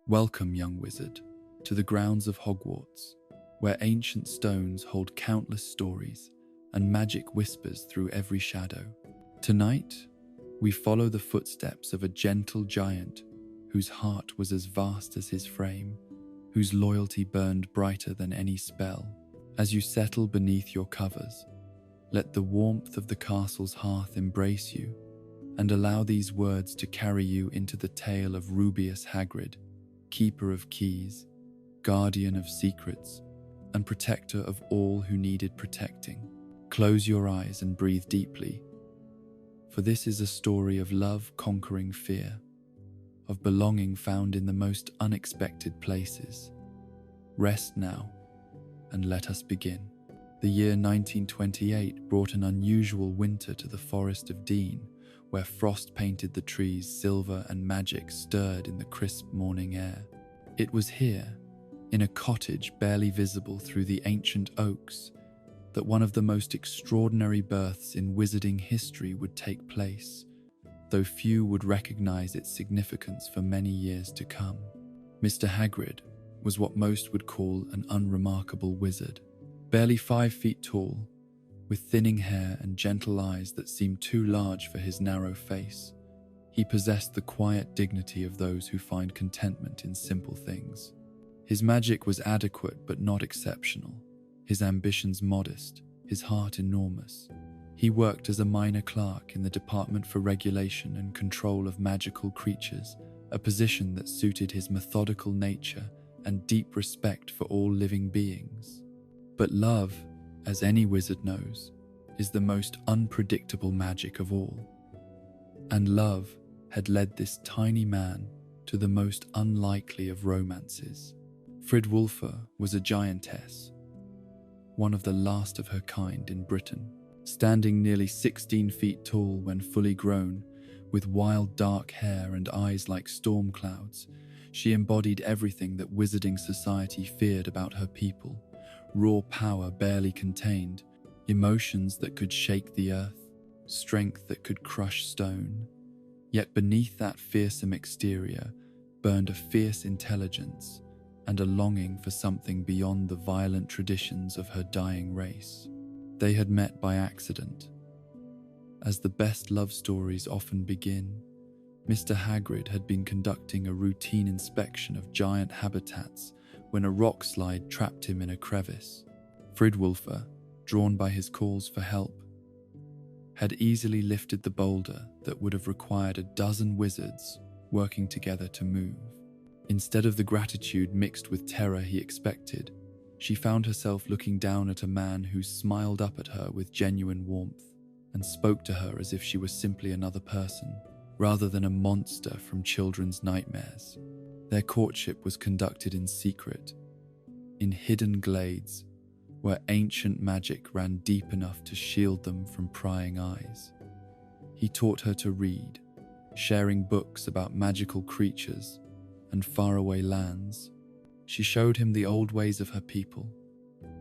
Welcome, young wizard, to the grounds of Hogwarts, where ancient stones hold countless stories and magic whispers through every shadow. Tonight, we follow the footsteps of a gentle giant whose heart was as vast as his frame, whose loyalty burned brighter than any spell. As you settle beneath your covers, let the warmth of the castle's hearth embrace you, and allow these words to carry you into the tale of Rubeus Hagrid, keeper of keys, guardian of secrets, and protector of all who needed protecting. Close your eyes and breathe deeply, for this is a story of love conquering fear, of belonging found in the most unexpected places. Rest now, and let us begin. The year 1928 brought an unusual winter to the Forest of Dean, where frost painted the trees silver and magic stirred in the crisp morning air. It was here, in a cottage barely visible through the ancient oaks, that one of the most extraordinary births in wizarding history would take place, though few would recognize its significance for many years to come. Mr. Hagrid was what most would call an unremarkable wizard, barely 5 feet tall, with thinning hair and gentle eyes that seemed too large for his narrow face. He possessed the quiet dignity of those who find contentment in simple things. His magic was adequate but not exceptional, his ambitions modest, his heart enormous. He worked as a minor clerk in the Department for Regulation and Control of Magical Creatures, a position that suited his methodical nature and deep respect for all living beings. But love, as any wizard knows, is the most unpredictable magic of all. And love had led this tiny man to the most unlikely of romances. Fridwulfa was a giantess, one of the last of her kind in Britain, standing nearly 16 feet tall when fully grown, with wild dark hair and eyes like storm clouds. She embodied everything that wizarding society feared about her people: raw power barely contained, emotions that could shake the earth, strength that could crush stone. Yet beneath that fearsome exterior burned a fierce intelligence and a longing for something beyond the violent traditions of her dying race. They had met by accident. As the best love stories often begin, Mr. Hagrid had been conducting a routine inspection of giant habitats when a rock slide trapped him in a crevice. Fridwulfa, drawn by his calls for help, had easily lifted the boulder that would have required a dozen wizards working together to move. Instead of the gratitude mixed with terror he expected, she found herself looking down at a man who smiled up at her with genuine warmth and spoke to her as if she was simply another person, rather than a monster from children's nightmares. Their courtship was conducted in secret, in hidden glades where ancient magic ran deep enough to shield them from prying eyes. He taught her to read, sharing books about magical creatures and faraway lands. She showed him the old ways of her people,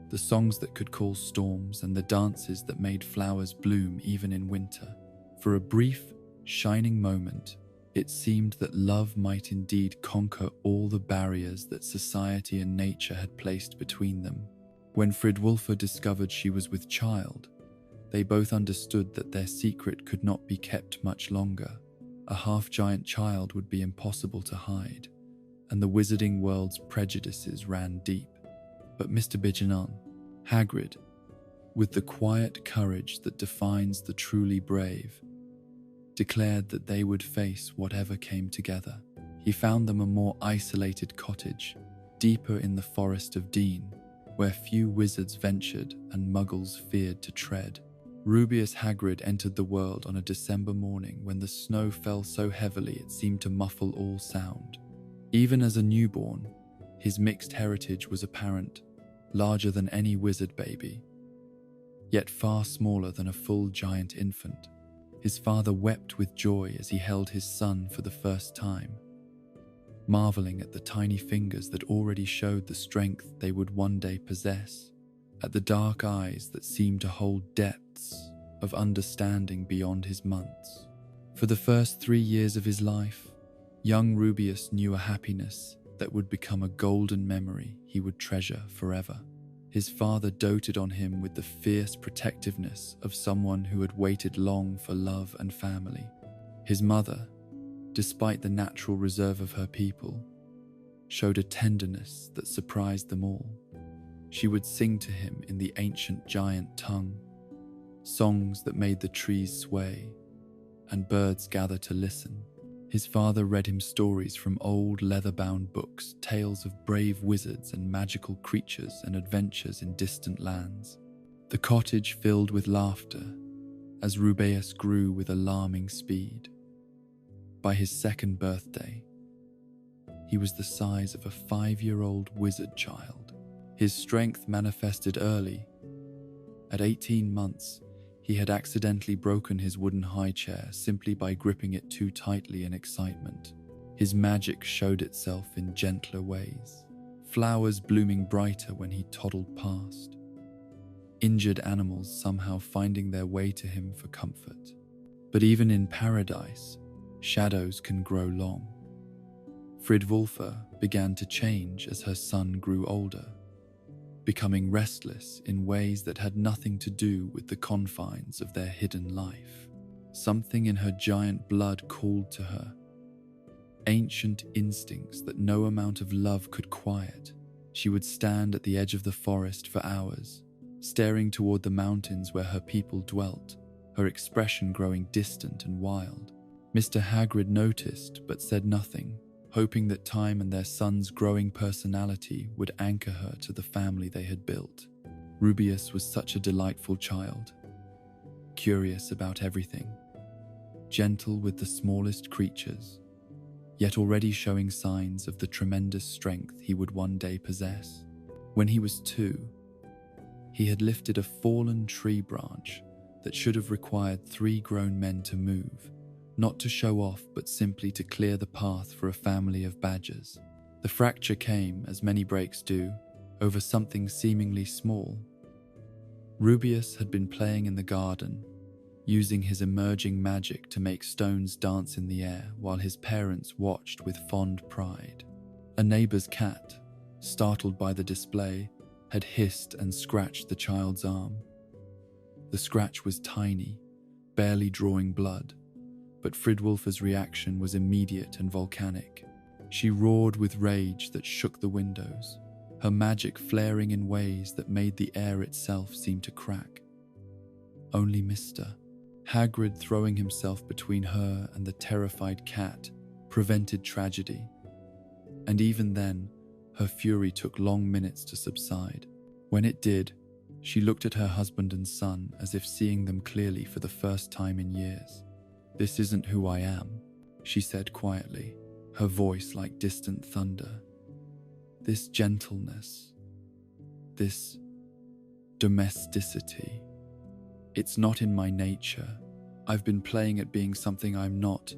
the songs that could cause storms and the dances that made flowers bloom even in winter. For a brief, shining moment, it seemed that love might indeed conquer all the barriers that society and nature had placed between them. When Fridwulfa discovered she was with child, they both understood that their secret could not be kept much longer. A half-giant child would be impossible to hide, and the wizarding world's prejudices ran deep. But Mr. Diagon, Hagrid, with the quiet courage that defines the truly brave, declared that they would face whatever came together. He found them a more isolated cottage, deeper in the Forest of Dean, where few wizards ventured and muggles feared to tread. Rubeus Hagrid entered the world on a December morning when the snow fell so heavily it seemed to muffle all sound. Even as a newborn, his mixed heritage was apparent, larger than any wizard baby, yet far smaller than a full giant infant. His father wept with joy as he held his son for the first time, marveling at the tiny fingers that already showed the strength they would one day possess, at the dark eyes that seemed to hold depths of understanding beyond his months. For the first 3 years of his life, young Rubeus knew a happiness that would become a golden memory he would treasure forever. His father doted on him with the fierce protectiveness of someone who had waited long for love and family. His mother, despite the natural reserve of her people, showed a tenderness that surprised them all. She would sing to him in the ancient giant tongue, songs that made the trees sway and birds gather to listen. His father read him stories from old leather-bound books, tales of brave wizards and magical creatures and adventures in distant lands. The cottage filled with laughter as Rubeus grew with alarming speed. By his second birthday, he was the size of a 5-year-old wizard child. His strength manifested early. At 18 months, he had accidentally broken his wooden high chair simply by gripping it too tightly in excitement. His magic showed itself in gentler ways, flowers blooming brighter when he toddled past, injured animals somehow finding their way to him for comfort. But even in paradise, shadows can grow long. Fridwulfa began to change as her son grew older, becoming restless in ways that had nothing to do with the confines of their hidden life. Something in her giant blood called to her, ancient instincts that no amount of love could quiet. She would stand at the edge of the forest for hours, staring toward the mountains where her people dwelt, her expression growing distant and wild. Mr. Hagrid noticed but said nothing, hoping that time and their son's growing personality would anchor her to the family they had built. Rubeus was such a delightful child, curious about everything, gentle with the smallest creatures, yet already showing signs of the tremendous strength he would one day possess. When he was 2, he had lifted a fallen tree branch that should have required 3 grown men to move, not to show off but simply to clear the path for a family of badgers. The fracture came, as many breaks do, over something seemingly small. Rubeus had been playing in the garden, using his emerging magic to make stones dance in the air while his parents watched with fond pride. A neighbor's cat, startled by the display, had hissed and scratched the child's arm. The scratch was tiny, barely drawing blood, but Fridwulfa's reaction was immediate and volcanic. She roared with rage that shook the windows, her magic flaring in ways that made the air itself seem to crack. Only Mr. Hagrid, throwing himself between her and the terrified cat, prevented tragedy. And even then, her fury took long minutes to subside. When it did, she looked at her husband and son as if seeing them clearly for the first time in years. "This isn't who I am," she said quietly, her voice like distant thunder. "This gentleness, this domesticity, it's not in my nature. I've been playing at being something I'm not,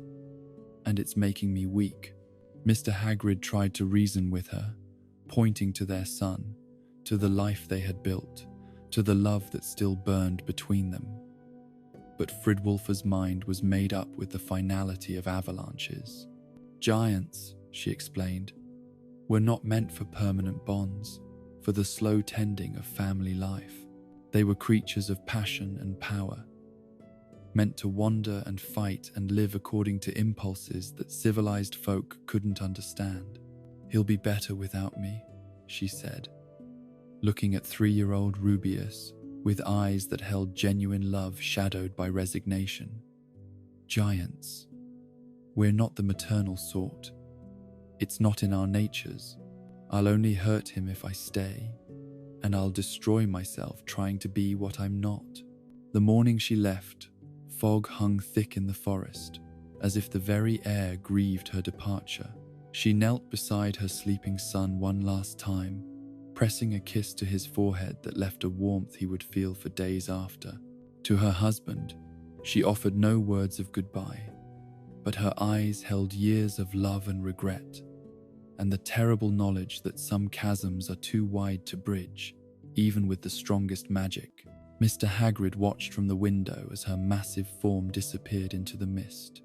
and it's making me weak." Mr. Hagrid tried to reason with her, pointing to their son, to the life they had built, to the love that still burned between them. But Fridwulfa's mind was made up with the finality of avalanches. "Giants," she explained, "were not meant for permanent bonds, for the slow tending of family life. They were creatures of passion and power, meant to wander and fight and live according to impulses that civilized folk couldn't understand. He'll be better without me," she said, looking at 3-year-old Rubeus with eyes that held genuine love shadowed by resignation. "Giants. We're not the maternal sort. It's not in our natures. I'll only hurt him if I stay, and I'll destroy myself trying to be what I'm not." The morning she left, fog hung thick in the forest, as if the very air grieved her departure. She knelt beside her sleeping son one last time, pressing a kiss to his forehead that left a warmth he would feel for days after. To her husband, she offered no words of goodbye, but her eyes held years of love and regret, and the terrible knowledge that some chasms are too wide to bridge, even with the strongest magic. Mr. Hagrid watched from the window as her massive form disappeared into the mist,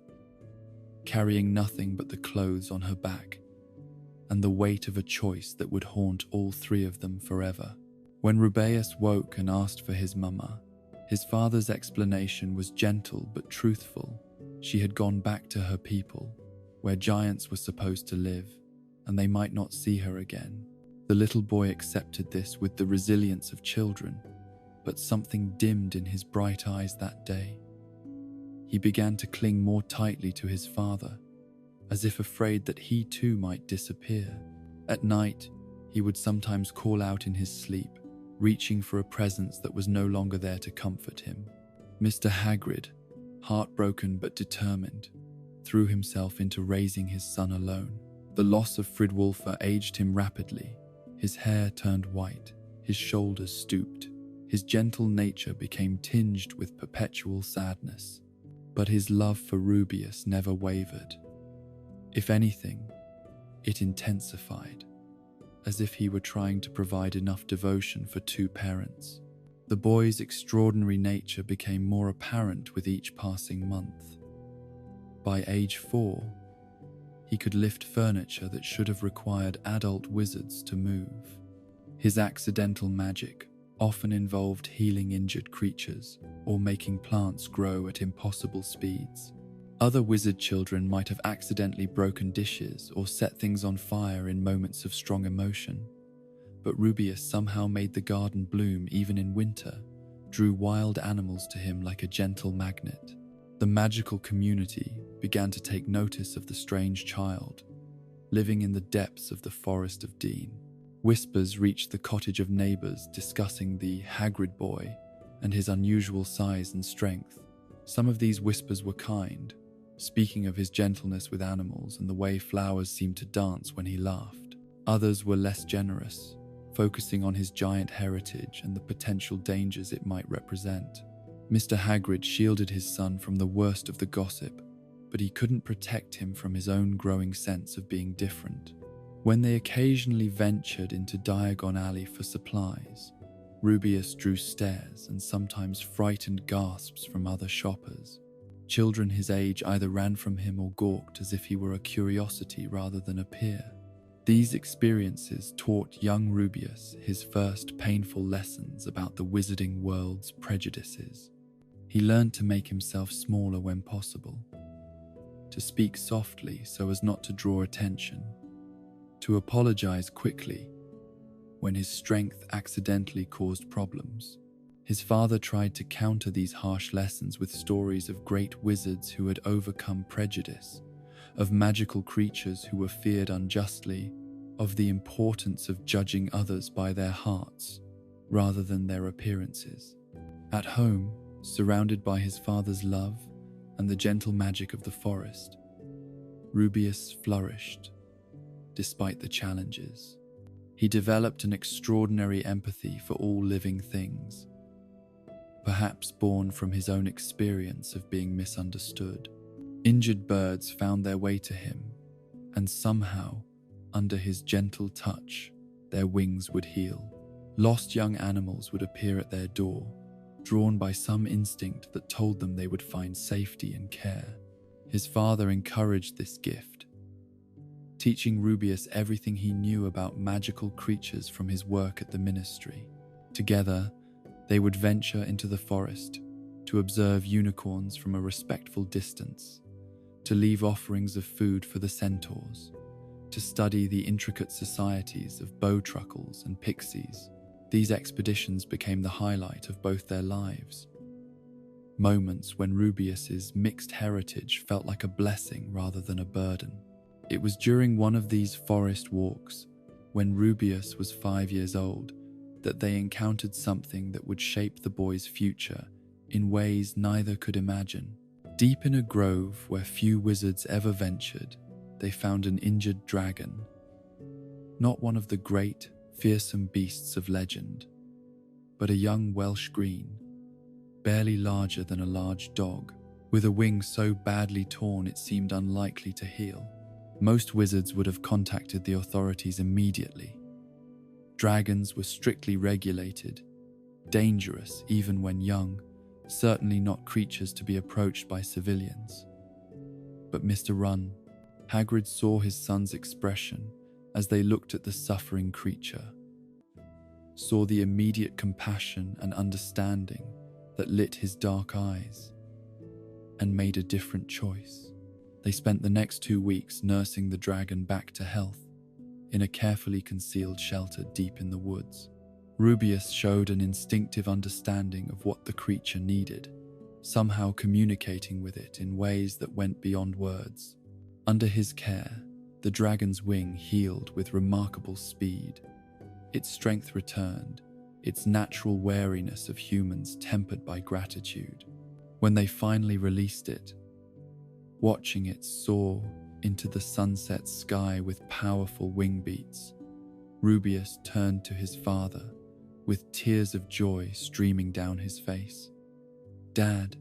carrying nothing but the clothes on her back. and the weight of a choice that would haunt all three of them forever. When Rubeus woke and asked for his mama, his father's explanation was gentle but truthful. She had gone back to her people, where giants were supposed to live, and they might not see her again. The little boy accepted this with the resilience of children, but something dimmed in his bright eyes that day. He began to cling more tightly to his father, as if afraid that he too might disappear. At night, he would sometimes call out in his sleep, reaching for a presence that was no longer there to comfort him. Mr. Hagrid, heartbroken but determined, threw himself into raising his son alone. The loss of Fridwulfer aged him rapidly. His hair turned white, his shoulders stooped. His gentle nature became tinged with perpetual sadness. But his love for Rubeus never wavered. If anything, it intensified, as if he were trying to provide enough devotion for two parents. The boy's extraordinary nature became more apparent with each passing month. By age 4, he could lift furniture that should have required adult wizards to move. His accidental magic often involved healing injured creatures or making plants grow at impossible speeds. Other wizard children might have accidentally broken dishes or set things on fire in moments of strong emotion, but Rubeus somehow made the garden bloom even in winter, drew wild animals to him like a gentle magnet. The magical community began to take notice of the strange child, living in the depths of the Forest of Dean. Whispers reached the cottage of neighbors discussing the Hagrid boy and his unusual size and strength. Some of these whispers were kind, speaking of his gentleness with animals and the way flowers seemed to dance when he laughed. Others were less generous, focusing on his giant heritage and the potential dangers it might represent. Mr. Hagrid shielded his son from the worst of the gossip, but he couldn't protect him from his own growing sense of being different. When they occasionally ventured into Diagon Alley for supplies, Rubeus drew stares and sometimes frightened gasps from other shoppers. Children his age either ran from him or gawked as if he were a curiosity rather than a peer. These experiences taught young Rubeus his first painful lessons about the wizarding world's prejudices. He learned to make himself smaller when possible, to speak softly so as not to draw attention, to apologize quickly when his strength accidentally caused problems. His father tried to counter these harsh lessons with stories of great wizards who had overcome prejudice, of magical creatures who were feared unjustly, of the importance of judging others by their hearts rather than their appearances. At home, surrounded by his father's love and the gentle magic of the forest, Rubeus flourished despite the challenges. He developed an extraordinary empathy for all living things, perhaps born from his own experience of being misunderstood. Injured birds found their way to him, and somehow, under his gentle touch, their wings would heal. Lost young animals would appear at their door, drawn by some instinct that told them they would find safety and care. His father encouraged this gift, teaching Rubeus everything he knew about magical creatures from his work at the ministry. Together, they would venture into the forest to observe unicorns from a respectful distance, to leave offerings of food for the centaurs, to study the intricate societies of bowtruckles and pixies. These expeditions became the highlight of both their lives. Moments when Rubeus's mixed heritage felt like a blessing rather than a burden. It was during one of these forest walks, when Rubeus was 5 years old, that they encountered something that would shape the boy's future in ways neither could imagine. Deep in a grove where few wizards ever ventured, they found an injured dragon. Not one of the great, fearsome beasts of legend, but a young Welsh green, barely larger than a large dog, with a wing so badly torn it seemed unlikely to heal. Most wizards would have contacted the authorities immediately. Dragons were strictly regulated, dangerous even when young, certainly not creatures to be approached by civilians. But Mr. Hagrid saw his son's expression as they looked at the suffering creature, saw the immediate compassion and understanding that lit his dark eyes, and made a different choice. They spent the next 2 weeks nursing the dragon back to health in a carefully concealed shelter deep in the woods. Rubeus showed an instinctive understanding of what the creature needed, somehow communicating with it in ways that went beyond words. Under his care, the dragon's wing healed with remarkable speed. Its strength returned, its natural wariness of humans tempered by gratitude. When they finally released it, watching it soar into the sunset sky with powerful wing beats, Rubeus turned to his father with tears of joy streaming down his face. "Dad,"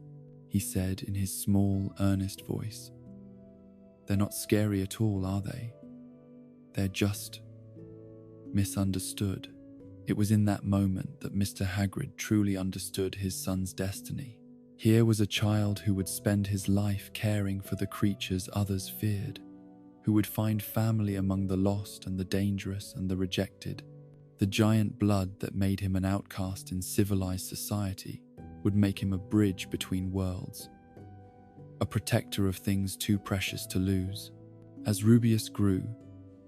he said in his small, earnest voice, "they're not scary at all, are they? They're just misunderstood." It was in that moment that Mr. Hagrid truly understood his son's destiny. Here was a child who would spend his life caring for the creatures others feared, who would find family among the lost and the dangerous and the rejected. The giant blood that made him an outcast in civilized society would make him a bridge between worlds, a protector of things too precious to lose. As Rubeus grew,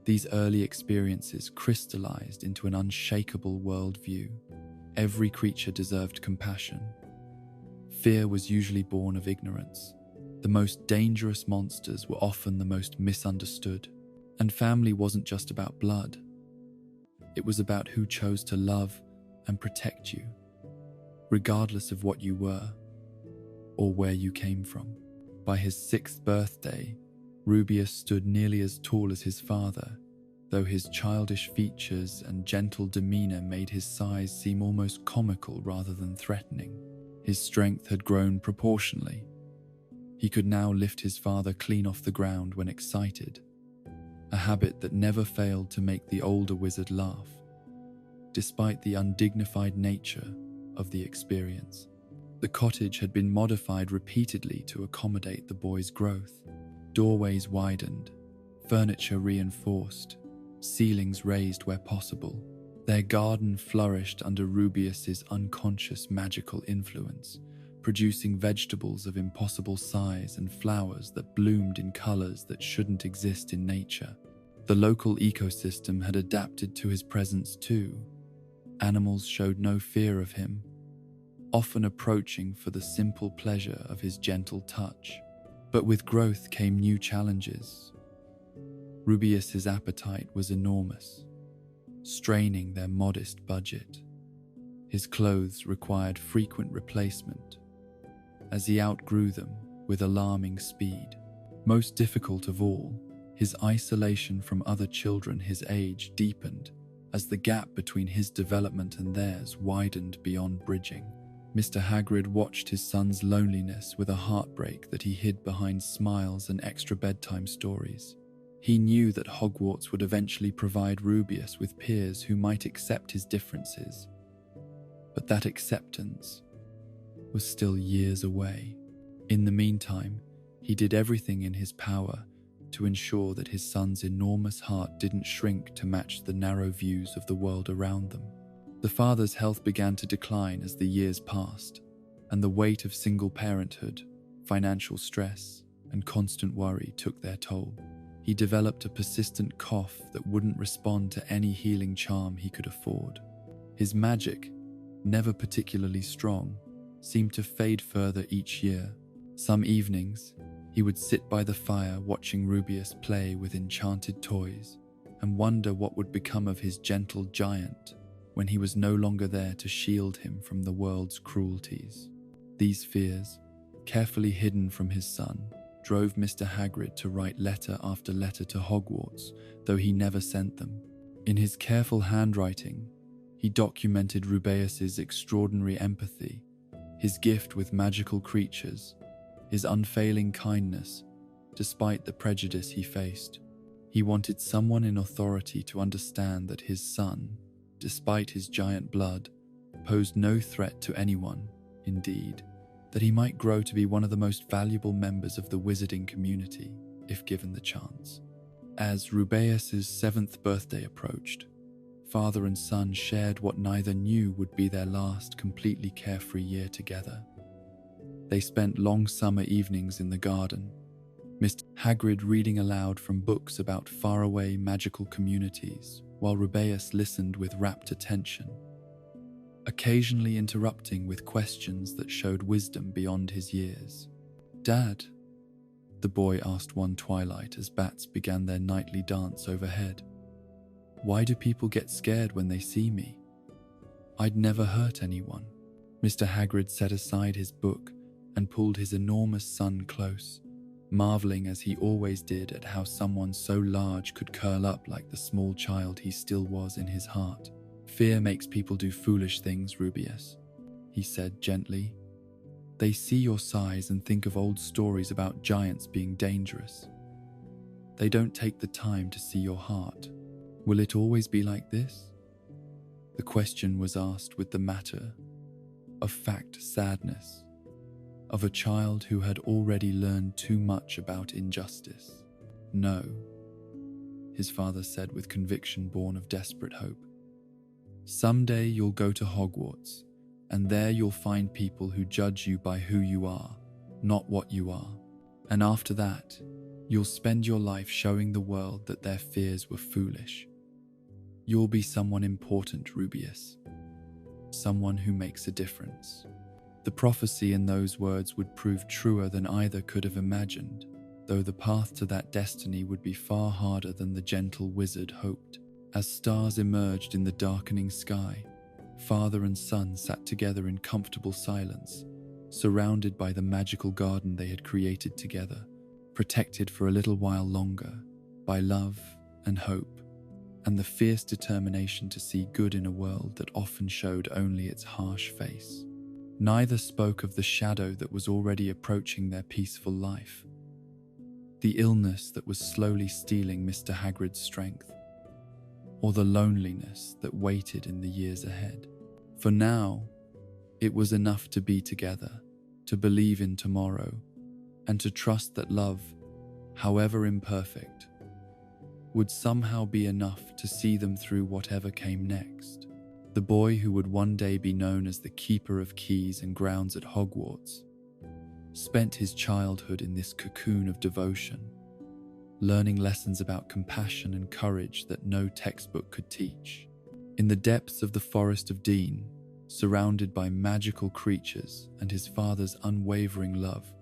these early experiences crystallized into an unshakable worldview. Every creature deserved compassion. Fear was usually born of ignorance. The most dangerous monsters were often the most misunderstood. And family wasn't just about blood. It was about who chose to love and protect you, regardless of what you were or where you came from. By his 6th birthday, Rubeus stood nearly as tall as his father, though his childish features and gentle demeanor made his size seem almost comical rather than threatening. His strength had grown proportionally. He could now lift his father clean off the ground when excited, a habit that never failed to make the older wizard laugh, despite the undignified nature of the experience. The cottage had been modified repeatedly to accommodate the boy's growth. Doorways widened, furniture reinforced, ceilings raised where possible. Their garden flourished under Rubeus's unconscious magical influence, producing vegetables of impossible size and flowers that bloomed in colors that shouldn't exist in nature. The local ecosystem had adapted to his presence too. Animals showed no fear of him, often approaching for the simple pleasure of his gentle touch. But with growth came new challenges. Rubeus's appetite was enormous, straining their modest budget. His clothes required frequent replacement, as he outgrew them with alarming speed. Most difficult of all, his isolation from other children his age deepened as the gap between his development and theirs widened beyond bridging. Mr. Hagrid watched his son's loneliness with a heartbreak that he hid behind smiles and extra bedtime stories. He knew that Hogwarts would eventually provide Rubeus with peers who might accept his differences, but that acceptance was still years away. In the meantime, he did everything in his power to ensure that his son's enormous heart didn't shrink to match the narrow views of the world around them. The father's health began to decline as the years passed, and the weight of single parenthood, financial stress, and constant worry took their toll. He developed a persistent cough that wouldn't respond to any healing charm he could afford. His magic, never particularly strong, seemed to fade further each year. Some evenings, he would sit by the fire watching Rubeus play with enchanted toys and wonder what would become of his gentle giant when he was no longer there to shield him from the world's cruelties. These fears, carefully hidden from his son, drove Mr. Hagrid to write letter after letter to Hogwarts, though he never sent them. In his careful handwriting, he documented Rubeus's extraordinary empathy, his gift with magical creatures, his unfailing kindness, despite the prejudice he faced. He wanted someone in authority to understand that his son, despite his giant blood, posed no threat to anyone, indeed, that he might grow to be one of the most valuable members of the wizarding community, if given the chance. As Rubeus's 7th birthday approached, father and son shared what neither knew would be their last completely carefree year together. They spent long summer evenings in the garden, Mr. Hagrid reading aloud from books about faraway magical communities, while Rubeus listened with rapt attention, occasionally interrupting with questions that showed wisdom beyond his years. "Dad," the boy asked one twilight as bats began their nightly dance overhead, "why do people get scared when they see me? I'd never hurt anyone." Mr. Hagrid set aside his book and pulled his enormous son close, marveling as he always did at how someone so large could curl up like the small child he still was in his heart. "Fear makes people do foolish things, Rubeus," he said gently. "They see your size and think of old stories about giants being dangerous. They don't take the time to see your heart. Will it always be like this?" The question was asked with the matter of fact sadness of a child who had already learned too much about injustice. "No," his father said with conviction born of desperate hope. "Someday you'll go to Hogwarts, and there you'll find people who judge you by who you are, not what you are. And after that, you'll spend your life showing the world that their fears were foolish. You'll be someone important, Rubeus. Someone who makes a difference." The prophecy in those words would prove truer than either could have imagined, though the path to that destiny would be far harder than the gentle wizard hoped. As stars emerged in the darkening sky, father and son sat together in comfortable silence, surrounded by the magical garden they had created together, protected for a little while longer by love and hope, and the fierce determination to see good in a world that often showed only its harsh face. Neither spoke of the shadow that was already approaching their peaceful life, the illness that was slowly stealing Mr. Hagrid's strength, or the loneliness that waited in the years ahead. For now, it was enough to be together, to believe in tomorrow, and to trust that love, however imperfect, would somehow be enough to see them through whatever came next. The boy who would one day be known as the keeper of keys and grounds at Hogwarts spent his childhood in this cocoon of devotion, learning lessons about compassion and courage that no textbook could teach. In the depths of the Forest of Dean, surrounded by magical creatures and his father's unwavering love,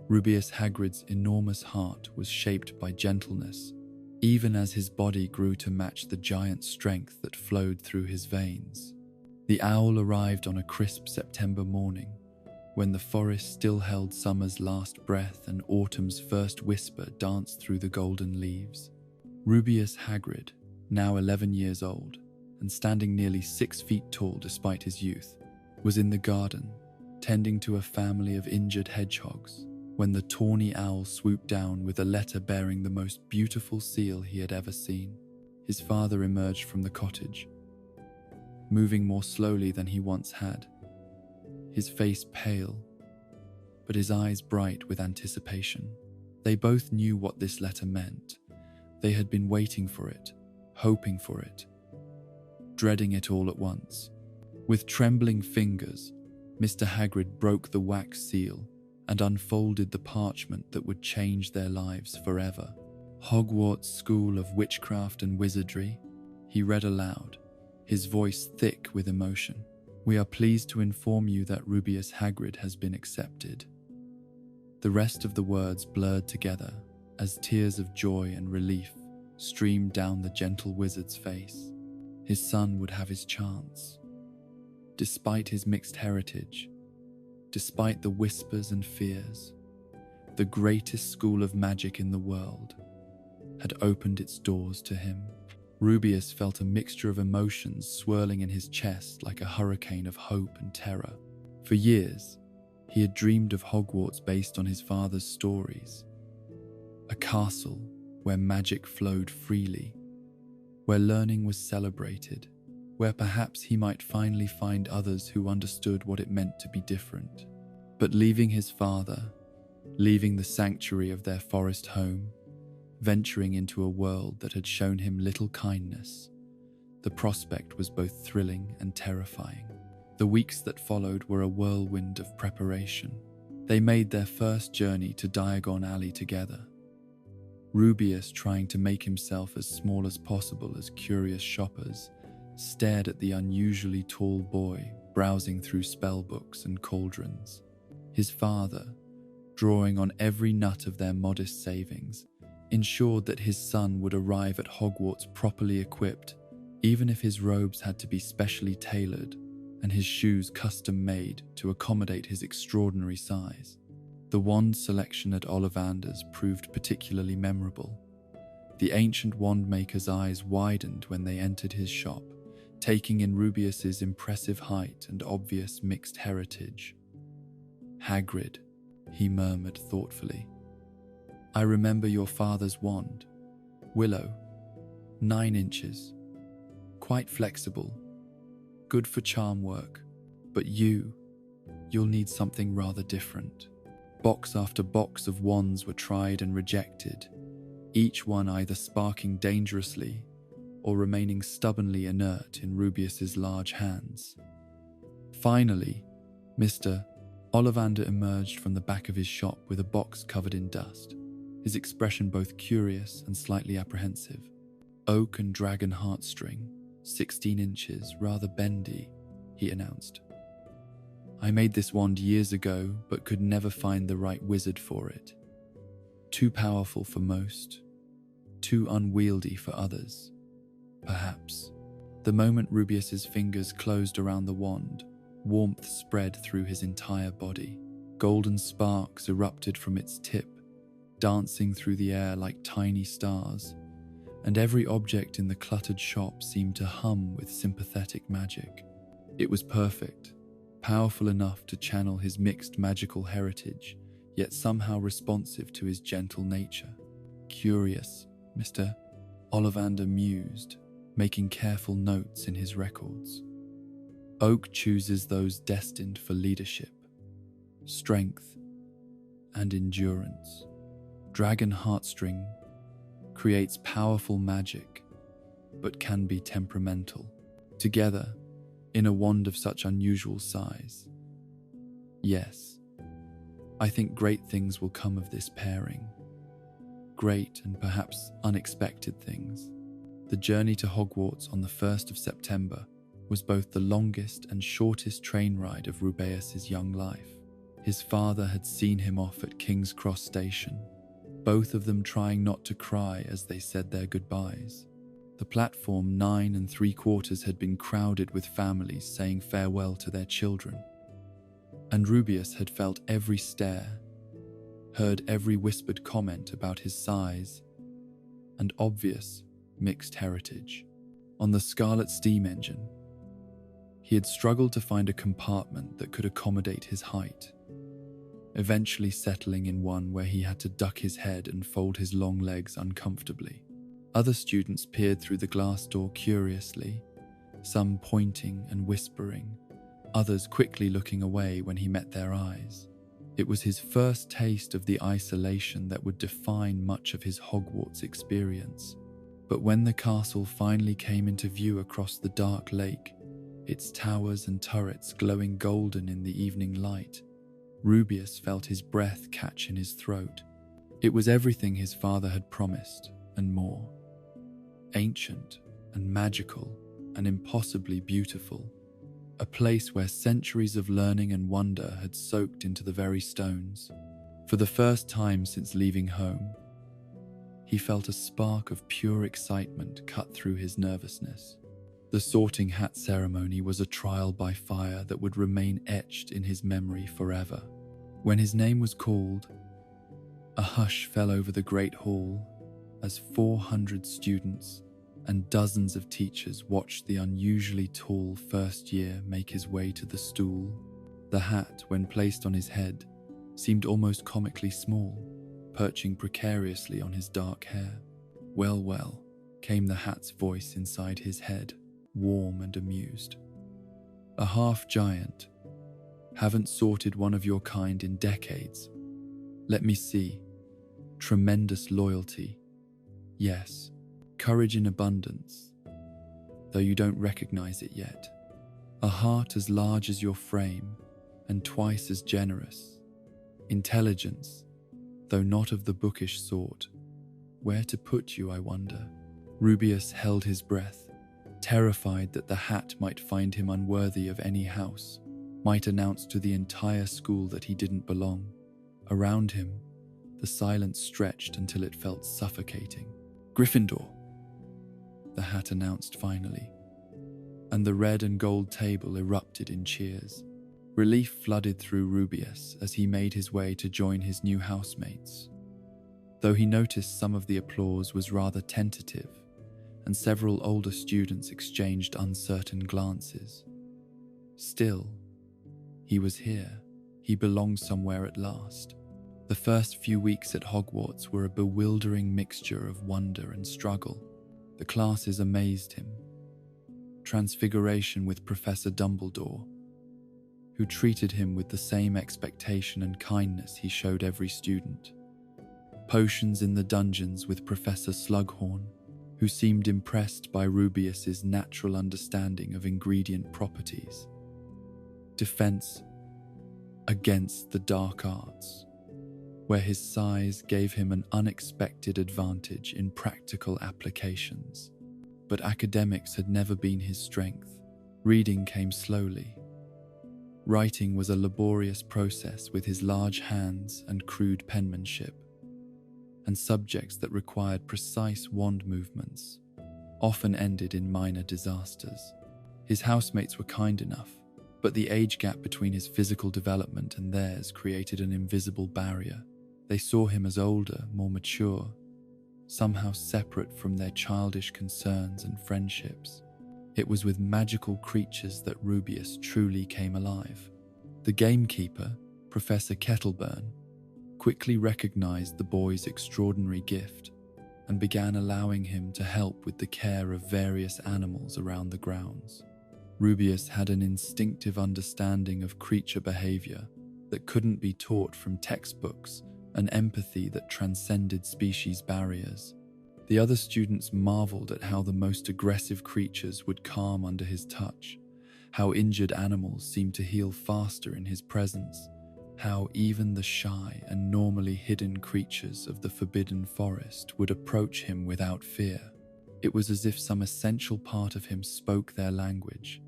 Rubeus Hagrid's enormous heart was shaped by gentleness, even as his body grew to match the giant strength that flowed through his veins. The owl arrived on a crisp September morning, when the forest still held summer's last breath and autumn's first whisper danced through the golden leaves. Rubeus Hagrid, now 11 years old, and standing nearly 6 feet tall despite his youth, was in the garden, tending to a family of injured hedgehogs, when the tawny owl swooped down with a letter bearing the most beautiful seal he had ever seen. His father emerged from the cottage, moving more slowly than he once had, his face pale, but his eyes bright with anticipation. They both knew what this letter meant. They had been waiting for it, hoping for it, dreading it all at once. With trembling fingers, Mr. Hagrid broke the wax seal and unfolded the parchment that would change their lives forever. "Hogwarts School of Witchcraft and Wizardry," he read aloud, his voice thick with emotion. "We are pleased to inform you that Rubeus Hagrid has been accepted." The rest of the words blurred together as tears of joy and relief streamed down the gentle wizard's face. His son would have his chance. Despite his mixed heritage, despite the whispers and fears, the greatest school of magic in the world had opened its doors to him. Rubeus felt a mixture of emotions swirling in his chest like a hurricane of hope and terror. For years, he had dreamed of Hogwarts based on his father's stories. A castle where magic flowed freely, where learning was celebrated, where perhaps he might finally find others who understood what it meant to be different. But leaving his father, leaving the sanctuary of their forest home, venturing into a world that had shown him little kindness. The prospect was both thrilling and terrifying. The weeks that followed were a whirlwind of preparation. They made their first journey to Diagon Alley together. Rubeus, trying to make himself as small as possible as curious shoppers, stared at the unusually tall boy browsing through spellbooks and cauldrons. His father, drawing on every nut of their modest savings, ensured that his son would arrive at Hogwarts properly equipped, even if his robes had to be specially tailored and his shoes custom-made to accommodate his extraordinary size. The wand selection at Ollivander's proved particularly memorable. The ancient wand maker's eyes widened when they entered his shop, taking in Rubeus's impressive height and obvious mixed heritage. "Hagrid," he murmured thoughtfully. "I remember your father's wand. Willow. 9 inches. Quite flexible. Good for charm work. But you'll need something rather different." Box after box of wands were tried and rejected, each one either sparking dangerously or remaining stubbornly inert in Rubeus's large hands. Finally, Mr. Ollivander emerged from the back of his shop with a box covered in dust, his expression both curious and slightly apprehensive. "Oak and dragon heartstring, 16 inches, rather bendy," he announced. "I made this wand years ago, but could never find the right wizard for it. Too powerful for most, too unwieldy for others, perhaps." The moment Rubeus's fingers closed around the wand, warmth spread through his entire body. Golden sparks erupted from its tip, dancing through the air like tiny stars, and every object in the cluttered shop seemed to hum with sympathetic magic. It was perfect, powerful enough to channel his mixed magical heritage, yet somehow responsive to his gentle nature. "Curious," Mr. Ollivander mused, making careful notes in his records. "Oak chooses those destined for leadership, strength, and endurance. Dragon heartstring creates powerful magic, but can be temperamental. Together, in a wand of such unusual size. Yes, I think great things will come of this pairing. Great and perhaps unexpected things." The journey to Hogwarts on the 1st of September was both the longest and shortest train ride of Rubeus's young life. His father had seen him off at King's Cross Station, both of them trying not to cry as they said their goodbyes. The platform 9 3/4 had been crowded with families saying farewell to their children, and Rubeus had felt every stare, heard every whispered comment about his size and obvious mixed heritage. On the Scarlet steam engine, he had struggled to find a compartment that could accommodate his height, eventually settling in one where he had to duck his head and fold his long legs uncomfortably. Other students peered through the glass door curiously, some pointing and whispering, others quickly looking away when he met their eyes. It was his first taste of the isolation that would define much of his Hogwarts experience. But when the castle finally came into view across the dark lake, its towers and turrets glowing golden in the evening light, Rubeus felt his breath catch in his throat. It was everything his father had promised, and more. Ancient and magical and impossibly beautiful. A place where centuries of learning and wonder had soaked into the very stones. For the first time since leaving home, he felt a spark of pure excitement cut through his nervousness. The sorting hat ceremony was a trial by fire that would remain etched in his memory forever. When his name was called, a hush fell over the great hall as 400 students and dozens of teachers watched the unusually tall first year make his way to the stool. The hat, when placed on his head, seemed almost comically small, perching precariously on his dark hair. "Well, well," came the hat's voice inside his head, warm and amused. "A half-giant. Haven't sorted one of your kind in decades. Let me see. Tremendous loyalty. Yes, courage in abundance, though you don't recognize it yet. A heart as large as your frame and twice as generous. Intelligence, though not of the bookish sort. Where to put you, I wonder? Rubeus held his breath, terrified that the hat might find him unworthy of any house, might announce to the entire school that he didn't belong. Around him, the silence stretched until it felt suffocating. Gryffindor, the hat announced finally, and the red and gold table erupted in cheers. Relief flooded through Rubeus as he made his way to join his new housemates. Though he noticed some of the applause was rather tentative, and several older students exchanged uncertain glances. Still, he was here. He belonged somewhere at last. The first few weeks at Hogwarts were a bewildering mixture of wonder and struggle. The classes amazed him. Transfiguration with Professor Dumbledore, who treated him with the same expectation and kindness he showed every student. Potions in the dungeons with Professor Slughorn, who seemed impressed by Rubeus's natural understanding of ingredient properties. Defense against the dark arts, where his size gave him an unexpected advantage in practical applications. But academics had never been his strength. Reading came slowly. Writing was a laborious process with his large hands and crude penmanship, and subjects that required precise wand movements often ended in minor disasters. His housemates were kind enough, but the age gap between his physical development and theirs created an invisible barrier. They saw him as older, more mature, somehow separate from their childish concerns and friendships. It was with magical creatures that Rubeus truly came alive. The gamekeeper, Professor Kettleburn, quickly recognized the boy's extraordinary gift and began allowing him to help with the care of various animals around the grounds. Rubeus had an instinctive understanding of creature behavior that couldn't be taught from textbooks, an empathy that transcended species barriers. The other students marveled at how the most aggressive creatures would calm under his touch, how injured animals seemed to heal faster in his presence, how even the shy and normally hidden creatures of the Forbidden Forest would approach him without fear. It was as if some essential part of him spoke their language,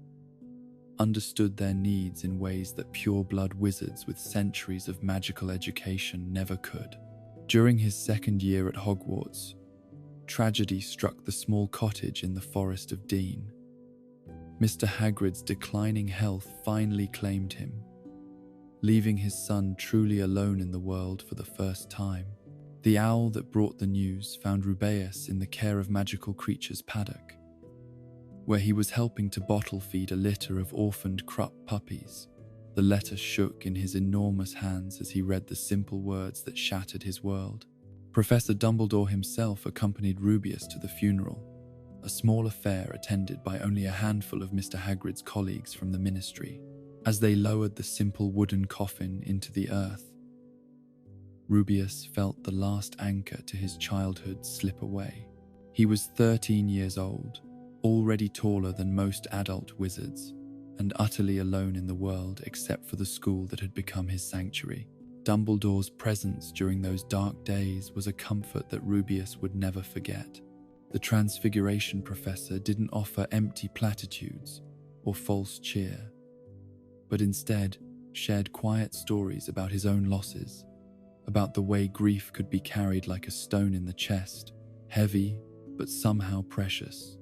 understood their needs in ways that pure-blood wizards with centuries of magical education never could. During his second year at Hogwarts, tragedy struck the small cottage in the Forest of Dean. Mr. Hagrid's declining health finally claimed him, leaving his son truly alone in the world for the first time. The owl that brought the news found Rubeus in the care of magical creatures paddock, where he was helping to bottle feed a litter of orphaned Krupp puppies. The letter shook in his enormous hands as he read the simple words that shattered his world. Professor Dumbledore himself accompanied Rubeus to the funeral, a small affair attended by only a handful of Mr. Hagrid's colleagues from the ministry. As they lowered the simple wooden coffin into the earth, Rubeus felt the last anchor to his childhood slip away. He was 13 years old, already taller than most adult wizards, and utterly alone in the world except for the school that had become his sanctuary. Dumbledore's presence during those dark days was a comfort that Rubeus would never forget. The Transfiguration Professor didn't offer empty platitudes or false cheer, but instead shared quiet stories about his own losses, about the way grief could be carried like a stone in the chest, heavy but somehow precious.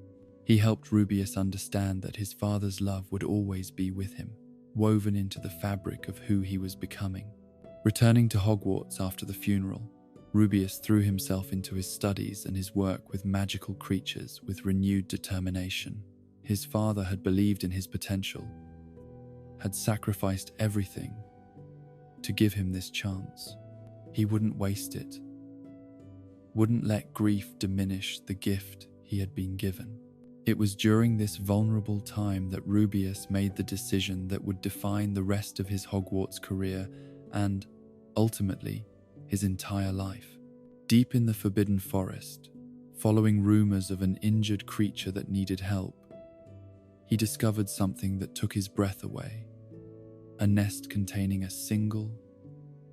He helped Rubeus understand that his father's love would always be with him, woven into the fabric of who he was becoming. Returning to Hogwarts after the funeral, Rubeus threw himself into his studies and his work with magical creatures with renewed determination. His father had believed in his potential, had sacrificed everything to give him this chance. He wouldn't waste it, wouldn't let grief diminish the gift he had been given. It was during this vulnerable time that Rubeus made the decision that would define the rest of his Hogwarts career and, ultimately, his entire life. Deep in the Forbidden Forest, Following rumors of an injured creature that needed help, he discovered something that took his breath away. A nest containing a single,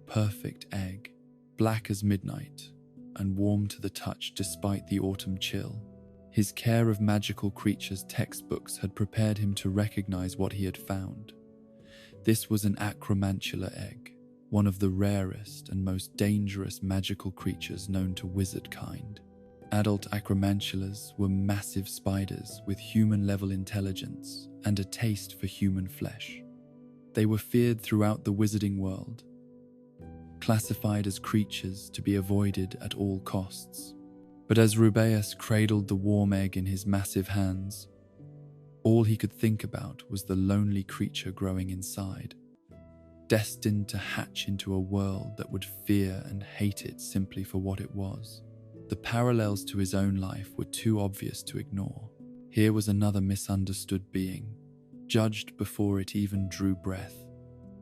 perfect egg, black as midnight and warm to the touch despite the autumn chill. His care of magical creatures textbooks had prepared him to recognize what he had found. This was an acromantula egg, one of the rarest and most dangerous magical creatures known to wizard kind. Adult acromantulas were massive spiders with human-level intelligence and a taste for human flesh. They were feared throughout the wizarding world, classified as creatures to be avoided at all costs. But as Rubeus cradled the warm egg in his massive hands, all he could think about was the lonely creature growing inside, destined to hatch into a world that would fear and hate it simply for what it was. The parallels to his own life were too obvious to ignore. Here was another misunderstood being, judged before it even drew breath,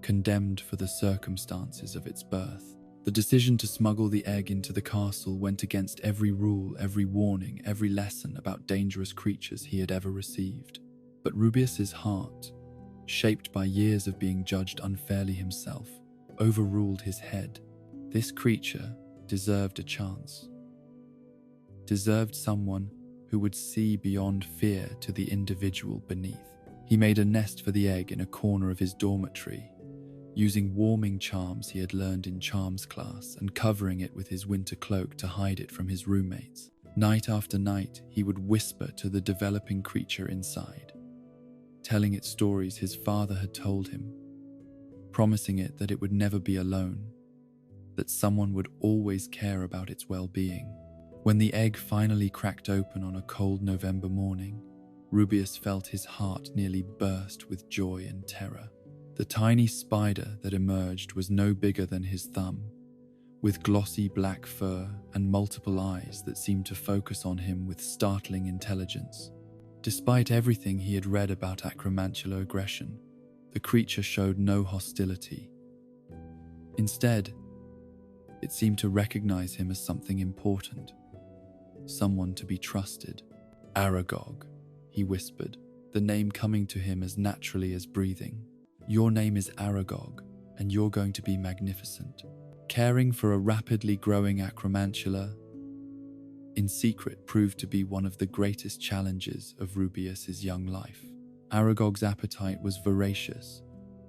condemned for the circumstances of its birth. The decision to smuggle the egg into the castle went against every rule, every warning, every lesson about dangerous creatures he had ever received. But Rubeus's heart, shaped by years of being judged unfairly himself, overruled his head. This creature deserved a chance. Deserved someone who would see beyond fear to the individual beneath. He made a nest for the egg in a corner of his dormitory, using warming charms he had learned in charms class and covering it with his winter cloak to hide it from his roommates. Night after night, he would whisper to the developing creature inside, telling it stories his father had told him, promising it that it would never be alone, that someone would always care about its well-being. When the egg finally cracked open on a cold November morning, Rubeus felt his heart nearly burst with joy and terror. The tiny spider that emerged was no bigger than his thumb, with glossy black fur and multiple eyes that seemed to focus on him with startling intelligence. Despite everything he had read about acromantula aggression, the creature showed no hostility. Instead, it seemed to recognize him as something important, someone to be trusted. Aragog, he whispered, the name coming to him as naturally as breathing. Your name is Aragog, and you're going to be magnificent. Caring for a rapidly growing acromantula in secret proved to be one of the greatest challenges of Rubeus's young life. Aragog's appetite was voracious,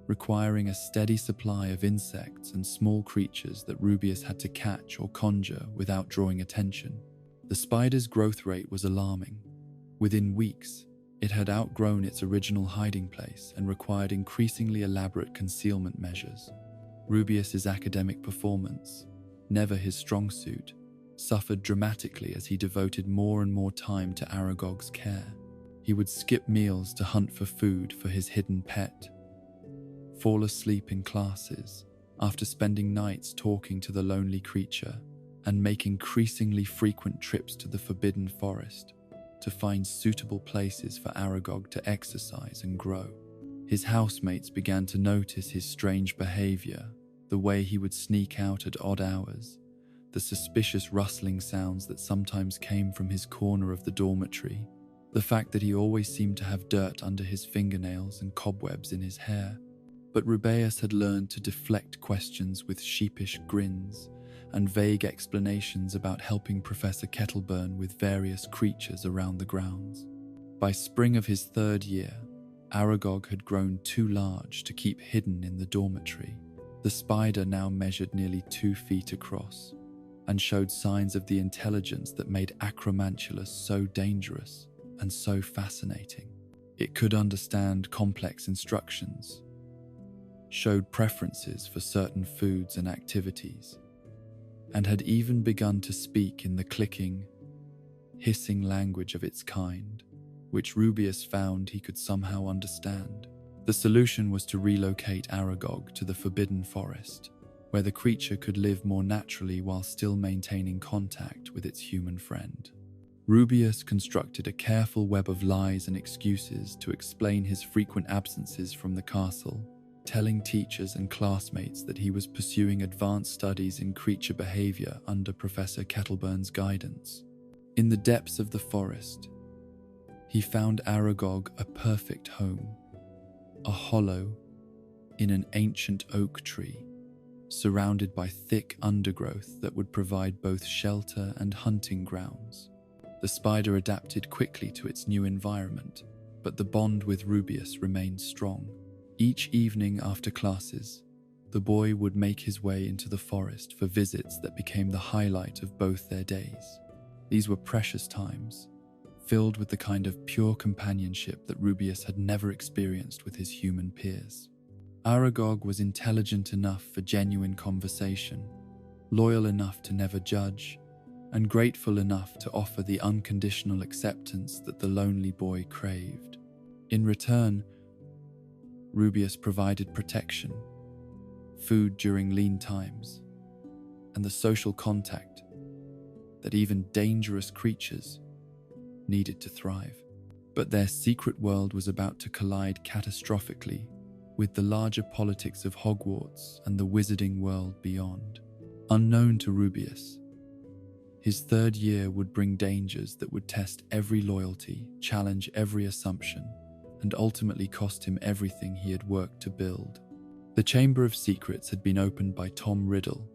requiring a steady supply of insects and small creatures that Rubeus had to catch or conjure without drawing attention. The spider's growth rate was alarming. Within weeks, it had outgrown its original hiding place and required increasingly elaborate concealment measures. Rubeus's academic performance, never his strong suit, suffered dramatically as he devoted more and more time to Aragog's care. He would skip meals to hunt for food for his hidden pet, fall asleep in classes after spending nights talking to the lonely creature, and make increasingly frequent trips to the Forbidden Forest to find suitable places for Aragog to exercise and grow. His housemates began to notice his strange behavior, the way he would sneak out at odd hours, the suspicious rustling sounds that sometimes came from his corner of the dormitory, the fact that he always seemed to have dirt under his fingernails and cobwebs in his hair. But Rubeus had learned to deflect questions with sheepish grins and vague explanations about helping Professor Kettleburn with various creatures around the grounds. By spring of his third year, Aragog had grown too large to keep hidden in the dormitory. The spider now measured nearly 2 feet across and showed signs of the intelligence that made acromantula so dangerous and so fascinating. It could understand complex instructions, showed preferences for certain foods and activities, and had even begun to speak in the clicking, hissing language of its kind, which Rubeus found he could somehow understand. The solution was to relocate Aragog to the Forbidden Forest, where the creature could live more naturally while still maintaining contact with its human friend. Rubeus constructed a careful web of lies and excuses to explain his frequent absences from the castle, telling teachers and classmates that he was pursuing advanced studies in creature behavior under Professor Kettleburn's guidance. In the depths of the forest, he found Aragog a perfect home, a hollow in an ancient oak tree, surrounded by thick undergrowth that would provide both shelter and hunting grounds. The spider adapted quickly to its new environment, but the bond with Rubeus remained strong. Each evening after classes, the boy would make his way into the forest for visits that became the highlight of both their days. These were precious times, filled with the kind of pure companionship that Rubeus had never experienced with his human peers. Aragog was intelligent enough for genuine conversation, loyal enough to never judge, and grateful enough to offer the unconditional acceptance that the lonely boy craved. In return, Rubeus provided protection, food during lean times, and the social contact that even dangerous creatures needed to thrive. But their secret world was about to collide catastrophically with the larger politics of Hogwarts and the wizarding world beyond. Unknown to Rubeus, his third year would bring dangers that would test every loyalty, challenge every assumption, and ultimately cost him everything he had worked to build. The Chamber of Secrets had been opened by Tom Riddle,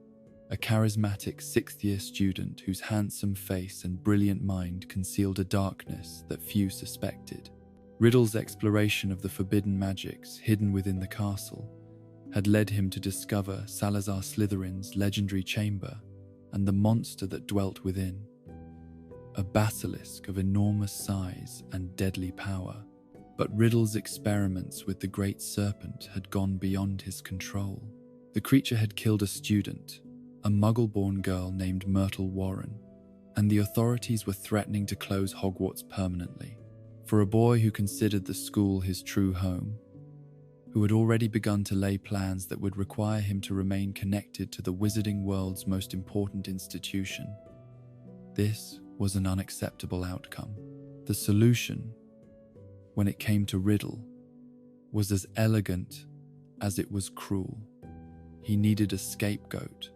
a charismatic sixth-year student whose handsome face and brilliant mind concealed a darkness that few suspected. Riddle's exploration of the forbidden magics hidden within the castle had led him to discover Salazar Slytherin's legendary chamber and the monster that dwelt within, a basilisk of enormous size and deadly power. But Riddle's experiments with the great serpent had gone beyond his control. The creature had killed a student, a Muggle-born girl named Myrtle Warren, and the authorities were threatening to close Hogwarts permanently. For a boy who considered the school his true home, who had already begun to lay plans that would require him to remain connected to the wizarding world's most important institution, this was an unacceptable outcome. The solution, when it came to Riddle, was as elegant as it was cruel. He needed a scapegoat,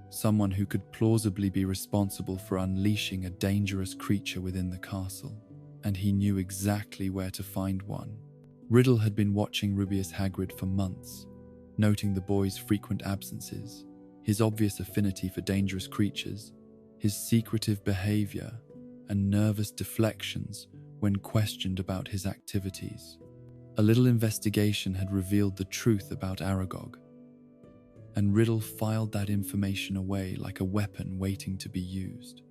someone who could plausibly be responsible for unleashing a dangerous creature within the castle, and he knew exactly where to find one. Riddle had been watching Rubeus Hagrid for months, noting the boy's frequent absences, his obvious affinity for dangerous creatures, his secretive behavior, and nervous deflections when questioned about his activities. A little investigation had revealed the truth about Aragog, and Riddle filed that information away like a weapon waiting to be used.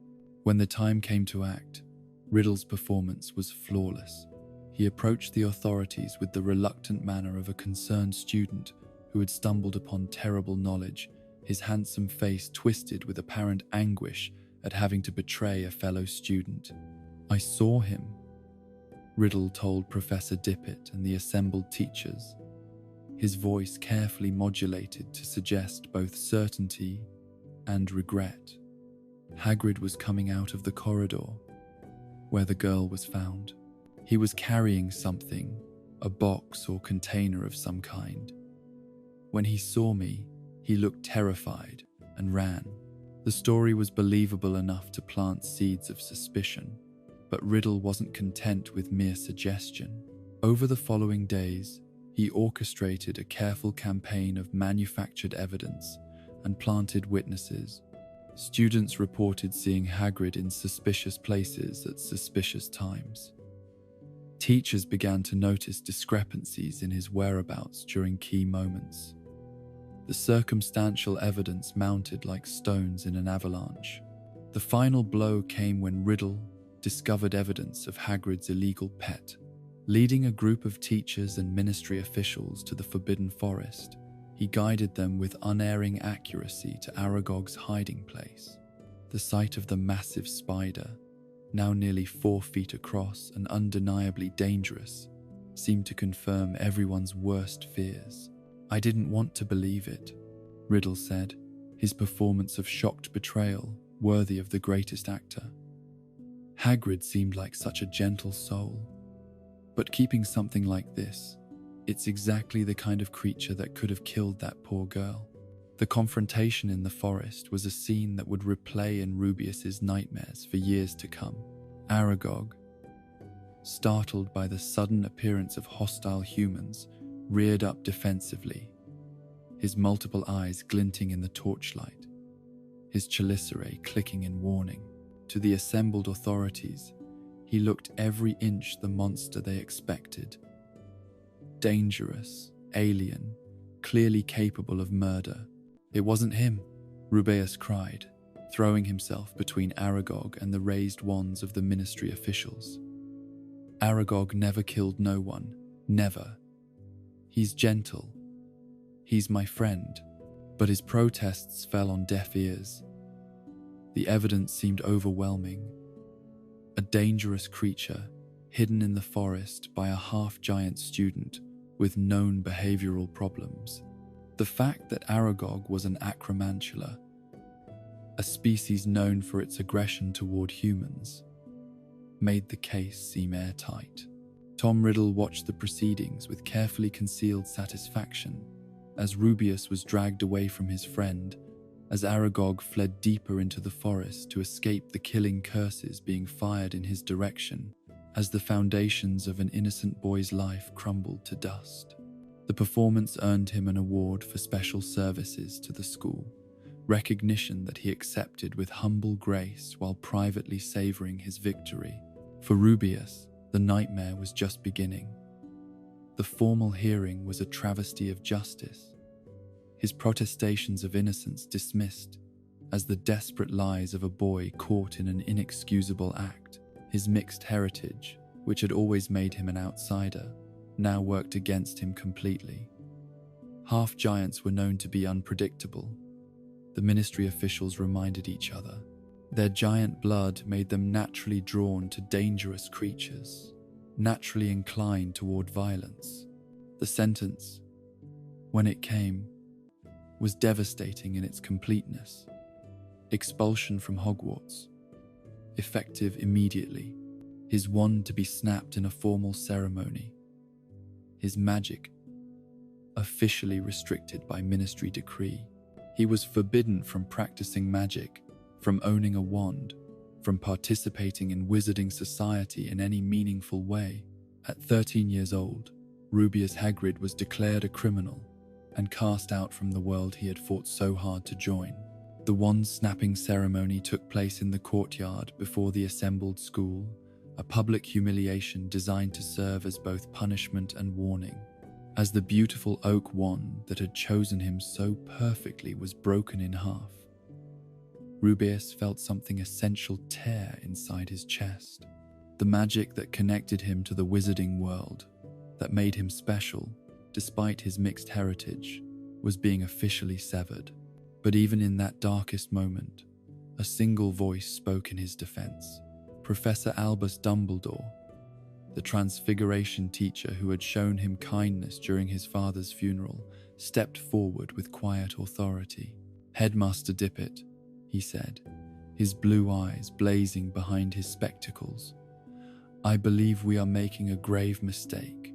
When the time came to act, Riddle's performance was flawless. He approached the authorities with the reluctant manner of a concerned student who had stumbled upon terrible knowledge, his handsome face twisted with apparent anguish at having to betray a fellow student. "I saw him," Riddle told Professor Dippet and the assembled teachers, his voice carefully modulated to suggest both certainty and regret. Hagrid was coming out of the corridor where the girl was found. He was carrying something, a box or container of some kind. When he saw me, he looked terrified and ran. The story was believable enough to plant seeds of suspicion, but Riddle wasn't content with mere suggestion. Over the following days, he orchestrated a careful campaign of manufactured evidence and planted witnesses. Students reported seeing Hagrid in suspicious places at suspicious times. Teachers began to notice discrepancies in his whereabouts during key moments. The circumstantial evidence mounted like stones in an avalanche. The final blow came when Riddle discovered evidence of Hagrid's illegal pet. Leading a group of teachers and ministry officials to the Forbidden Forest, he guided them with unerring accuracy to Aragog's hiding place. The sight of the massive spider, now nearly 4 feet across and undeniably dangerous, seemed to confirm everyone's worst fears. "I didn't want to believe it," Riddle said, his performance of shocked betrayal worthy of the greatest actor. "Hagrid seemed like such a gentle soul. But keeping something like this, it's exactly the kind of creature that could have killed that poor girl." The confrontation in the forest was a scene that would replay in Rubeus's nightmares for years to come. Aragog, startled by the sudden appearance of hostile humans, reared up defensively, his multiple eyes glinting in the torchlight, his chelicerae clicking in warning. To the assembled authorities, he looked every inch the monster they expected. Dangerous, alien, clearly capable of murder. It wasn't him, Rubeus cried, throwing himself between Aragog and the raised wands of the ministry officials. Aragog never killed no one, never. He's gentle. He's my friend. But his protests fell on deaf ears. The evidence seemed overwhelming. A dangerous creature, hidden in the forest by a half-giant student with known behavioral problems. The fact that Aragog was an acromantula, a species known for its aggression toward humans, made the case seem airtight. Tom Riddle watched the proceedings with carefully concealed satisfaction as Rubeus was dragged away from his friend, as Aragog fled deeper into the forest to escape the killing curses being fired in his direction, as the foundations of an innocent boy's life crumbled to dust. The performance earned him an award for special services to the school, recognition that he accepted with humble grace while privately savoring his victory. For Rubeus, the nightmare was just beginning. The formal hearing was a travesty of justice, his protestations of innocence dismissed as the desperate lies of a boy caught in an inexcusable act. His mixed heritage, which had always made him an outsider, now worked against him completely. Half-giants were known to be unpredictable. The ministry officials reminded each other. Their giant blood made them naturally drawn to dangerous creatures, naturally inclined toward violence. The sentence, when it came, was devastating in its completeness. Expulsion from Hogwarts, effective immediately, his wand to be snapped in a formal ceremony, his magic officially restricted by ministry decree. He was forbidden from practicing magic, from owning a wand, from participating in wizarding society in any meaningful way. At 13 years old, Rubeus Hagrid was declared a criminal and cast out from the world he had fought so hard to join. The wand-snapping ceremony took place in the courtyard before the assembled school, a public humiliation designed to serve as both punishment and warning. As the beautiful oak wand that had chosen him so perfectly was broken in half, Rubeus felt something essential tear inside his chest. The magic that connected him to the wizarding world, that made him special, despite his mixed heritage, was being officially severed. But even in that darkest moment, a single voice spoke in his defense. Professor Albus Dumbledore, the Transfiguration teacher who had shown him kindness during his father's funeral, stepped forward with quiet authority. "Headmaster Dippet," he said, his blue eyes blazing behind his spectacles, "I believe we are making a grave mistake.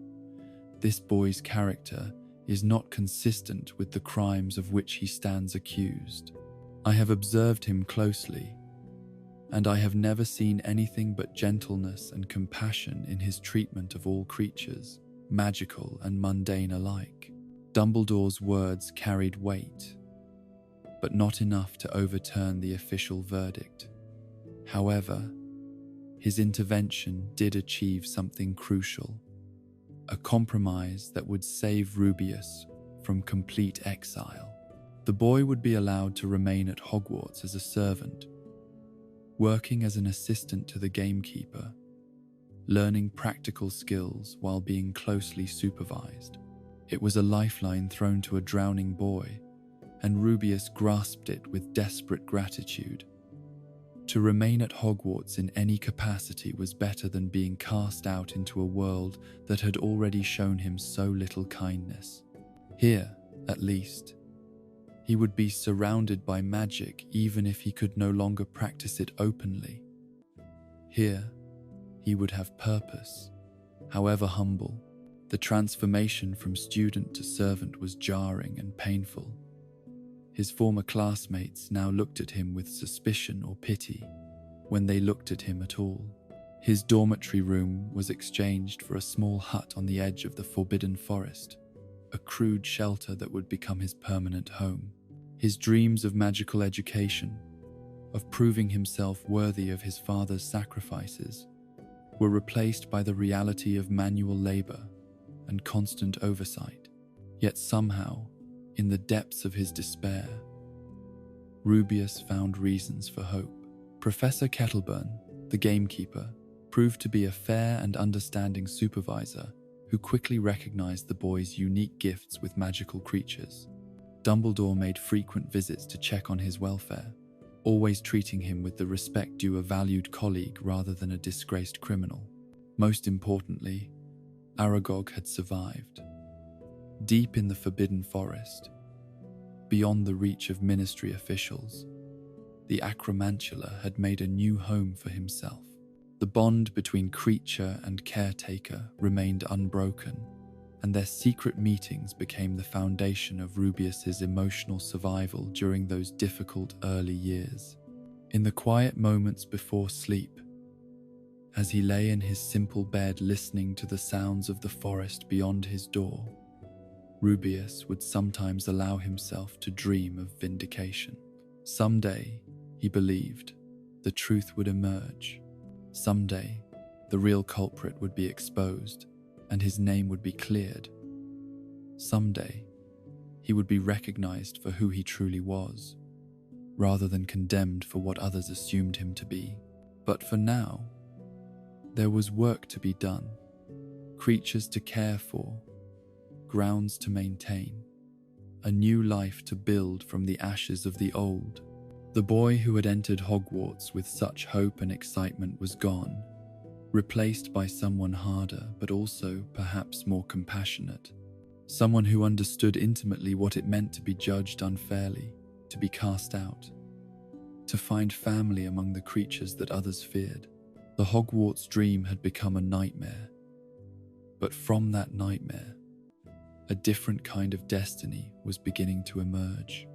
This boy's character is not consistent with the crimes of which he stands accused. I have observed him closely, and I have never seen anything but gentleness and compassion in his treatment of all creatures, magical and mundane alike." Dumbledore's words carried weight, but not enough to overturn the official verdict. However, his intervention did achieve something crucial, a compromise that would save Rubeus from complete exile. The boy would be allowed to remain at Hogwarts as a servant, working as an assistant to the gamekeeper, learning practical skills while being closely supervised. It was a lifeline thrown to a drowning boy, and Rubeus grasped it with desperate gratitude. To remain at Hogwarts in any capacity was better than being cast out into a world that had already shown him so little kindness. Here, at least, he would be surrounded by magic even if he could no longer practice it openly. Here, he would have purpose, however humble. The transformation from student to servant was jarring and painful. His former classmates now looked at him with suspicion or pity, when they looked at him at all. His dormitory room was exchanged for a small hut on the edge of the forbidden forest, a crude shelter that would become his permanent home. His dreams of magical education, of proving himself worthy of his father's sacrifices, were replaced by the reality of manual labor and constant oversight. Yet somehow, in the depths of his despair, Rubeus found reasons for hope. Professor Kettleburn, the gamekeeper, proved to be a fair and understanding supervisor who quickly recognized the boy's unique gifts with magical creatures. Dumbledore made frequent visits to check on his welfare, always treating him with the respect due a valued colleague rather than a disgraced criminal. Most importantly, Aragog had survived. Deep in the Forbidden Forest, beyond the reach of ministry officials, the Acromantula had made a new home for himself. The bond between creature and caretaker remained unbroken, and their secret meetings became the foundation of Rubeus's emotional survival during those difficult early years. In the quiet moments before sleep, as he lay in his simple bed listening to the sounds of the forest beyond his door, Rubeus would sometimes allow himself to dream of vindication. Someday, he believed, the truth would emerge. Someday, the real culprit would be exposed, and his name would be cleared. Someday, he would be recognized for who he truly was, rather than condemned for what others assumed him to be. But for now, there was work to be done, creatures to care for, grounds to maintain, a new life to build from the ashes of the old. The boy who had entered Hogwarts with such hope and excitement was gone, replaced by someone harder but also perhaps more compassionate, someone who understood intimately what it meant to be judged unfairly, to be cast out, to find family among the creatures that others feared. The Hogwarts dream had become a nightmare, but from that nightmare, a different kind of destiny was beginning to emerge.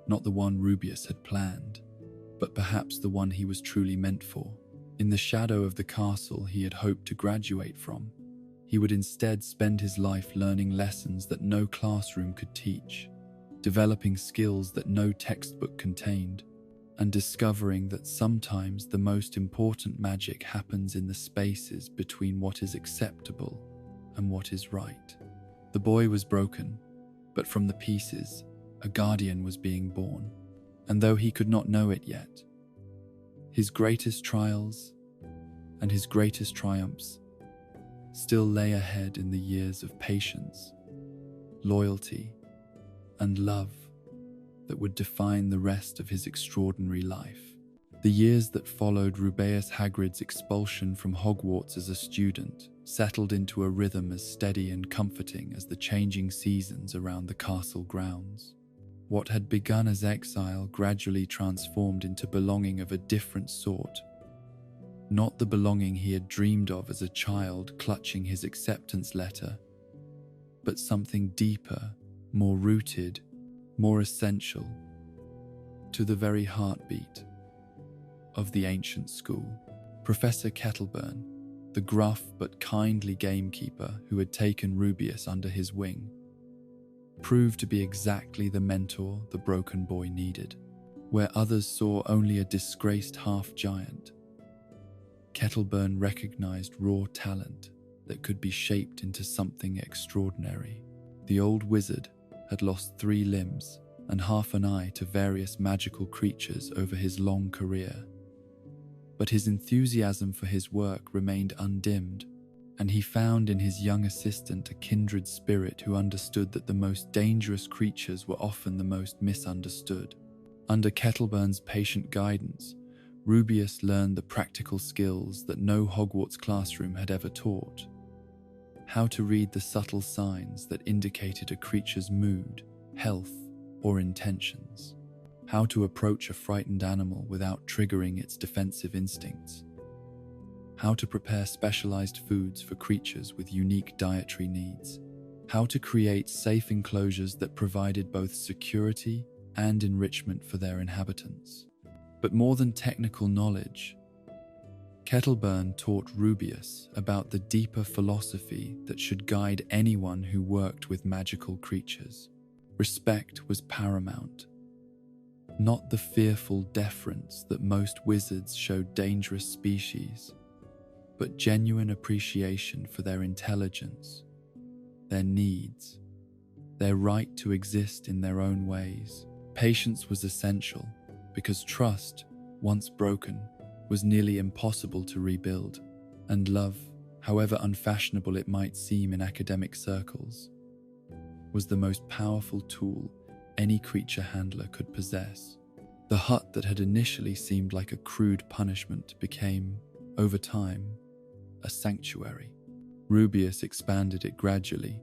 Not the one Rubeus had planned, but perhaps the one he was truly meant for. In the shadow of the castle he had hoped to graduate from, he would instead spend his life learning lessons that no classroom could teach, developing skills that no textbook contained, and discovering that sometimes the most important magic happens in the spaces between what is acceptable and what is right. The boy was broken, but from the pieces, a guardian was being born, and though he could not know it yet, his greatest trials and his greatest triumphs still lay ahead in the years of patience, loyalty, and love that would define the rest of his extraordinary life. The years that followed Rubeus Hagrid's expulsion from Hogwarts as a student settled into a rhythm as steady and comforting as the changing seasons around the castle grounds. What had begun as exile gradually transformed into belonging of a different sort. Not the belonging he had dreamed of as a child clutching his acceptance letter, but something deeper, more rooted, more essential, to the very heartbeat of the ancient school. Professor Kettleburn, the gruff but kindly gamekeeper who had taken Rubeus under his wing, proved to be exactly the mentor the broken boy needed. Where others saw only a disgraced half-giant, Kettleburn recognized raw talent that could be shaped into something extraordinary. The old wizard had lost 3 limbs and half an eye to various magical creatures over his long career, but his enthusiasm for his work remained undimmed, and he found in his young assistant a kindred spirit who understood that the most dangerous creatures were often the most misunderstood. Under Kettleburn's patient guidance, Rubeus learned the practical skills that no Hogwarts classroom had ever taught. How to read the subtle signs that indicated a creature's mood, health, or intentions. How to approach a frightened animal without triggering its defensive instincts. How to prepare specialized foods for creatures with unique dietary needs. How to create safe enclosures that provided both security and enrichment for their inhabitants. But more than technical knowledge, Kettleburn taught Rubeus about the deeper philosophy that should guide anyone who worked with magical creatures. Respect was paramount, not the fearful deference that most wizards showed dangerous species, but genuine appreciation for their intelligence, their needs, their right to exist in their own ways. Patience was essential because trust, once broken, was nearly impossible to rebuild, and love, however unfashionable it might seem in academic circles, was the most powerful tool any creature handler could possess. The hut that had initially seemed like a crude punishment became, over time, a sanctuary. Rubeus expanded it gradually,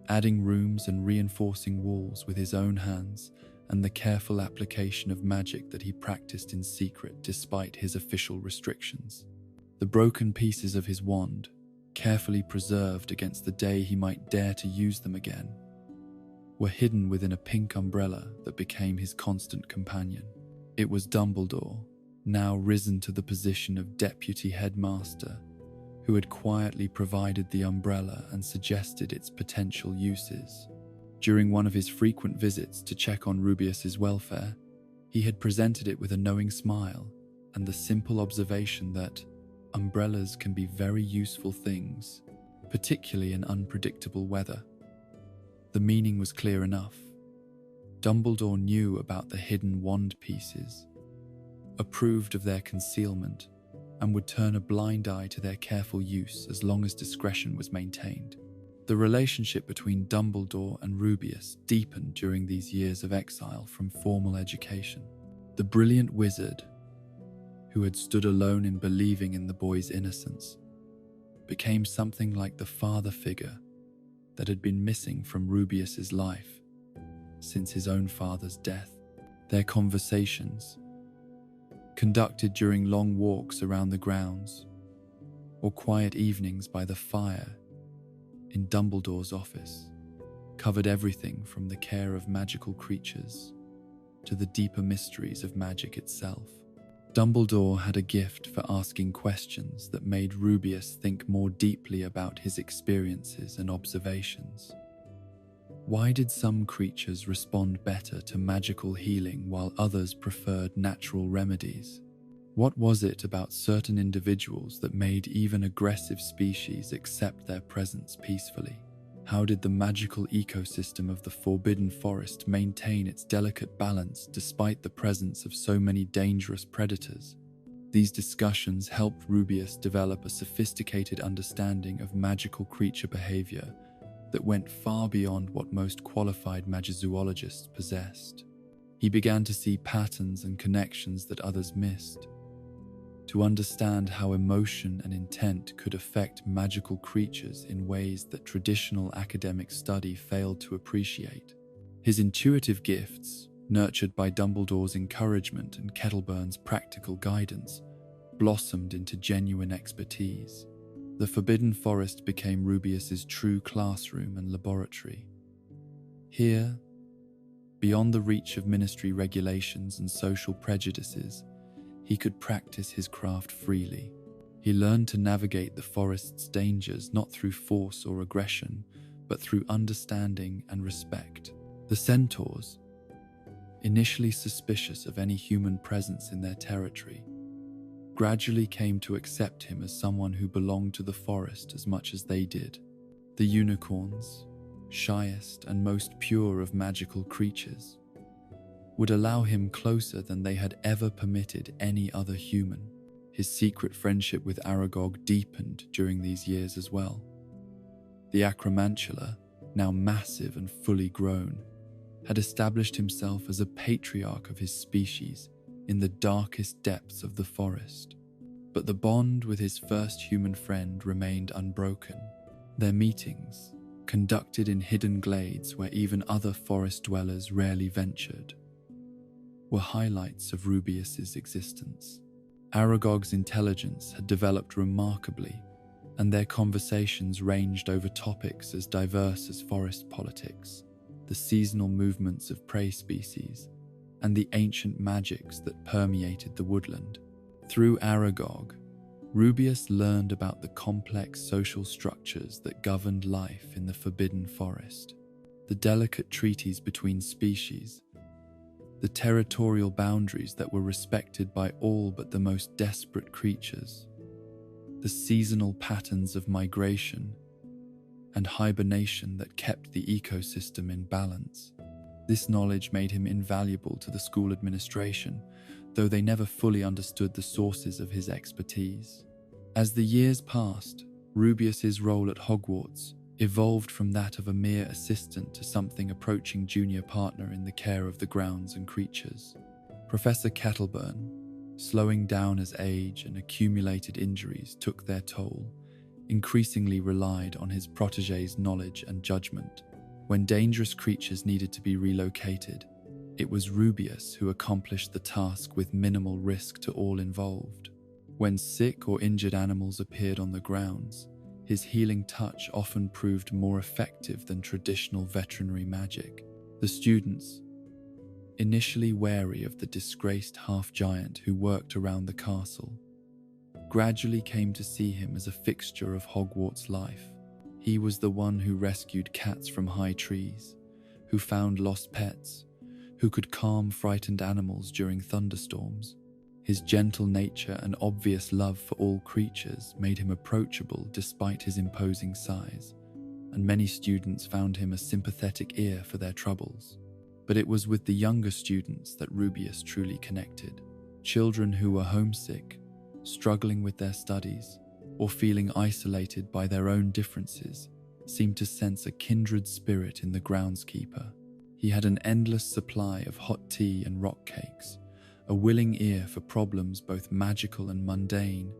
adding rooms and reinforcing walls with his own hands and the careful application of magic that he practiced in secret despite his official restrictions. The broken pieces of his wand, carefully preserved against the day he might dare to use them again, were hidden within a pink umbrella that became his constant companion. It was Dumbledore, now risen to the position of deputy headmaster, who had quietly provided the umbrella and suggested its potential uses. During one of his frequent visits to check on Rubeus's welfare, he had presented it with a knowing smile and the simple observation that umbrellas can be very useful things, particularly in unpredictable weather. The meaning was clear enough. Dumbledore knew about the hidden wand pieces, approved of their concealment, and would turn a blind eye to their careful use as long as discretion was maintained. The relationship between Dumbledore and Rubeus deepened during these years of exile from formal education. The brilliant wizard, who had stood alone in believing in the boy's innocence, became something like the father figure that had been missing from Rubeus's life since his own father's death. Their conversations, conducted during long walks around the grounds or quiet evenings by the fire in Dumbledore's office, covered everything from the care of magical creatures to the deeper mysteries of magic itself. Dumbledore had a gift for asking questions that made Rubeus think more deeply about his experiences and observations. Why did some creatures respond better to magical healing while others preferred natural remedies? What was it about certain individuals that made even aggressive species accept their presence peacefully? How did the magical ecosystem of the Forbidden Forest maintain its delicate balance despite the presence of so many dangerous predators? These discussions helped Rubeus develop a sophisticated understanding of magical creature behavior that went far beyond what most qualified magizoologists possessed. He began to see patterns and connections that others missed, to understand how emotion and intent could affect magical creatures in ways that traditional academic study failed to appreciate. His intuitive gifts, nurtured by Dumbledore's encouragement and Kettleburn's practical guidance, blossomed into genuine expertise. The Forbidden Forest became Rubeus's true classroom and laboratory. Here, beyond the reach of ministry regulations and social prejudices, he could practice his craft freely. He learned to navigate the forest's dangers not through force or aggression, but through understanding and respect. The centaurs, initially suspicious of any human presence in their territory, gradually came to accept him as someone who belonged to the forest as much as they did. The unicorns, shyest and most pure of magical creatures, would allow him closer than they had ever permitted any other human. His secret friendship with Aragog deepened during these years as well. The Acromantula, now massive and fully grown, had established himself as a patriarch of his species in the darkest depths of the forest. But the bond with his first human friend remained unbroken. Their meetings, conducted in hidden glades where even other forest dwellers rarely ventured, were highlights of Rubeus's existence. Aragog's intelligence had developed remarkably, and their conversations ranged over topics as diverse as forest politics, the seasonal movements of prey species, and the ancient magics that permeated the woodland. Through Aragog, Rubeus learned about the complex social structures that governed life in the Forbidden Forest, the delicate treaties between species, the territorial boundaries that were respected by all but the most desperate creatures, the seasonal patterns of migration and hibernation that kept the ecosystem in balance. This knowledge made him invaluable to the school administration, though they never fully understood the sources of his expertise. As the years passed, Rubeus's role at Hogwarts evolved from that of a mere assistant to something approaching junior partner in the care of the grounds and creatures. Professor Kettleburn, slowing down as age and accumulated injuries took their toll, increasingly relied on his protégé's knowledge and judgment. When dangerous creatures needed to be relocated, it was Rubeus who accomplished the task with minimal risk to all involved. When sick or injured animals appeared on the grounds, his healing touch often proved more effective than traditional veterinary magic. The students, initially wary of the disgraced half-giant who worked around the castle, gradually came to see him as a fixture of Hogwarts life. He was the one who rescued cats from high trees, who found lost pets, who could calm frightened animals during thunderstorms. His gentle nature and obvious love for all creatures made him approachable despite his imposing size, and many students found him a sympathetic ear for their troubles. But it was with the younger students that Rubeus truly connected. Children who were homesick, struggling with their studies, or feeling isolated by their own differences, seemed to sense a kindred spirit in the groundskeeper. He had an endless supply of hot tea and rock cakes, a willing ear for problems both magical and mundane,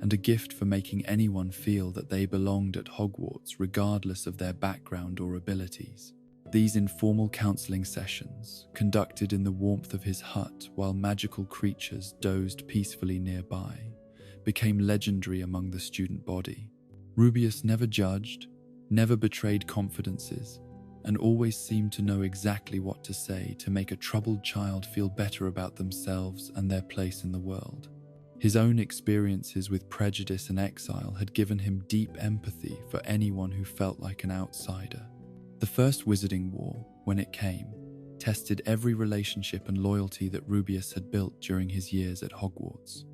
and a gift for making anyone feel that they belonged at Hogwarts regardless of their background or abilities. These informal counseling sessions, conducted in the warmth of his hut while magical creatures dozed peacefully nearby, became legendary among the student body. Rubeus never judged, never betrayed confidences, and always seemed to know exactly what to say to make a troubled child feel better about themselves and their place in the world. His own experiences with prejudice and exile had given him deep empathy for anyone who felt like an outsider. The First Wizarding War, when it came, tested every relationship and loyalty that Rubeus had built during his years at Hogwarts.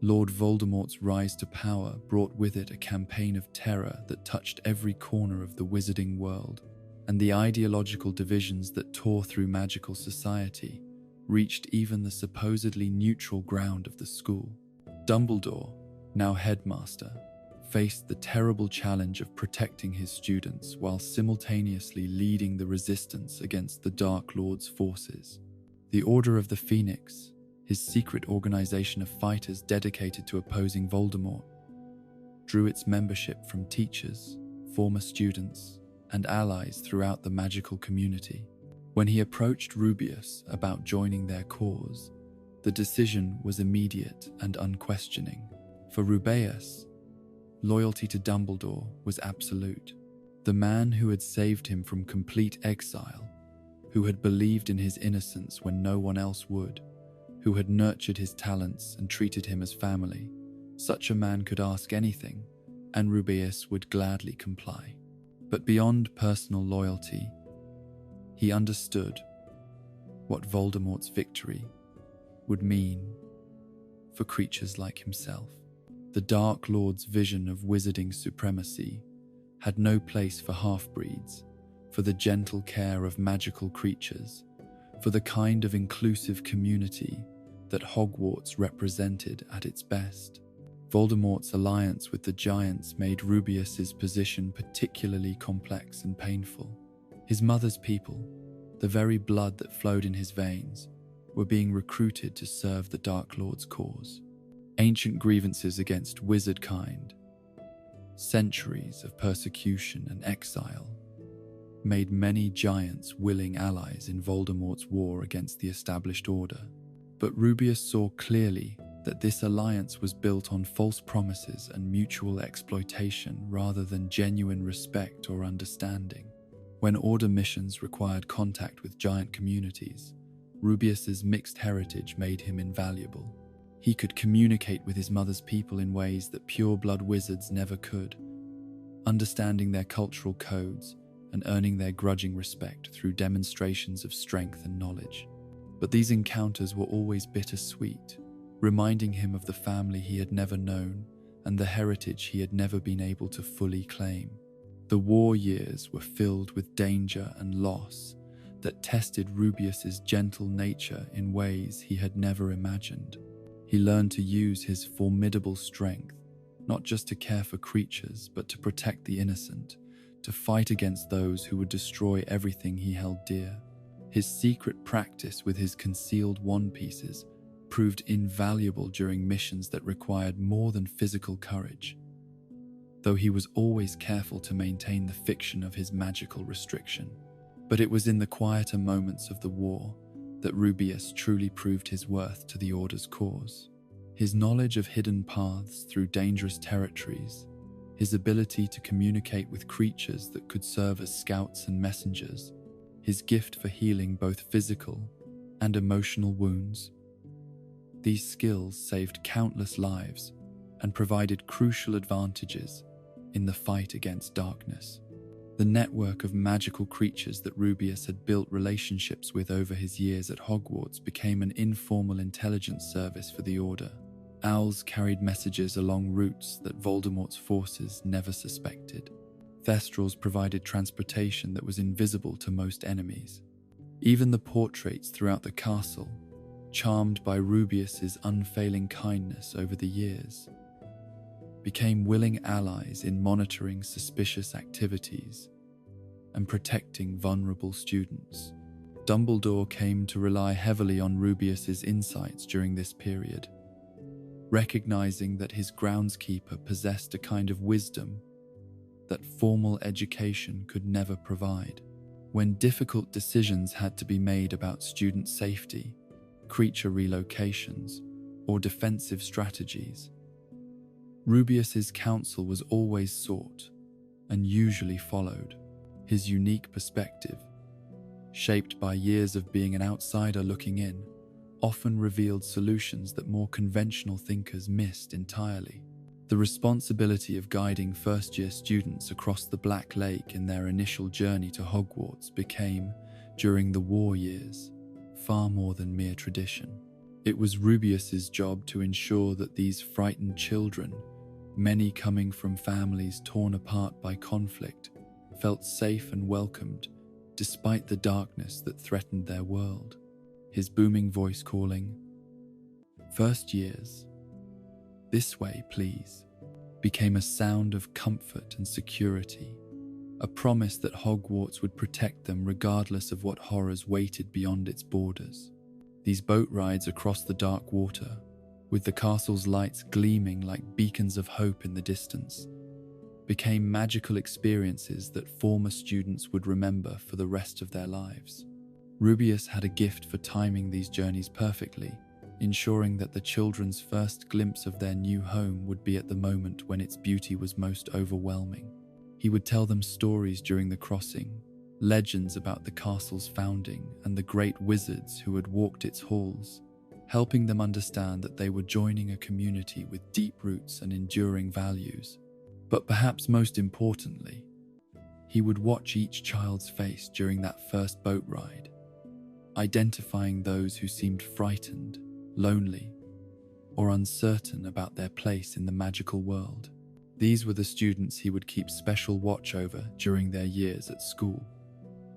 Lord Voldemort's rise to power brought with it a campaign of terror that touched every corner of the wizarding world, and the ideological divisions that tore through magical society reached even the supposedly neutral ground of the school. Dumbledore, now headmaster, faced the terrible challenge of protecting his students while simultaneously leading the resistance against the Dark Lord's forces. The Order of the Phoenix, his secret organization of fighters dedicated to opposing Voldemort, drew its membership from teachers, former students, and allies throughout the magical community. When he approached Rubeus about joining their cause, the decision was immediate and unquestioning. For Rubeus, loyalty to Dumbledore was absolute. The man who had saved him from complete exile, who had believed in his innocence when no one else would, who had nurtured his talents and treated him as family. Such a man could ask anything, and Rubeus would gladly comply. But beyond personal loyalty, he understood what Voldemort's victory would mean for creatures like himself. The Dark Lord's vision of wizarding supremacy had no place for half-breeds, for the gentle care of magical creatures, for the kind of inclusive community that Hogwarts represented at its best. Voldemort's alliance with the Giants made Rubeus's position particularly complex and painful. His mother's people, the very blood that flowed in his veins, were being recruited to serve the Dark Lord's cause. Ancient grievances against wizardkind, centuries of persecution and exile, made many Giants willing allies in Voldemort's war against the established order. But Rubeus saw clearly that this alliance was built on false promises and mutual exploitation rather than genuine respect or understanding. When order missions required contact with giant communities, Rubeus's mixed heritage made him invaluable. He could communicate with his mother's people in ways that pure-blood wizards never could, understanding their cultural codes and earning their grudging respect through demonstrations of strength and knowledge. But these encounters were always bittersweet, reminding him of the family he had never known and the heritage he had never been able to fully claim. The war years were filled with danger and loss that tested Rubeus's gentle nature in ways he had never imagined. He learned to use his formidable strength, not just to care for creatures, but to protect the innocent, to fight against those who would destroy everything he held dear. His secret practice with his concealed wand pieces proved invaluable during missions that required more than physical courage, though he was always careful to maintain the fiction of his magical restriction. But it was in the quieter moments of the war that Rubeus truly proved his worth to the Order's cause. His knowledge of hidden paths through dangerous territories, his ability to communicate with creatures that could serve as scouts and messengers, his gift for healing both physical and emotional wounds. These skills saved countless lives and provided crucial advantages in the fight against darkness. The network of magical creatures that Rubeus had built relationships with over his years at Hogwarts became an informal intelligence service for the Order. Owls carried messages along routes that Voldemort's forces never suspected. Thestrals provided transportation that was invisible to most enemies. Even the portraits throughout the castle, charmed by Rubeus's unfailing kindness over the years, became willing allies in monitoring suspicious activities and protecting vulnerable students. Dumbledore came to rely heavily on Rubeus's insights during this period, recognizing that his groundskeeper possessed a kind of wisdom that formal education could never provide. When difficult decisions had to be made about student safety, creature relocations, or defensive strategies, Rubeus's counsel was always sought and usually followed. His unique perspective, shaped by years of being an outsider looking in, often revealed solutions that more conventional thinkers missed entirely. The responsibility of guiding first-year students across the Black Lake in their initial journey to Hogwarts became, during the war years, far more than mere tradition. It was Rubeus's job to ensure that these frightened children, many coming from families torn apart by conflict, felt safe and welcomed despite the darkness that threatened their world. His booming voice calling, "First years, this way, please," became a sound of comfort and security, a promise that Hogwarts would protect them regardless of what horrors waited beyond its borders. These boat rides across the dark water, with the castle's lights gleaming like beacons of hope in the distance, became magical experiences that former students would remember for the rest of their lives. Rubeus had a gift for timing these journeys perfectly, ensuring that the children's first glimpse of their new home would be at the moment when its beauty was most overwhelming. He would tell them stories during the crossing, legends about the castle's founding and the great wizards who had walked its halls, helping them understand that they were joining a community with deep roots and enduring values. But perhaps most importantly, he would watch each child's face during that first boat ride, identifying those who seemed frightened, lonely, or uncertain about their place in the magical world. These were the students he would keep special watch over during their years at school,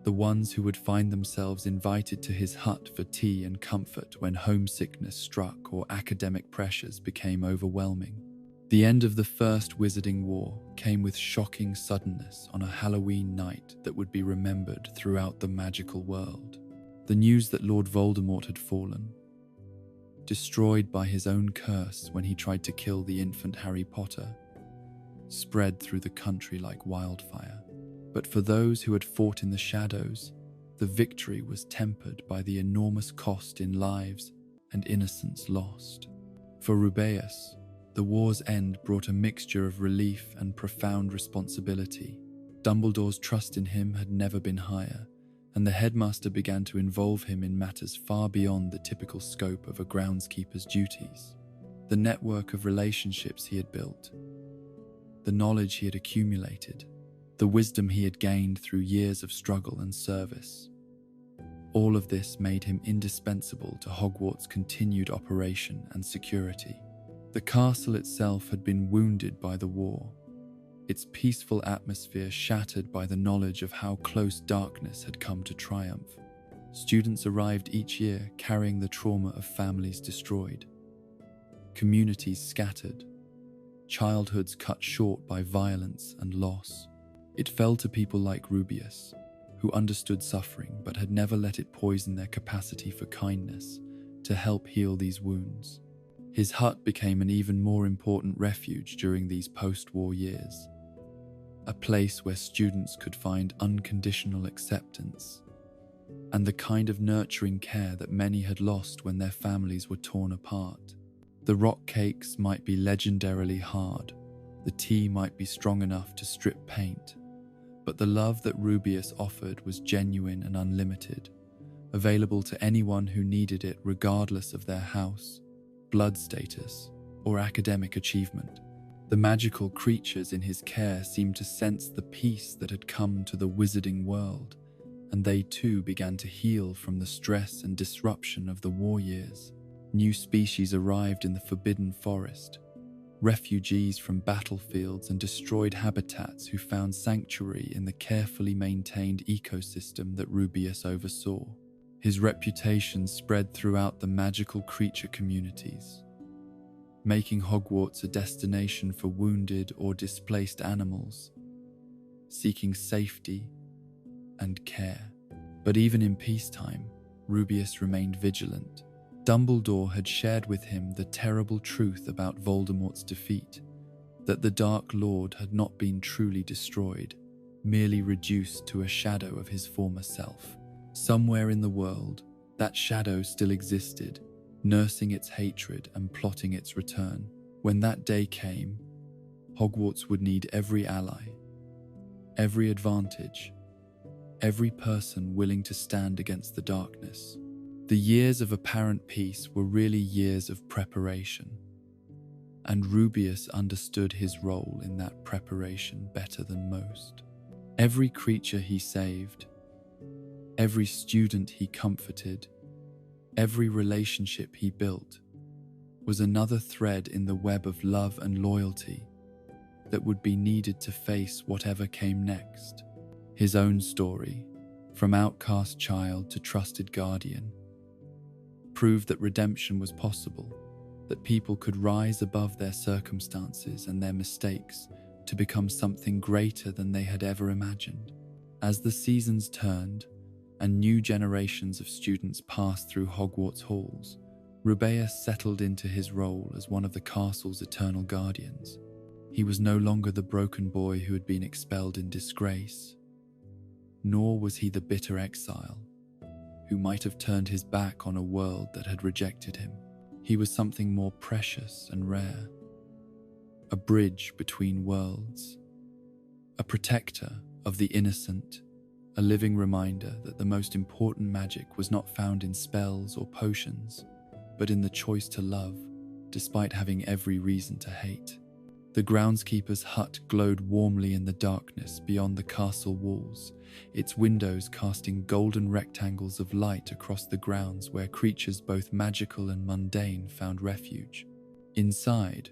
the ones who would find themselves invited to his hut for tea and comfort when homesickness struck or academic pressures became overwhelming. The end of the First Wizarding War came with shocking suddenness on a Halloween night that would be remembered throughout the magical world. The news that Lord Voldemort had fallen, destroyed by his own curse when he tried to kill the infant Harry Potter, spread through the country like wildfire. But for those who had fought in the shadows, the victory was tempered by the enormous cost in lives and innocence lost. For Rubeus, the war's end brought a mixture of relief and profound responsibility. Dumbledore's trust in him had never been higher, and the headmaster began to involve him in matters far beyond the typical scope of a groundskeeper's duties. The network of relationships he had built, the knowledge he had accumulated, the wisdom he had gained through years of struggle and service. All of this made him indispensable to Hogwarts' continued operation and security. The castle itself had been wounded by the war, its peaceful atmosphere shattered by the knowledge of how close darkness had come to triumph. Students arrived each year carrying the trauma of families destroyed, communities scattered, childhoods cut short by violence and loss. It fell to people like Rubeus, who understood suffering but had never let it poison their capacity for kindness, to help heal these wounds. His hut became an even more important refuge during these post-war years, a place where students could find unconditional acceptance and the kind of nurturing care that many had lost when their families were torn apart. The rock cakes might be legendarily hard, the tea might be strong enough to strip paint, but the love that Rubeus offered was genuine and unlimited, available to anyone who needed it regardless of their house, blood status, or academic achievement. The magical creatures in his care seemed to sense the peace that had come to the wizarding world, and they too began to heal from the stress and disruption of the war years. New species arrived in the Forbidden Forest, refugees from battlefields and destroyed habitats who found sanctuary in the carefully maintained ecosystem that Rubeus oversaw. His reputation spread throughout the magical creature communities, making Hogwarts a destination for wounded or displaced animals, seeking safety and care. But even in peacetime, Rubeus remained vigilant. Dumbledore had shared with him the terrible truth about Voldemort's defeat, that the Dark Lord had not been truly destroyed, merely reduced to a shadow of his former self. Somewhere in the world, that shadow still existed, nursing its hatred and plotting its return. When that day came, Hogwarts would need every ally, every advantage, every person willing to stand against the darkness. The years of apparent peace were really years of preparation, and Rubeus understood his role in that preparation better than most. Every creature he saved, every student he comforted, every relationship he built, was another thread in the web of love and loyalty that would be needed to face whatever came next. His own story, from outcast child to trusted guardian, proved that redemption was possible, that people could rise above their circumstances and their mistakes to become something greater than they had ever imagined. As the seasons turned and new generations of students passed through Hogwarts halls, Rubeus settled into his role as one of the castle's eternal guardians. He was no longer the broken boy who had been expelled in disgrace, nor was he the bitter exile who might have turned his back on a world that had rejected him. He was something more precious and rare, a bridge between worlds, a protector of the innocent, a living reminder that the most important magic was not found in spells or potions, but in the choice to love, despite having every reason to hate. The groundskeeper's hut glowed warmly in the darkness beyond the castle walls, its windows casting golden rectangles of light across the grounds where creatures both magical and mundane found refuge. Inside,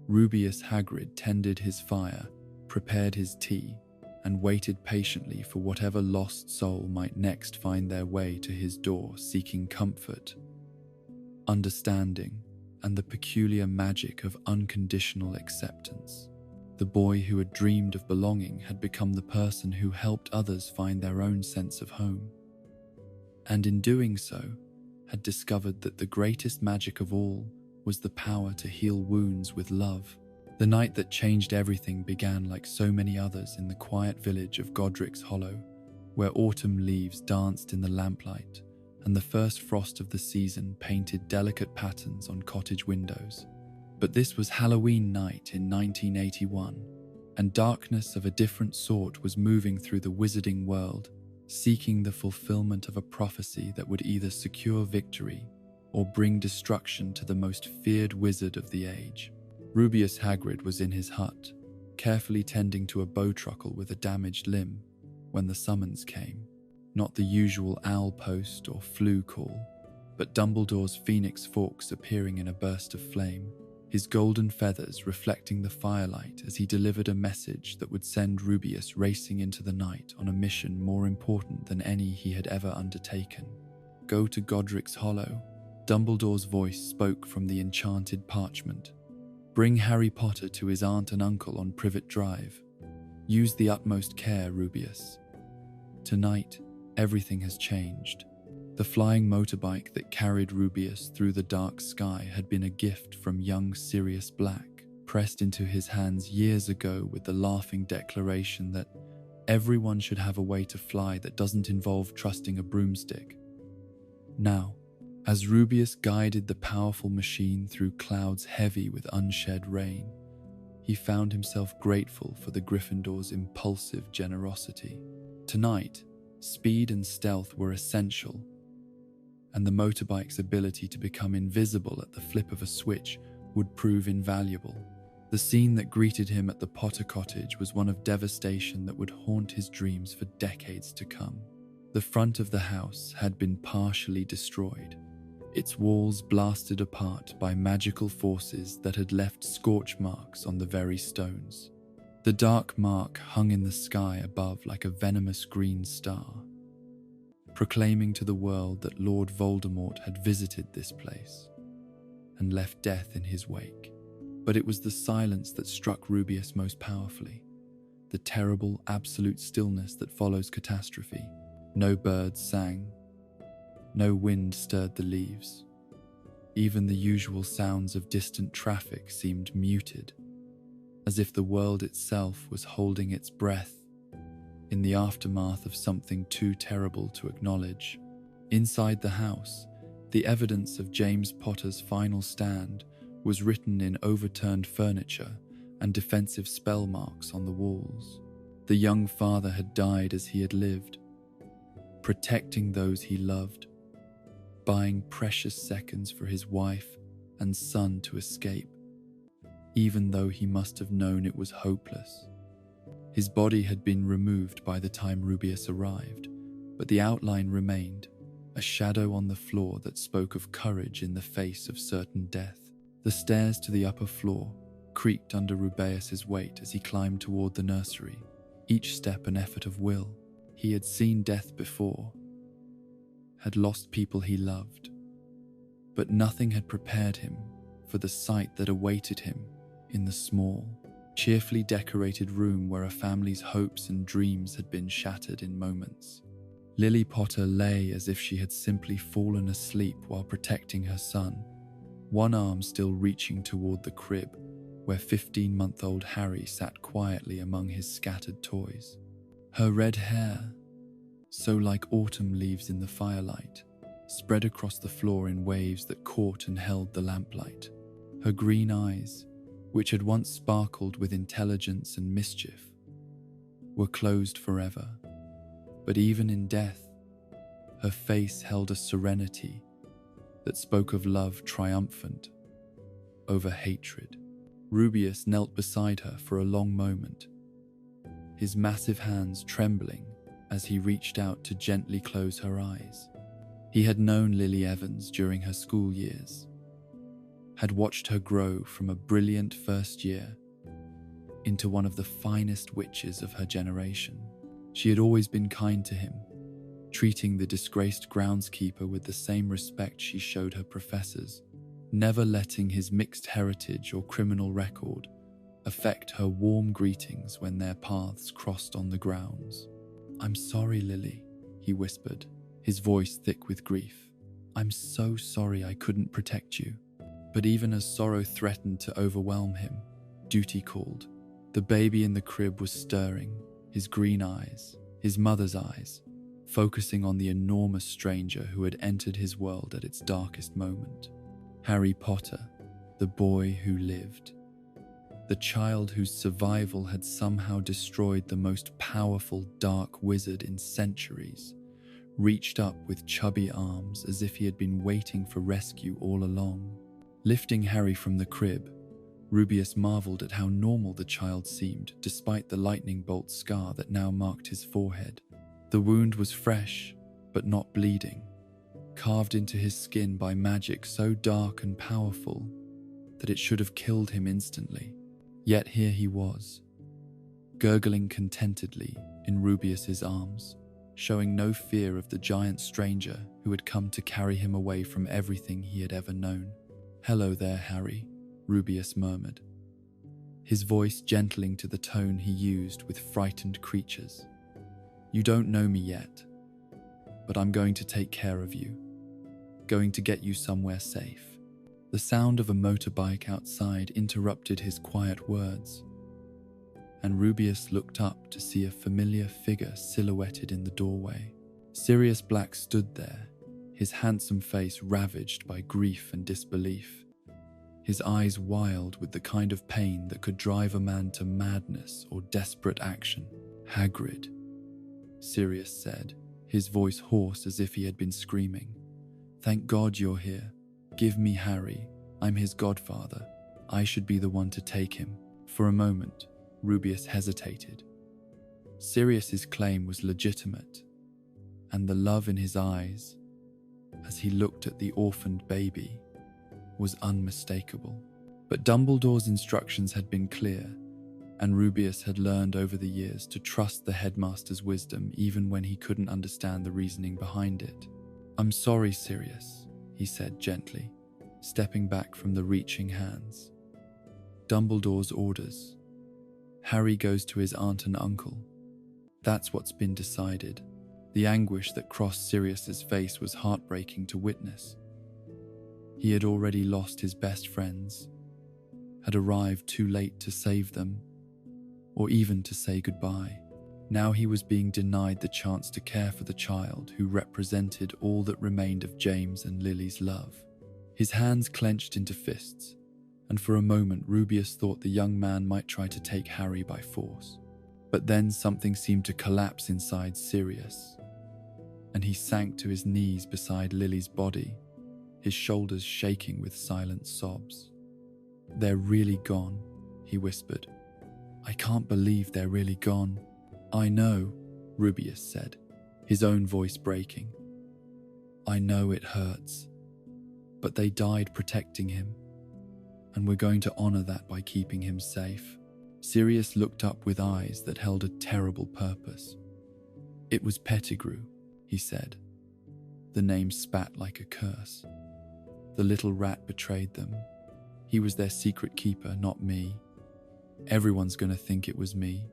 Rubeus Hagrid tended his fire, prepared his tea, and waited patiently for whatever lost soul might next find their way to his door seeking comfort, understanding, and the peculiar magic of unconditional acceptance. The boy who had dreamed of belonging had become the person who helped others find their own sense of home, and in doing so, had discovered that the greatest magic of all was the power to heal wounds with love. The night that changed everything began like so many others in the quiet village of Godric's Hollow, where autumn leaves danced in the lamplight, and the first frost of the season painted delicate patterns on cottage windows. But this was Halloween night in 1981, and darkness of a different sort was moving through the wizarding world seeking the fulfillment of a prophecy that would either secure victory or bring destruction to the most feared wizard of the age. Rubeus Hagrid was in his hut, carefully tending to a bowtruckle with a damaged limb when the summons came. Not the usual owl post or flu call, but Dumbledore's phoenix forks appearing in a burst of flame, his golden feathers reflecting the firelight as he delivered a message that would send Rubeus racing into the night on a mission more important than any he had ever undertaken. Go to Godric's Hollow. Dumbledore's voice spoke from the enchanted parchment. Bring Harry Potter to his aunt and uncle on Privet Drive. Use the utmost care, Rubeus. Tonight, everything has changed. The flying motorbike that carried Rubeus through the dark sky had been a gift from young Sirius Black, pressed into his hands years ago with the laughing declaration that everyone should have a way to fly that doesn't involve trusting a broomstick. Now, as Rubeus guided the powerful machine through clouds heavy with unshed rain, he found himself grateful for the Gryffindor's impulsive generosity. Tonight, speed and stealth were essential, and the motorbike's ability to become invisible at the flip of a switch would prove invaluable. The scene that greeted him at the Potter cottage was one of devastation that would haunt his dreams for decades to come. The front of the house had been partially destroyed, its walls blasted apart by magical forces that had left scorch marks on the very stones. The dark mark hung in the sky above like a venomous green star, proclaiming to the world that Lord Voldemort had visited this place and left death in his wake. But it was the silence that struck Rubeus most powerfully, the terrible, absolute stillness that follows catastrophe. No birds sang, no wind stirred the leaves. Even the usual sounds of distant traffic seemed muted, as if the world itself was holding its breath in the aftermath of something too terrible to acknowledge. Inside the house, the evidence of James Potter's final stand was written in overturned furniture and defensive spell marks on the walls. The young father had died as he had lived, protecting those he loved, buying precious seconds for his wife and son to escape, even though he must have known it was hopeless. His body had been removed by the time Rubeus arrived, but the outline remained, a shadow on the floor that spoke of courage in the face of certain death. The stairs to the upper floor creaked under Rubeus's weight as he climbed toward the nursery, each step an effort of will. He had seen death before, had lost people he loved, but nothing had prepared him for the sight that awaited him in the small, cheerfully decorated room where a family's hopes and dreams had been shattered in moments. Lily Potter lay as if she had simply fallen asleep while protecting her son, one arm still reaching toward the crib where 15-month-old Harry sat quietly among his scattered toys. Her red hair, so like autumn leaves in the firelight, spread across the floor in waves that caught and held the lamplight. Her green eyes, which had once sparkled with intelligence and mischief, were closed forever. But even in death, her face held a serenity that spoke of love triumphant over hatred. Rubeus knelt beside her for a long moment, his massive hands trembling as he reached out to gently close her eyes. He had known Lily Evans during her school years, had watched her grow from a brilliant first year into one of the finest witches of her generation. She had always been kind to him, treating the disgraced groundskeeper with the same respect she showed her professors, never letting his mixed heritage or criminal record affect her warm greetings when their paths crossed on the grounds. "I'm sorry, Lily," he whispered, his voice thick with grief. "I'm so sorry I couldn't protect you." But even as sorrow threatened to overwhelm him, duty called. The baby in the crib was stirring, his green eyes, his mother's eyes, focusing on the enormous stranger who had entered his world at its darkest moment. Harry Potter, the boy who lived. The child whose survival had somehow destroyed the most powerful dark wizard in centuries reached up with chubby arms as if he had been waiting for rescue all along. Lifting Harry from the crib, Rubeus marveled at how normal the child seemed despite the lightning bolt scar that now marked his forehead. The wound was fresh, but not bleeding, carved into his skin by magic so dark and powerful that it should have killed him instantly. Yet here he was, gurgling contentedly in Rubeus's arms, showing no fear of the giant stranger who had come to carry him away from everything he had ever known. "Hello there, Harry," Rubeus murmured, his voice gentling to the tone he used with frightened creatures. "You don't know me yet, but I'm going to take care of you, going to get you somewhere safe." The sound of a motorbike outside interrupted his quiet words, and Rubeus looked up to see a familiar figure silhouetted in the doorway. Sirius Black stood there, his handsome face ravaged by grief and disbelief, his eyes wild with the kind of pain that could drive a man to madness or desperate action. "Hagrid," Sirius said, his voice hoarse as if he had been screaming. "Thank God you're here. Give me Harry. I'm his godfather. I should be the one to take him." For a moment, Rubeus hesitated. Sirius's claim was legitimate, and the love in his eyes, as he looked at the orphaned baby, was unmistakable. But Dumbledore's instructions had been clear, and Rubeus had learned over the years to trust the headmaster's wisdom even when he couldn't understand the reasoning behind it. "I'm sorry, Sirius," he said gently, stepping back from the reaching hands. "Dumbledore's orders. Harry goes to his aunt and uncle. That's what's been decided." The anguish that crossed Sirius's face was heartbreaking to witness. He had already lost his best friends, had arrived too late to save them, or even to say goodbye. Now he was being denied the chance to care for the child who represented all that remained of James and Lily's love. His hands clenched into fists, and for a moment Rubeus thought the young man might try to take Harry by force. But then something seemed to collapse inside Sirius, and he sank to his knees beside Lily's body, his shoulders shaking with silent sobs. "They're really gone," he whispered. "I can't believe they're really gone." "I know," Rubeus said, his own voice breaking. "I know it hurts, but they died protecting him, and we're going to honor that by keeping him safe." Sirius looked up with eyes that held a terrible purpose. "It was Pettigrew," he said. The name spat like a curse. "The little rat betrayed them. He was their secret keeper, not me. Everyone's going to think it was me.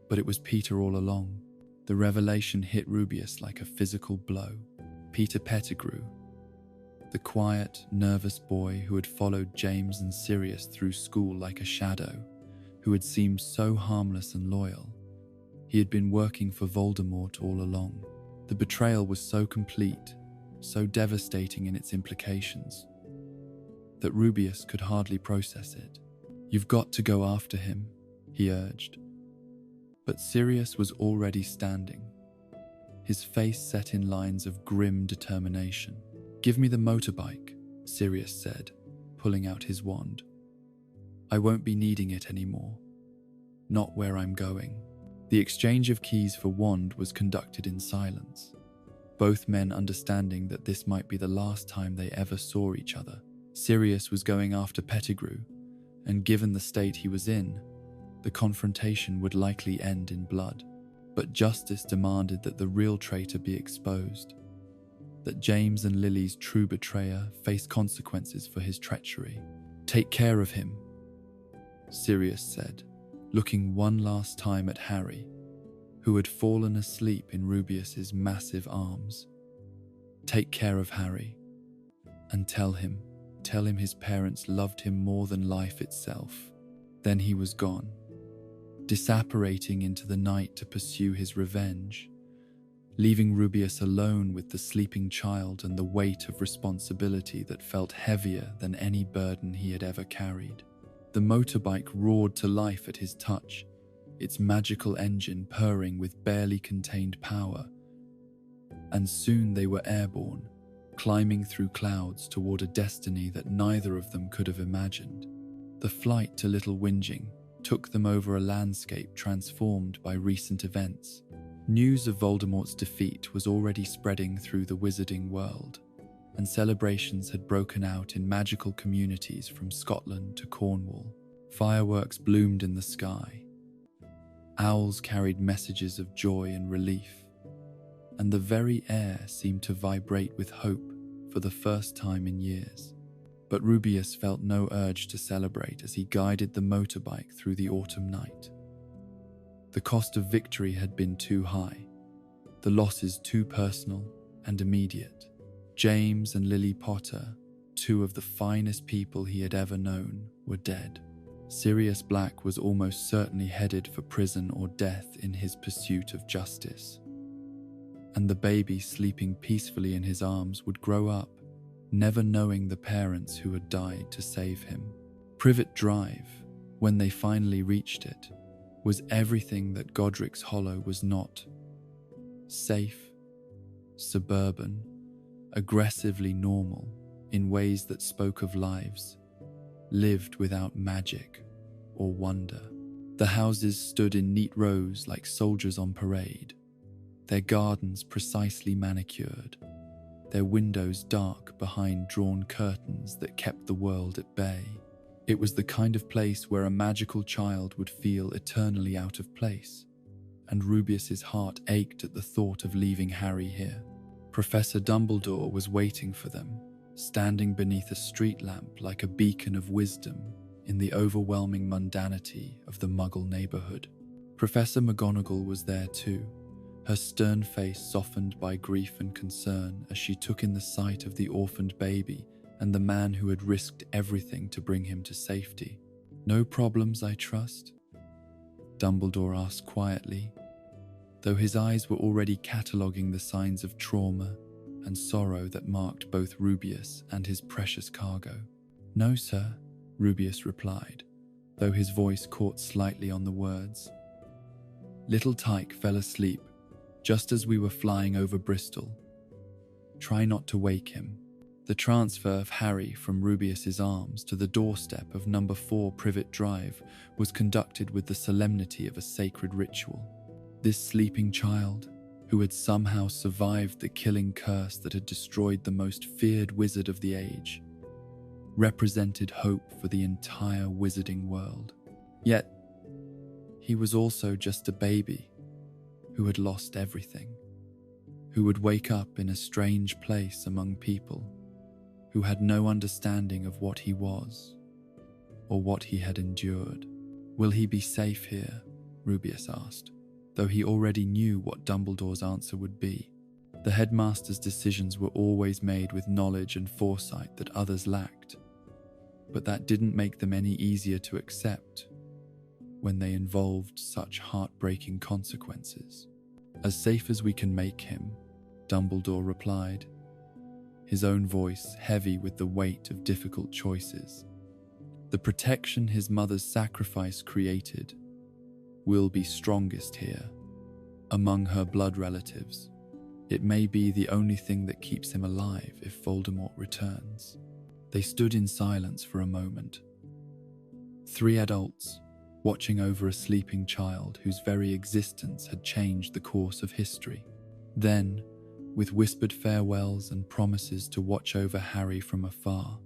But it was Peter all along." The revelation hit Rubeus like a physical blow. Peter Pettigrew, the quiet, nervous boy who had followed James and Sirius through school like a shadow, who had seemed so harmless and loyal. He had been working for Voldemort all along. The betrayal was so complete, so devastating in its implications, that Rubeus could hardly process it. "You've got to go after him," he urged. But Sirius was already standing, his face set in lines of grim determination. "Give me the motorbike," Sirius said, pulling out his wand. "I won't be needing it anymore. Not where I'm going." The exchange of keys for wand was conducted in silence, both men understanding that this might be the last time they ever saw each other. Sirius was going after Pettigrew, and given the state he was in, the confrontation would likely end in blood. But justice demanded that the real traitor be exposed, that James and Lily's true betrayer face consequences for his treachery. "Take care of him," Sirius said, looking one last time at Harry, who had fallen asleep in Rubeus's massive arms. "Take care of Harry, and tell him his parents loved him more than life itself." Then he was gone, disapparating into the night to pursue his revenge, leaving Rubeus alone with the sleeping child and the weight of responsibility that felt heavier than any burden he had ever carried. The motorbike roared to life at his touch, its magical engine purring with barely contained power. And soon they were airborne, climbing through clouds toward a destiny that neither of them could have imagined. The flight to Little Whinging took them over a landscape transformed by recent events. News of Voldemort's defeat was already spreading through the wizarding world, and celebrations had broken out in magical communities from Scotland to Cornwall. Fireworks bloomed in the sky. Owls carried messages of joy and relief, and the very air seemed to vibrate with hope for the first time in years. But Rubeus felt no urge to celebrate as he guided the motorbike through the autumn night. The cost of victory had been too high, the losses too personal and immediate. James and Lily Potter, two of the finest people he had ever known, were dead. Sirius Black was almost certainly headed for prison or death in his pursuit of justice. And the baby sleeping peacefully in his arms would grow up, never knowing the parents who had died to save him. Privet Drive, when they finally reached it, was everything that Godric's Hollow was not. Safe, suburban, aggressively normal in ways that spoke of lives lived without magic or wonder. The houses stood in neat rows like soldiers on parade, their gardens precisely manicured, their windows dark behind drawn curtains that kept the world at bay. It was the kind of place where a magical child would feel eternally out of place, and Rubeus's heart ached at the thought of leaving Harry here. Professor Dumbledore was waiting for them, standing beneath a street lamp like a beacon of wisdom in the overwhelming mundanity of the Muggle neighborhood. Professor McGonagall was there too, her stern face softened by grief and concern as she took in the sight of the orphaned baby and the man who had risked everything to bring him to safety. "No problems, I trust?" Dumbledore asked quietly, though his eyes were already cataloguing the signs of trauma and sorrow that marked both Rubeus and his precious cargo. "No, sir," Rubeus replied, though his voice caught slightly on the words. "Little Tyke fell asleep just as we were flying over Bristol. Try not to wake him." The transfer of Harry from Rubeus's arms to the doorstep of number 4 Privet Drive was conducted with the solemnity of a sacred ritual. This sleeping child, who had somehow survived the killing curse that had destroyed the most feared wizard of the age, represented hope for the entire wizarding world. Yet, he was also just a baby who had lost everything, who would wake up in a strange place among people who had no understanding of what he was or what he had endured. "Will he be safe here?" Rubeus asked, though he already knew what Dumbledore's answer would be. The headmaster's decisions were always made with knowledge and foresight that others lacked, but that didn't make them any easier to accept when they involved such heartbreaking consequences. "As safe as we can make him," Dumbledore replied, his own voice heavy with the weight of difficult choices. "The protection his mother's sacrifice created will be strongest here, among her blood relatives. It may be the only thing that keeps him alive if Voldemort returns." They stood in silence for a moment. 3 adults, watching over a sleeping child whose very existence had changed the course of history. Then, with whispered farewells and promises to watch over Harry from afar,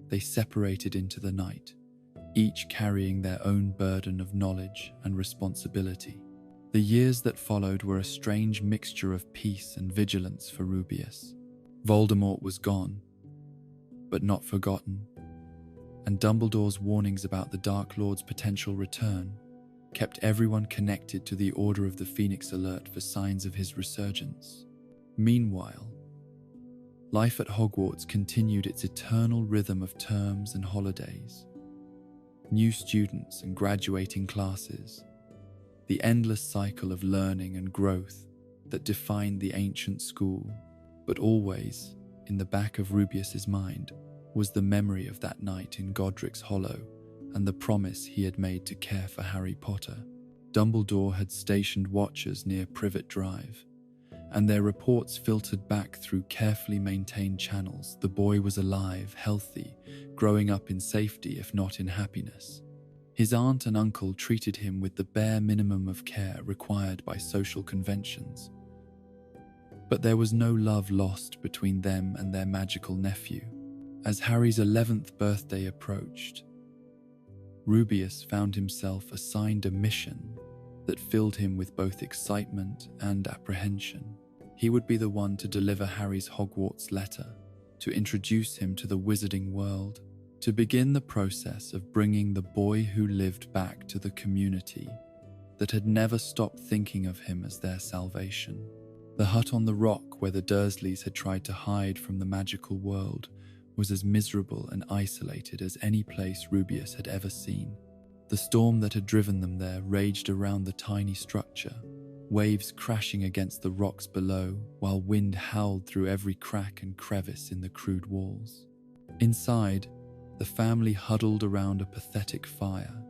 they separated into the night, each carrying their own burden of knowledge and responsibility. The years that followed were a strange mixture of peace and vigilance for Rubeus. Voldemort was gone, but not forgotten, and Dumbledore's warnings about the Dark Lord's potential return kept everyone connected to the Order of the Phoenix alert for signs of his resurgence. Meanwhile, life at Hogwarts continued its eternal rhythm of terms and holidays, new students and graduating classes, the endless cycle of learning and growth that defined the ancient school. But always, in the back of Rubeus's mind, was the memory of that night in Godric's Hollow and the promise he had made to care for Harry Potter. Dumbledore had stationed watchers near Privet Drive, and their reports filtered back through carefully maintained channels. The boy was alive, healthy, growing up in safety if not in happiness. His aunt and uncle treated him with the bare minimum of care required by social conventions. But there was no love lost between them and their magical nephew. As Harry's 11th birthday approached, Rubeus found himself assigned a mission that filled him with both excitement and apprehension. He would be the one to deliver Harry's Hogwarts letter, to introduce him to the wizarding world, to begin the process of bringing the boy who lived back to the community that had never stopped thinking of him as their salvation. The hut on the rock where the Dursleys had tried to hide from the magical world was as miserable and isolated as any place Rubeus had ever seen. The storm that had driven them there raged around the tiny structure, waves crashing against the rocks below, while wind howled through every crack and crevice in the crude walls. Inside, the family huddled around a pathetic fire,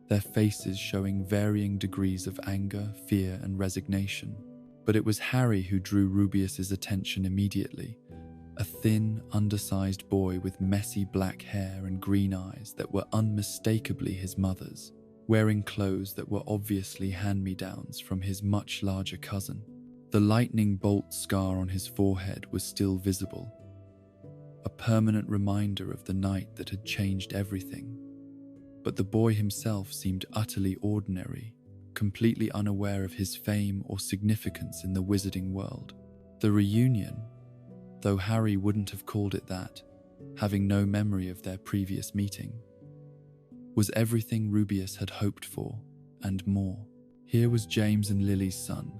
their faces showing varying degrees of anger, fear, and resignation. But it was Harry who drew Rubeus's attention immediately, a thin, undersized boy with messy black hair and green eyes that were unmistakably his mother's, wearing clothes that were obviously hand-me-downs from his much larger cousin. The lightning bolt scar on his forehead was still visible, a permanent reminder of the night that had changed everything. But the boy himself seemed utterly ordinary, completely unaware of his fame or significance in the wizarding world. The reunion, though Harry wouldn't have called it that, having no memory of their previous meeting, was everything Rubeus had hoped for, and more. Here was James and Lily's son,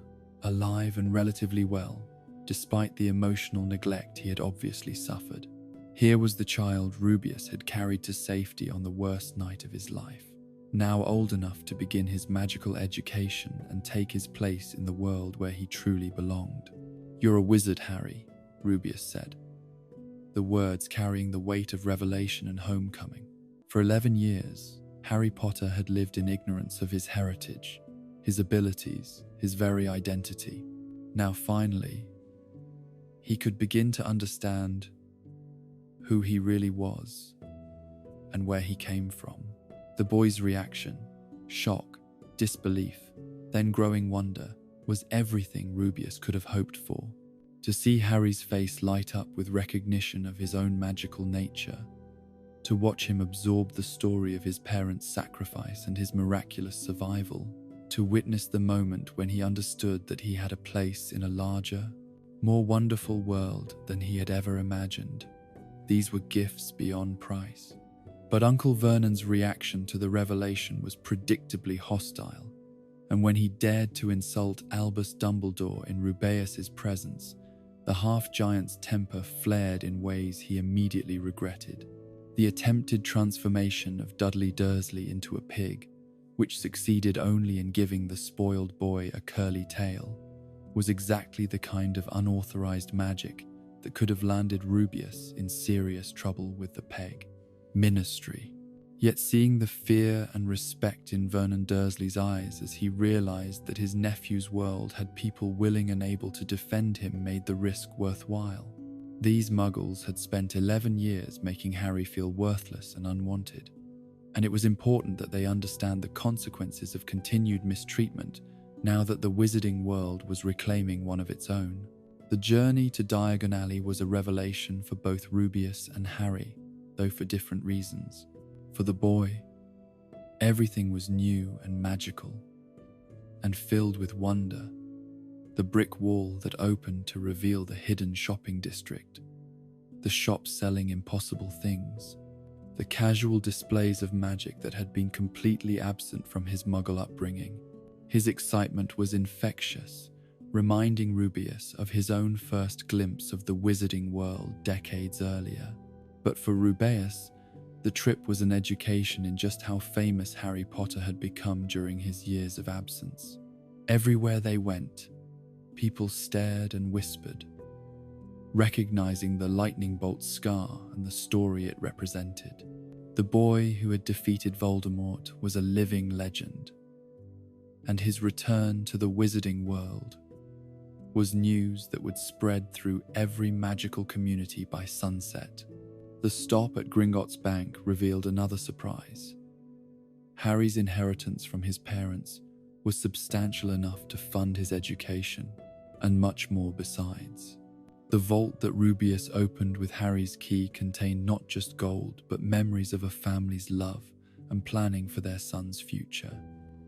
alive and relatively well, despite the emotional neglect he had obviously suffered. Here was the child Rubeus had carried to safety on the worst night of his life, now old enough to begin his magical education and take his place in the world where he truly belonged. "You're a wizard, Harry," Rubeus said, the words carrying the weight of revelation and homecoming. For 11 years, Harry Potter had lived in ignorance of his heritage, his abilities, his very identity. Now finally, he could begin to understand who he really was and where he came from. The boy's reaction, shock, disbelief, then growing wonder, was everything Rubeus could have hoped for. To see Harry's face light up with recognition of his own magical nature, to watch him absorb the story of his parents' sacrifice and his miraculous survival, to witness the moment when he understood that he had a place in a larger, more wonderful world than he had ever imagined. These were gifts beyond price. But Uncle Vernon's reaction to the revelation was predictably hostile, and when he dared to insult Albus Dumbledore in Rubeus's presence, the half-giant's temper flared in ways he immediately regretted. The attempted transformation of Dudley Dursley into a pig, which succeeded only in giving the spoiled boy a curly tail, was exactly the kind of unauthorized magic that could have landed Rubeus in serious trouble with the peg. Ministry. Yet seeing the fear and respect in Vernon Dursley's eyes as he realized that his nephew's world had people willing and able to defend him made the risk worthwhile. These muggles had spent 11 years making Harry feel worthless and unwanted, and it was important that they understand the consequences of continued mistreatment now that the wizarding world was reclaiming one of its own. The journey to Diagon Alley was a revelation for both Rubeus and Harry, though for different reasons. For the boy, everything was new and magical, and filled with wonder. The brick wall that opened to reveal the hidden shopping district, the shops selling impossible things, the casual displays of magic that had been completely absent from his Muggle upbringing. His excitement was infectious, reminding Rubeus of his own first glimpse of the wizarding world decades earlier. But for Rubeus, the trip was an education in just how famous Harry Potter had become during his years of absence. Everywhere they went, people stared and whispered, recognizing the lightning bolt scar and the story it represented. The boy who had defeated Voldemort was a living legend, and his return to the wizarding world was news that would spread through every magical community by sunset. The stop at Gringotts Bank revealed another surprise. Harry's inheritance from his parents was substantial enough to fund his education, and much more besides. The vault that Rubeus opened with Harry's key contained not just gold, but memories of a family's love and planning for their son's future.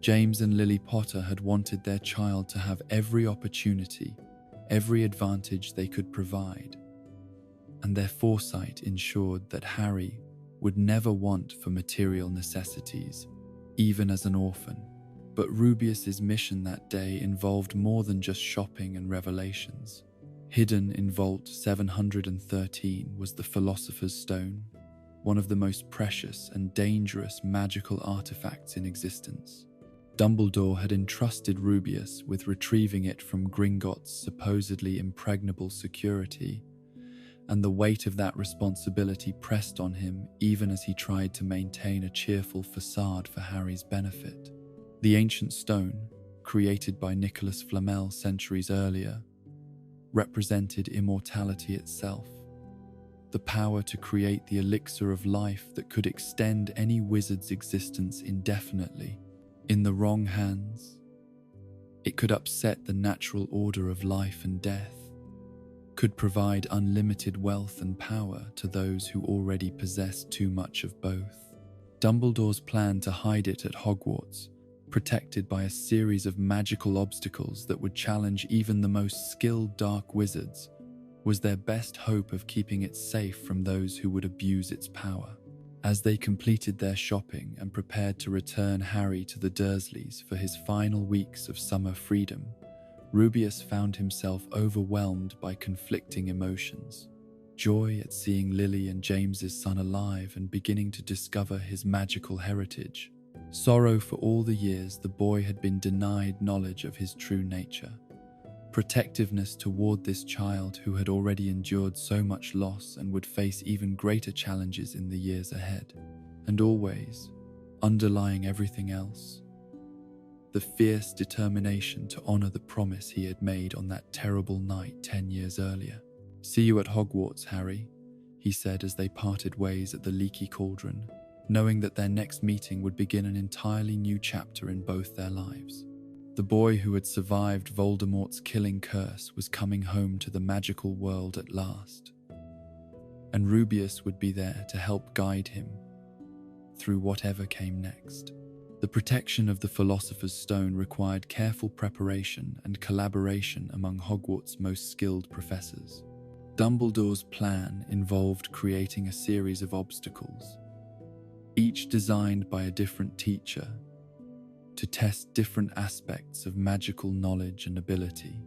James and Lily Potter had wanted their child to have every opportunity, every advantage they could provide, and their foresight ensured that Harry would never want for material necessities, even as an orphan. But Rubeus's mission that day involved more than just shopping and revelations. Hidden in Vault 713 was the Philosopher's Stone, one of the most precious and dangerous magical artifacts in existence. Dumbledore had entrusted Rubeus with retrieving it from Gringotts' supposedly impregnable security, and the weight of that responsibility pressed on him even as he tried to maintain a cheerful facade for Harry's benefit. The ancient stone, created by Nicholas Flamel centuries earlier, represented immortality itself, the power to create the elixir of life that could extend any wizard's existence indefinitely. In the wrong hands, it could upset the natural order of life and death, could provide unlimited wealth and power to those who already possessed too much of both. Dumbledore's plan to hide it at Hogwarts, protected by a series of magical obstacles that would challenge even the most skilled dark wizards, was their best hope of keeping it safe from those who would abuse its power. As they completed their shopping and prepared to return Harry to the Dursleys for his final weeks of summer freedom, Rubeus found himself overwhelmed by conflicting emotions. Joy at seeing Lily and James's son alive and beginning to discover his magical heritage. Sorrow for all the years the boy had been denied knowledge of his true nature. Protectiveness toward this child who had already endured so much loss and would face even greater challenges in the years ahead. And always, underlying everything else, the fierce determination to honor the promise he had made on that terrible night 10 years earlier. "See you at Hogwarts, Harry," he said as they parted ways at the Leaky Cauldron, knowing that their next meeting would begin an entirely new chapter in both their lives. The boy who had survived Voldemort's killing curse was coming home to the magical world at last, and Rubeus would be there to help guide him through whatever came next. The protection of the Philosopher's Stone required careful preparation and collaboration among Hogwarts' most skilled professors. Dumbledore's plan involved creating a series of obstacles, each designed by a different teacher, to test different aspects of magical knowledge and ability.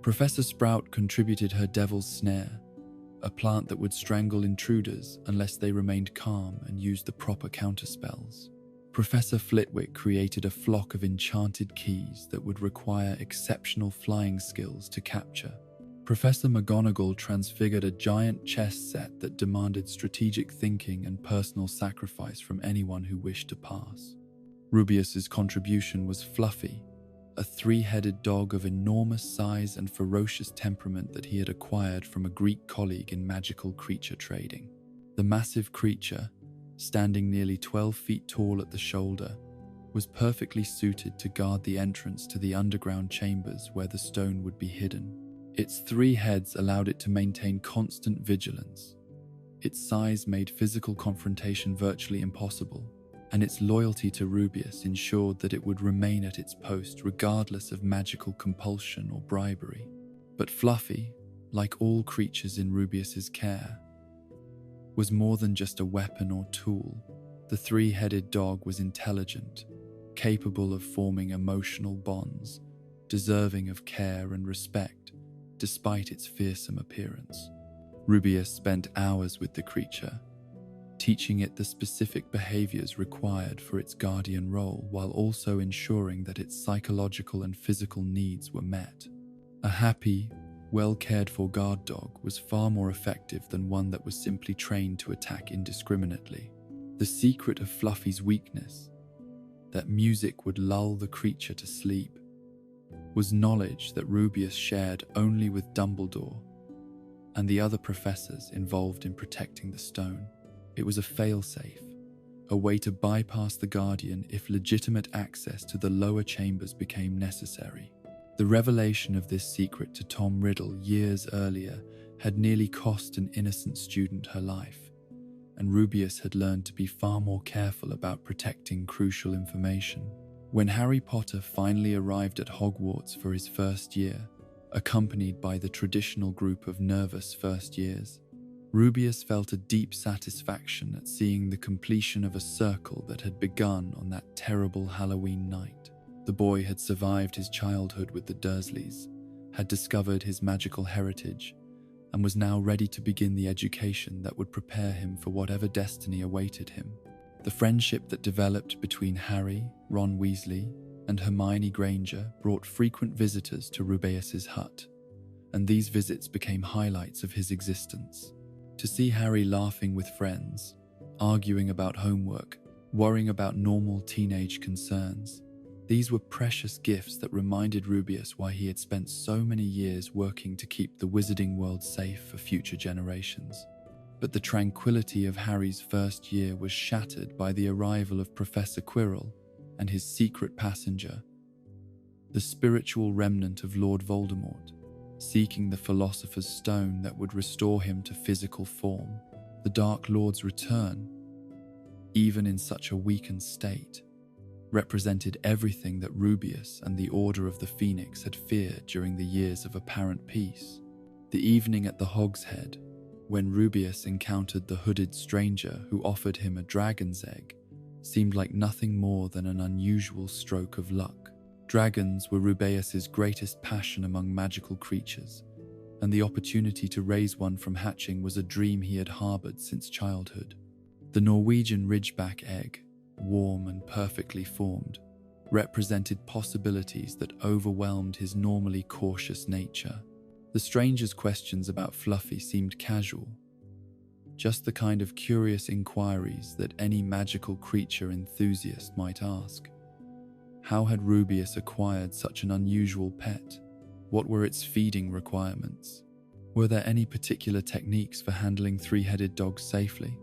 Professor Sprout contributed her Devil's Snare, a plant that would strangle intruders unless they remained calm and used the proper counterspells. Professor Flitwick created a flock of enchanted keys that would require exceptional flying skills to capture. Professor McGonagall transfigured a giant chess set that demanded strategic thinking and personal sacrifice from anyone who wished to pass. Rubeus's contribution was Fluffy, a three-headed dog of enormous size and ferocious temperament that he had acquired from a Greek colleague in magical creature trading. The massive creature, standing nearly 12 feet tall at the shoulder, was perfectly suited to guard the entrance to the underground chambers where the stone would be hidden. Its three heads allowed it to maintain constant vigilance. Its size made physical confrontation virtually impossible, and its loyalty to Rubeus ensured that it would remain at its post regardless of magical compulsion or bribery. But Fluffy, like all creatures in Rubeus's care, was more than just a weapon or tool. The three-headed dog was intelligent, capable of forming emotional bonds, deserving of care and respect, despite its fearsome appearance. Rubeus spent hours with the creature, teaching it the specific behaviors required for its guardian role while also ensuring that its psychological and physical needs were met. A happy, well-cared-for guard dog was far more effective than one that was simply trained to attack indiscriminately. The secret of Fluffy's weakness, that music would lull the creature to sleep, was knowledge that Rubeus shared only with Dumbledore and the other professors involved in protecting the stone. It was a failsafe, a way to bypass the Guardian if legitimate access to the lower chambers became necessary. The revelation of this secret to Tom Riddle years earlier had nearly cost an innocent student her life, and Rubeus had learned to be far more careful about protecting crucial information. When Harry Potter finally arrived at Hogwarts for his first year, accompanied by the traditional group of nervous first years, Rubeus felt a deep satisfaction at seeing the completion of a circle that had begun on that terrible Halloween night. The boy had survived his childhood with the Dursleys, had discovered his magical heritage, and was now ready to begin the education that would prepare him for whatever destiny awaited him. The friendship that developed between Harry, Ron Weasley, and Hermione Granger brought frequent visitors to Rubeus's hut, and these visits became highlights of his existence. To see Harry laughing with friends, arguing about homework, worrying about normal teenage concerns, these were precious gifts that reminded Rubeus why he had spent so many years working to keep the wizarding world safe for future generations. But the tranquility of Harry's first year was shattered by the arrival of Professor Quirrell and his secret passenger, the spiritual remnant of Lord Voldemort, seeking the Philosopher's Stone that would restore him to physical form. The Dark Lord's return, even in such a weakened state, represented everything that Rubeus and the Order of the Phoenix had feared during the years of apparent peace. The evening at the Hog's Head, when Rubeus encountered the hooded stranger who offered him a dragon's egg, seemed like nothing more than an unusual stroke of luck. Dragons were Rubeus's greatest passion among magical creatures, and the opportunity to raise one from hatching was a dream he had harbored since childhood. The Norwegian Ridgeback egg, warm and perfectly formed, represented possibilities that overwhelmed his normally cautious nature. The stranger's questions about Fluffy seemed casual, just the kind of curious inquiries that any magical creature enthusiast might ask. How had Rubeus acquired such an unusual pet? What were its feeding requirements? Were there any particular techniques for handling three-headed dogs safely?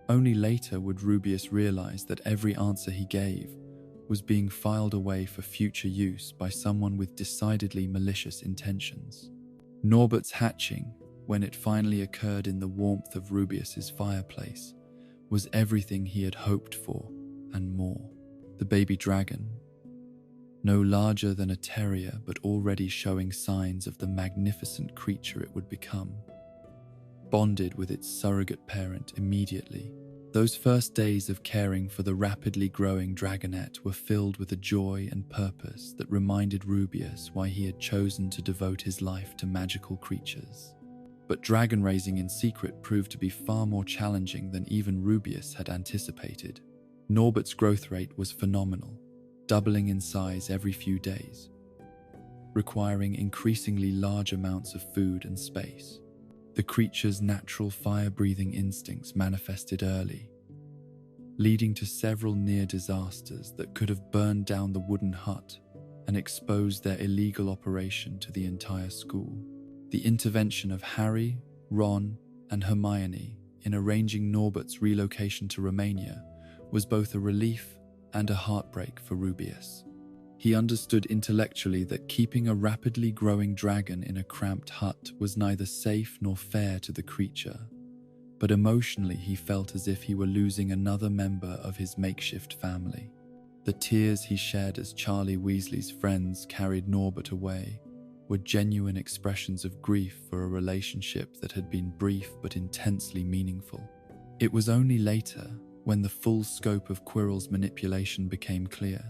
Only later would Rubeus realize that every answer he gave was being filed away for future use by someone with decidedly malicious intentions. Norbert's hatching, when it finally occurred in the warmth of Rubeus's fireplace, was everything he had hoped for and more. The baby dragon, no larger than a terrier but already showing signs of the magnificent creature it would become, bonded with its surrogate parent immediately. Those first days of caring for the rapidly growing dragonette were filled with a joy and purpose that reminded Rubeus why he had chosen to devote his life to magical creatures. But dragon raising in secret proved to be far more challenging than even Rubeus had anticipated. Norbert's growth rate was phenomenal, doubling in size every few days, requiring increasingly large amounts of food and space. The creature's natural fire-breathing instincts manifested early, leading to several near disasters that could have burned down the wooden hut and exposed their illegal operation to the entire school. The intervention of Harry, Ron, and Hermione in arranging Norbert's relocation to Romania was both a relief and a heartbreak for Rubeus. He understood intellectually that keeping a rapidly growing dragon in a cramped hut was neither safe nor fair to the creature, but emotionally he felt as if he were losing another member of his makeshift family. The tears he shed as Charlie Weasley's friends carried Norbert away were genuine expressions of grief for a relationship that had been brief but intensely meaningful. It was only later, when the full scope of Quirrell's manipulation became clear,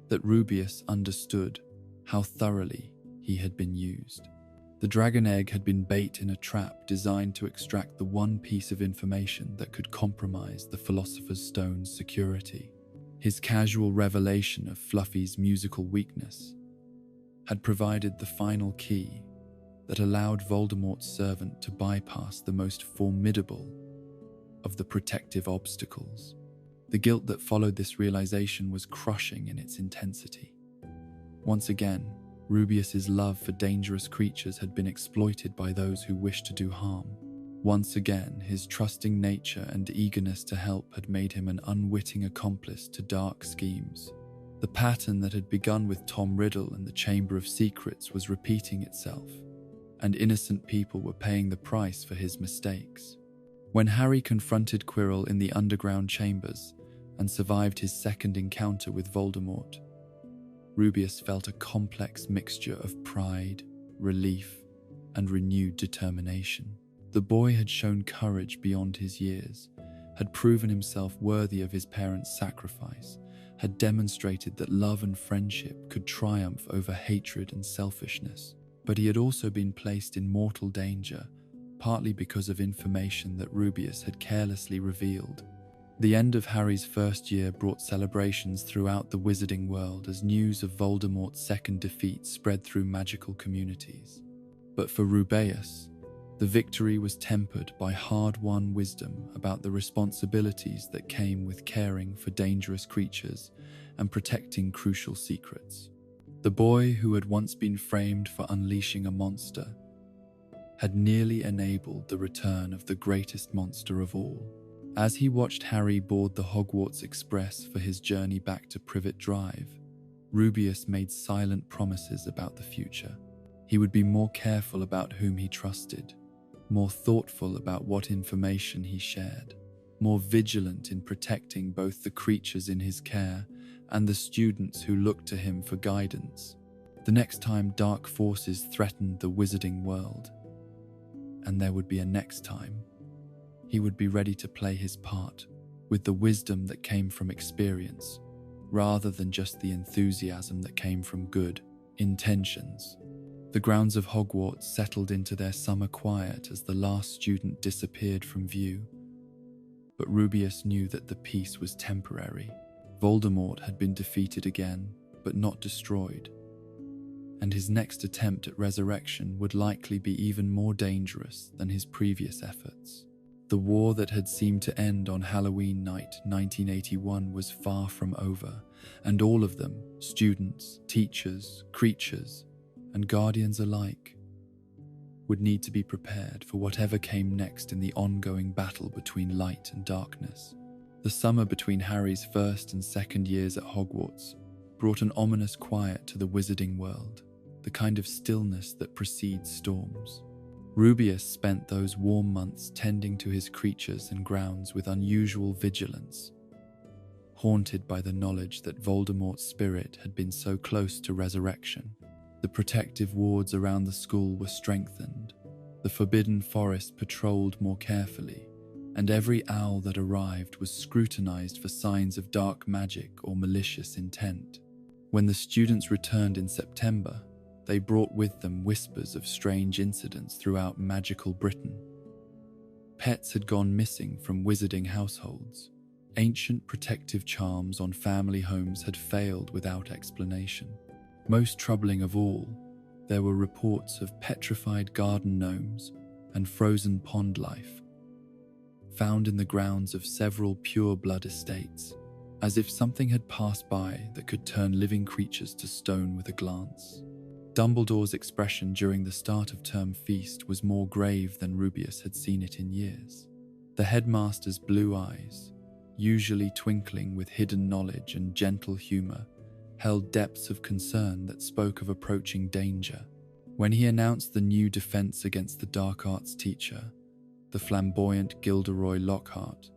that Rubeus understood how thoroughly he had been used. The dragon egg had been bait in a trap designed to extract the one piece of information that could compromise the Philosopher's Stone's security. His casual revelation of Fluffy's musical weakness had provided the final key that allowed Voldemort's servant to bypass the most formidable of the protective obstacles. The guilt that followed this realization was crushing in its intensity. Once again, Rubeus's love for dangerous creatures had been exploited by those who wished to do harm. Once again, his trusting nature and eagerness to help had made him an unwitting accomplice to dark schemes. The pattern that had begun with Tom Riddle and the Chamber of Secrets was repeating itself, and innocent people were paying the price for his mistakes. When Harry confronted Quirrell in the underground chambers and survived his second encounter with Voldemort, Rubeus felt a complex mixture of pride, relief, and renewed determination. The boy had shown courage beyond his years, had proven himself worthy of his parents' sacrifice, had demonstrated that love and friendship could triumph over hatred and selfishness. But he had also been placed in mortal danger, partly because of information that Rubeus had carelessly revealed. The end of Harry's first year brought celebrations throughout the wizarding world as news of Voldemort's second defeat spread through magical communities. But for Rubeus, the victory was tempered by hard-won wisdom about the responsibilities that came with caring for dangerous creatures and protecting crucial secrets. The boy who had once been framed for unleashing a monster had nearly enabled the return of the greatest monster of all. As he watched Harry board the Hogwarts Express for his journey back to Privet Drive, Rubeus made silent promises about the future. He would be more careful about whom he trusted, more thoughtful about what information he shared, more vigilant in protecting both the creatures in his care and the students who looked to him for guidance. The next time dark forces threatened the wizarding world, and there would be a next time, he would be ready to play his part with the wisdom that came from experience, rather than just the enthusiasm that came from good intentions. The grounds of Hogwarts settled into their summer quiet as the last student disappeared from view. But Rubeus knew that the peace was temporary. Voldemort had been defeated again, but not destroyed. And his next attempt at resurrection would likely be even more dangerous than his previous efforts. The war that had seemed to end on Halloween night 1981 was far from over, and all of them, students, teachers, creatures, and guardians alike, would need to be prepared for whatever came next in the ongoing battle between light and darkness. The summer between Harry's first and second years at Hogwarts brought an ominous quiet to the wizarding world, the kind of stillness that precedes storms. Rubeus spent those warm months tending to his creatures and grounds with unusual vigilance, haunted by the knowledge that Voldemort's spirit had been so close to resurrection. The protective wards around the school were strengthened, the Forbidden Forest patrolled more carefully, and every owl that arrived was scrutinized for signs of dark magic or malicious intent. When the students returned in September, they brought with them whispers of strange incidents throughout magical Britain. Pets had gone missing from wizarding households. Ancient protective charms on family homes had failed without explanation. Most troubling of all, there were reports of petrified garden gnomes and frozen pond life found in the grounds of several pure-blood estates, as if something had passed by that could turn living creatures to stone with a glance. Dumbledore's expression during the start of term feast was more grave than Rubeus had seen it in years. The headmaster's blue eyes, usually twinkling with hidden knowledge and gentle humor, held depths of concern that spoke of approaching danger. When he announced the new defense against the dark arts teacher, the flamboyant Gilderoy Lockhart,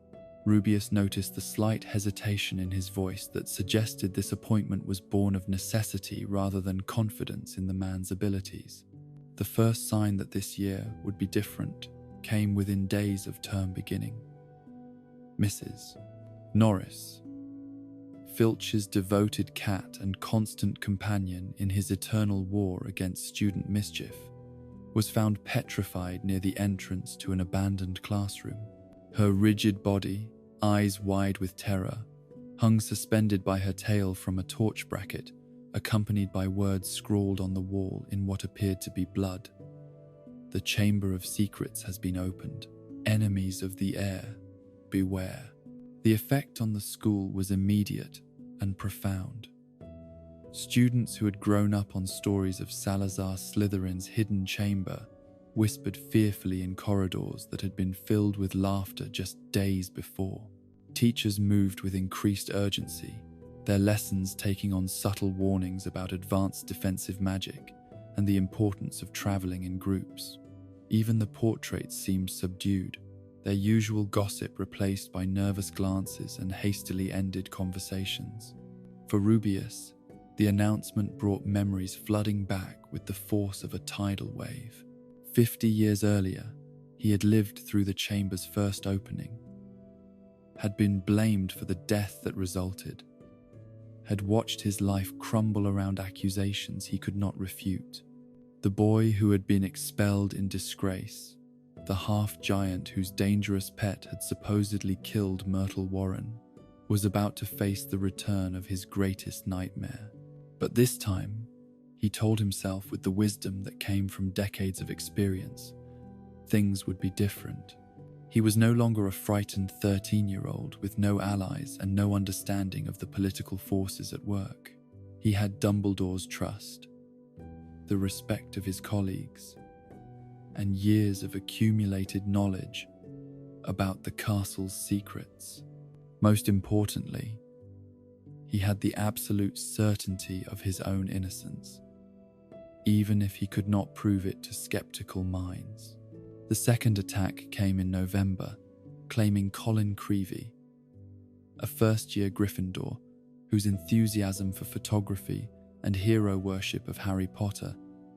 Rubeus noticed the slight hesitation in his voice that suggested this appointment was born of necessity rather than confidence in the man's abilities. The first sign that this year would be different came within days of term beginning. Mrs. Norris, Filch's devoted cat and constant companion in his eternal war against student mischief, was found petrified near the entrance to an abandoned classroom. Her rigid body, eyes wide with terror, hung suspended by her tail from a torch bracket, accompanied by words scrawled on the wall in what appeared to be blood. "The Chamber of Secrets has been opened. Enemies of the air, beware. The effect on the school was immediate and profound. Students who had grown up on stories of Salazar Slytherin's hidden chamber whispered fearfully in corridors that had been filled with laughter just days before. Teachers moved with increased urgency, their lessons taking on subtle warnings about advanced defensive magic and the importance of traveling in groups. Even the portraits seemed subdued, their usual gossip replaced by nervous glances and hastily ended conversations. For Rubius, the announcement brought memories flooding back with the force of a tidal wave. 50 years earlier, he had lived through the chamber's first opening, had been blamed for the death that resulted, had watched his life crumble around accusations he could not refute. The boy who had been expelled in disgrace, the half-giant whose dangerous pet had supposedly killed Myrtle Warren, was about to face the return of his greatest nightmare. But this time, he told himself with the wisdom that came from decades of experience, things would be different. He was no longer a frightened 13-year-old with no allies and no understanding of the political forces at work. He had Dumbledore's trust, the respect of his colleagues, and years of accumulated knowledge about the castle's secrets. Most importantly, he had the absolute certainty of his own innocence, even if he could not prove it to skeptical minds. The second attack came in November, claiming Colin Creevey, a first-year Gryffindor whose enthusiasm for photography and hero worship of Harry Potter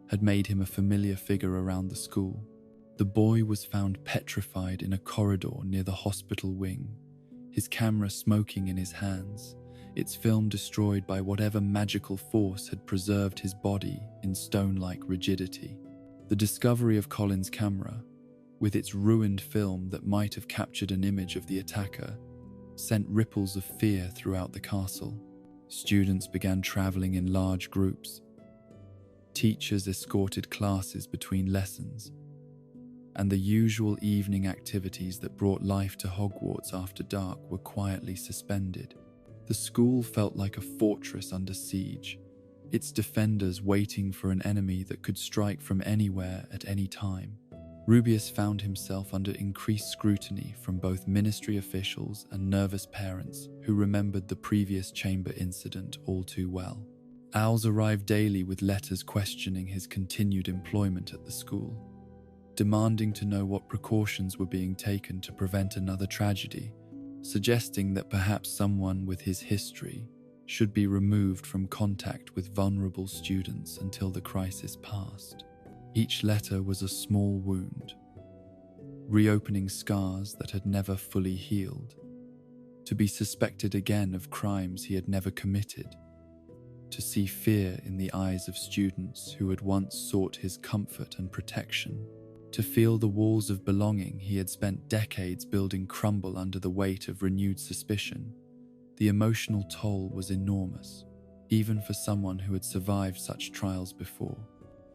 had made him a familiar figure around the school. The boy was found petrified in a corridor near the hospital wing, his camera smoking in his hands, its film destroyed by whatever magical force had preserved his body in stone-like rigidity. The discovery of Colin's camera, with its ruined film that might have captured an image of the attacker, sent ripples of fear throughout the castle. Students began traveling in large groups. Teachers escorted classes between lessons, and the usual evening activities that brought life to Hogwarts after dark were quietly suspended. The school felt like a fortress under siege, its defenders waiting for an enemy that could strike from anywhere at any time. Rubius found himself under increased scrutiny from both ministry officials and nervous parents who remembered the previous chamber incident all too well. Owls arrived daily with letters questioning his continued employment at the school, demanding to know what precautions were being taken to prevent another tragedy, suggesting that perhaps someone with his history should be removed from contact with vulnerable students until the crisis passed. Each letter was a small wound, reopening scars that had never fully healed, to be suspected again of crimes he had never committed, to see fear in the eyes of students who had once sought his comfort and protection, to feel the walls of belonging he had spent decades building crumble under the weight of renewed suspicion. The emotional toll was enormous, even for someone who had survived such trials before.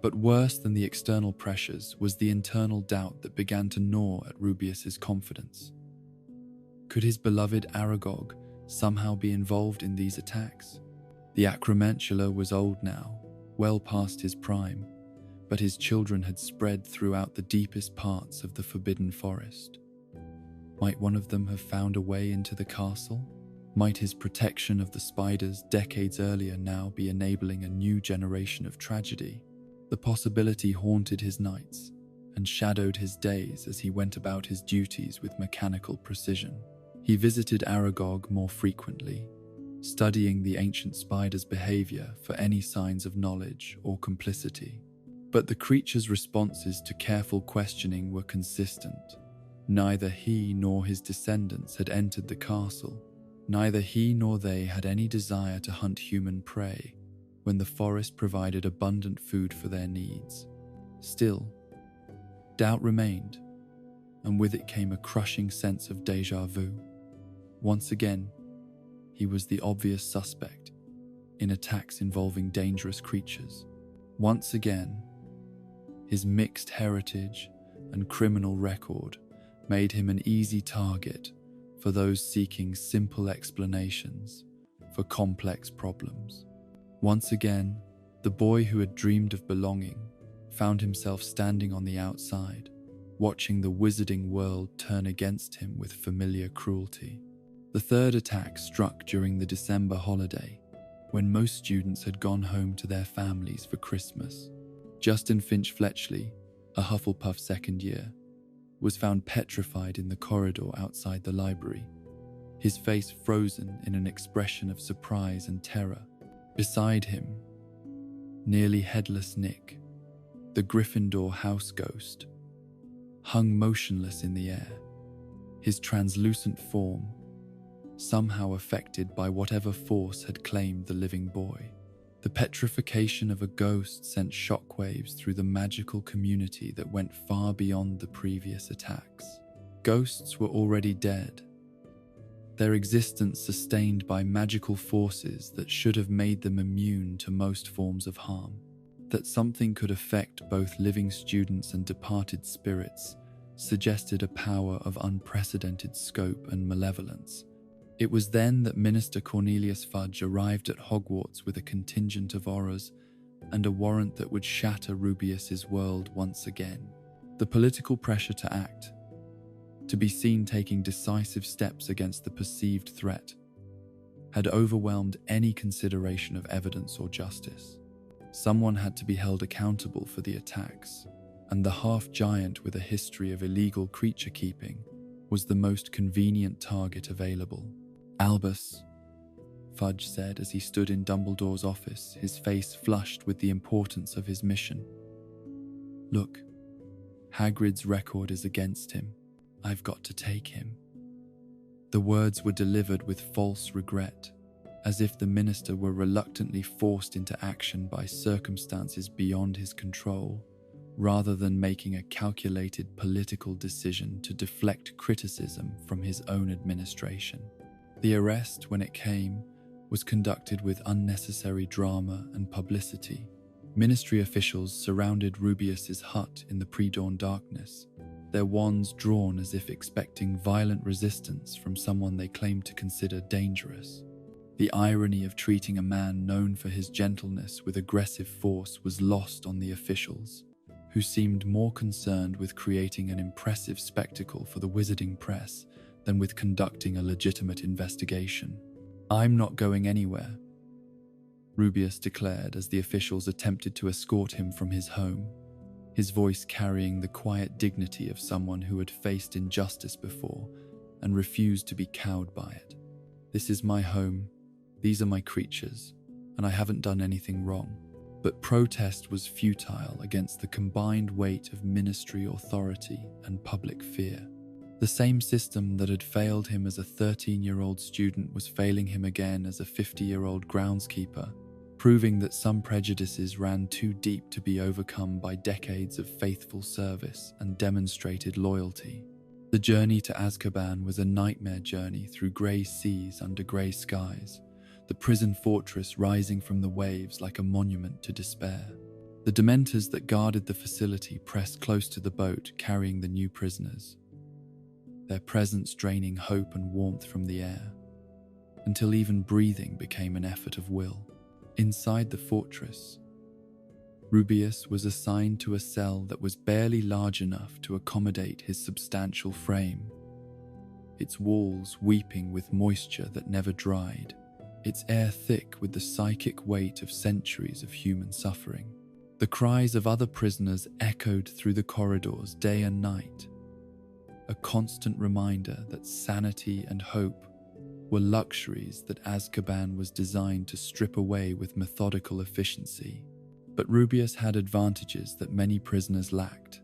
But worse than the external pressures was the internal doubt that began to gnaw at Rubius's confidence. Could his beloved Aragog somehow be involved in these attacks? The Acromantula was old now, well past his prime, but his children had spread throughout the deepest parts of the Forbidden Forest. Might one of them have found a way into the castle? Might his protection of the spiders decades earlier now be enabling a new generation of tragedy? The possibility haunted his nights and shadowed his days as he went about his duties with mechanical precision. He visited Aragog more frequently, studying the ancient spider's behavior for any signs of knowledge or complicity. But the creature's responses to careful questioning were consistent. Neither he nor his descendants had entered the castle. Neither he nor they had any desire to hunt human prey when the forest provided abundant food for their needs. Still, doubt remained, and with it came a crushing sense of déjà vu. Once again, he was the obvious suspect in attacks involving dangerous creatures. Once again, his mixed heritage and criminal record made him an easy target for those seeking simple explanations for complex problems. Once again, the boy who had dreamed of belonging found himself standing on the outside, watching the wizarding world turn against him with familiar cruelty. The third attack struck during the December holiday, when most students had gone home to their families for Christmas. Justin Finch Fletchley, a Hufflepuff second year, was found petrified in the corridor outside the library, his face frozen in an expression of surprise and terror. Beside him, nearly headless Nick, the Gryffindor house ghost, hung motionless in the air, his translucent form somehow affected by whatever force had claimed the living boy. The petrification of a ghost sent shockwaves through the magical community that went far beyond the previous attacks. Ghosts were already dead, their existence sustained by magical forces that should have made them immune to most forms of harm. That something could affect both living students and departed spirits suggested a power of unprecedented scope and malevolence. It was then that Minister Cornelius Fudge arrived at Hogwarts with a contingent of horrors and a warrant that would shatter Rubeus's world once again. The political pressure to act, to be seen taking decisive steps against the perceived threat, had overwhelmed any consideration of evidence or justice. Someone had to be held accountable for the attacks, and the half-giant with a history of illegal creature keeping was the most convenient target available. "Albus," Fudge said as he stood in Dumbledore's office, his face flushed with the importance of his mission. "Look, Hagrid's record is against him. I've got to take him." The words were delivered with false regret, as if the minister were reluctantly forced into action by circumstances beyond his control, rather than making a calculated political decision to deflect criticism from his own administration. The arrest, when it came, was conducted with unnecessary drama and publicity. Ministry officials surrounded Rubeus's hut in the pre-dawn darkness, their wands drawn as if expecting violent resistance from someone they claimed to consider dangerous. The irony of treating a man known for his gentleness with aggressive force was lost on the officials, who seemed more concerned with creating an impressive spectacle for the wizarding press than with conducting a legitimate investigation. "I'm not going anywhere," Rubeus declared as the officials attempted to escort him from his home, his voice carrying the quiet dignity of someone who had faced injustice before and refused to be cowed by it. "This is my home, these are my creatures, and I haven't done anything wrong." But protest was futile against the combined weight of ministry authority and public fear. The same system that had failed him as a 13-year-old student was failing him again as a 50-year-old groundskeeper, proving that some prejudices ran too deep to be overcome by decades of faithful service and demonstrated loyalty. The journey to Azkaban was a nightmare journey through grey seas under grey skies, the prison fortress rising from the waves like a monument to despair. The Dementors that guarded the facility pressed close to the boat carrying the new prisoners, their presence draining hope and warmth from the air, until even breathing became an effort of will. Inside the fortress, Rubeus was assigned to a cell that was barely large enough to accommodate his substantial frame, its walls weeping with moisture that never dried, its air thick with the psychic weight of centuries of human suffering. The cries of other prisoners echoed through the corridors day and night, a constant reminder that sanity and hope were luxuries that Azkaban was designed to strip away with methodical efficiency. But Rubeus had advantages that many prisoners lacked.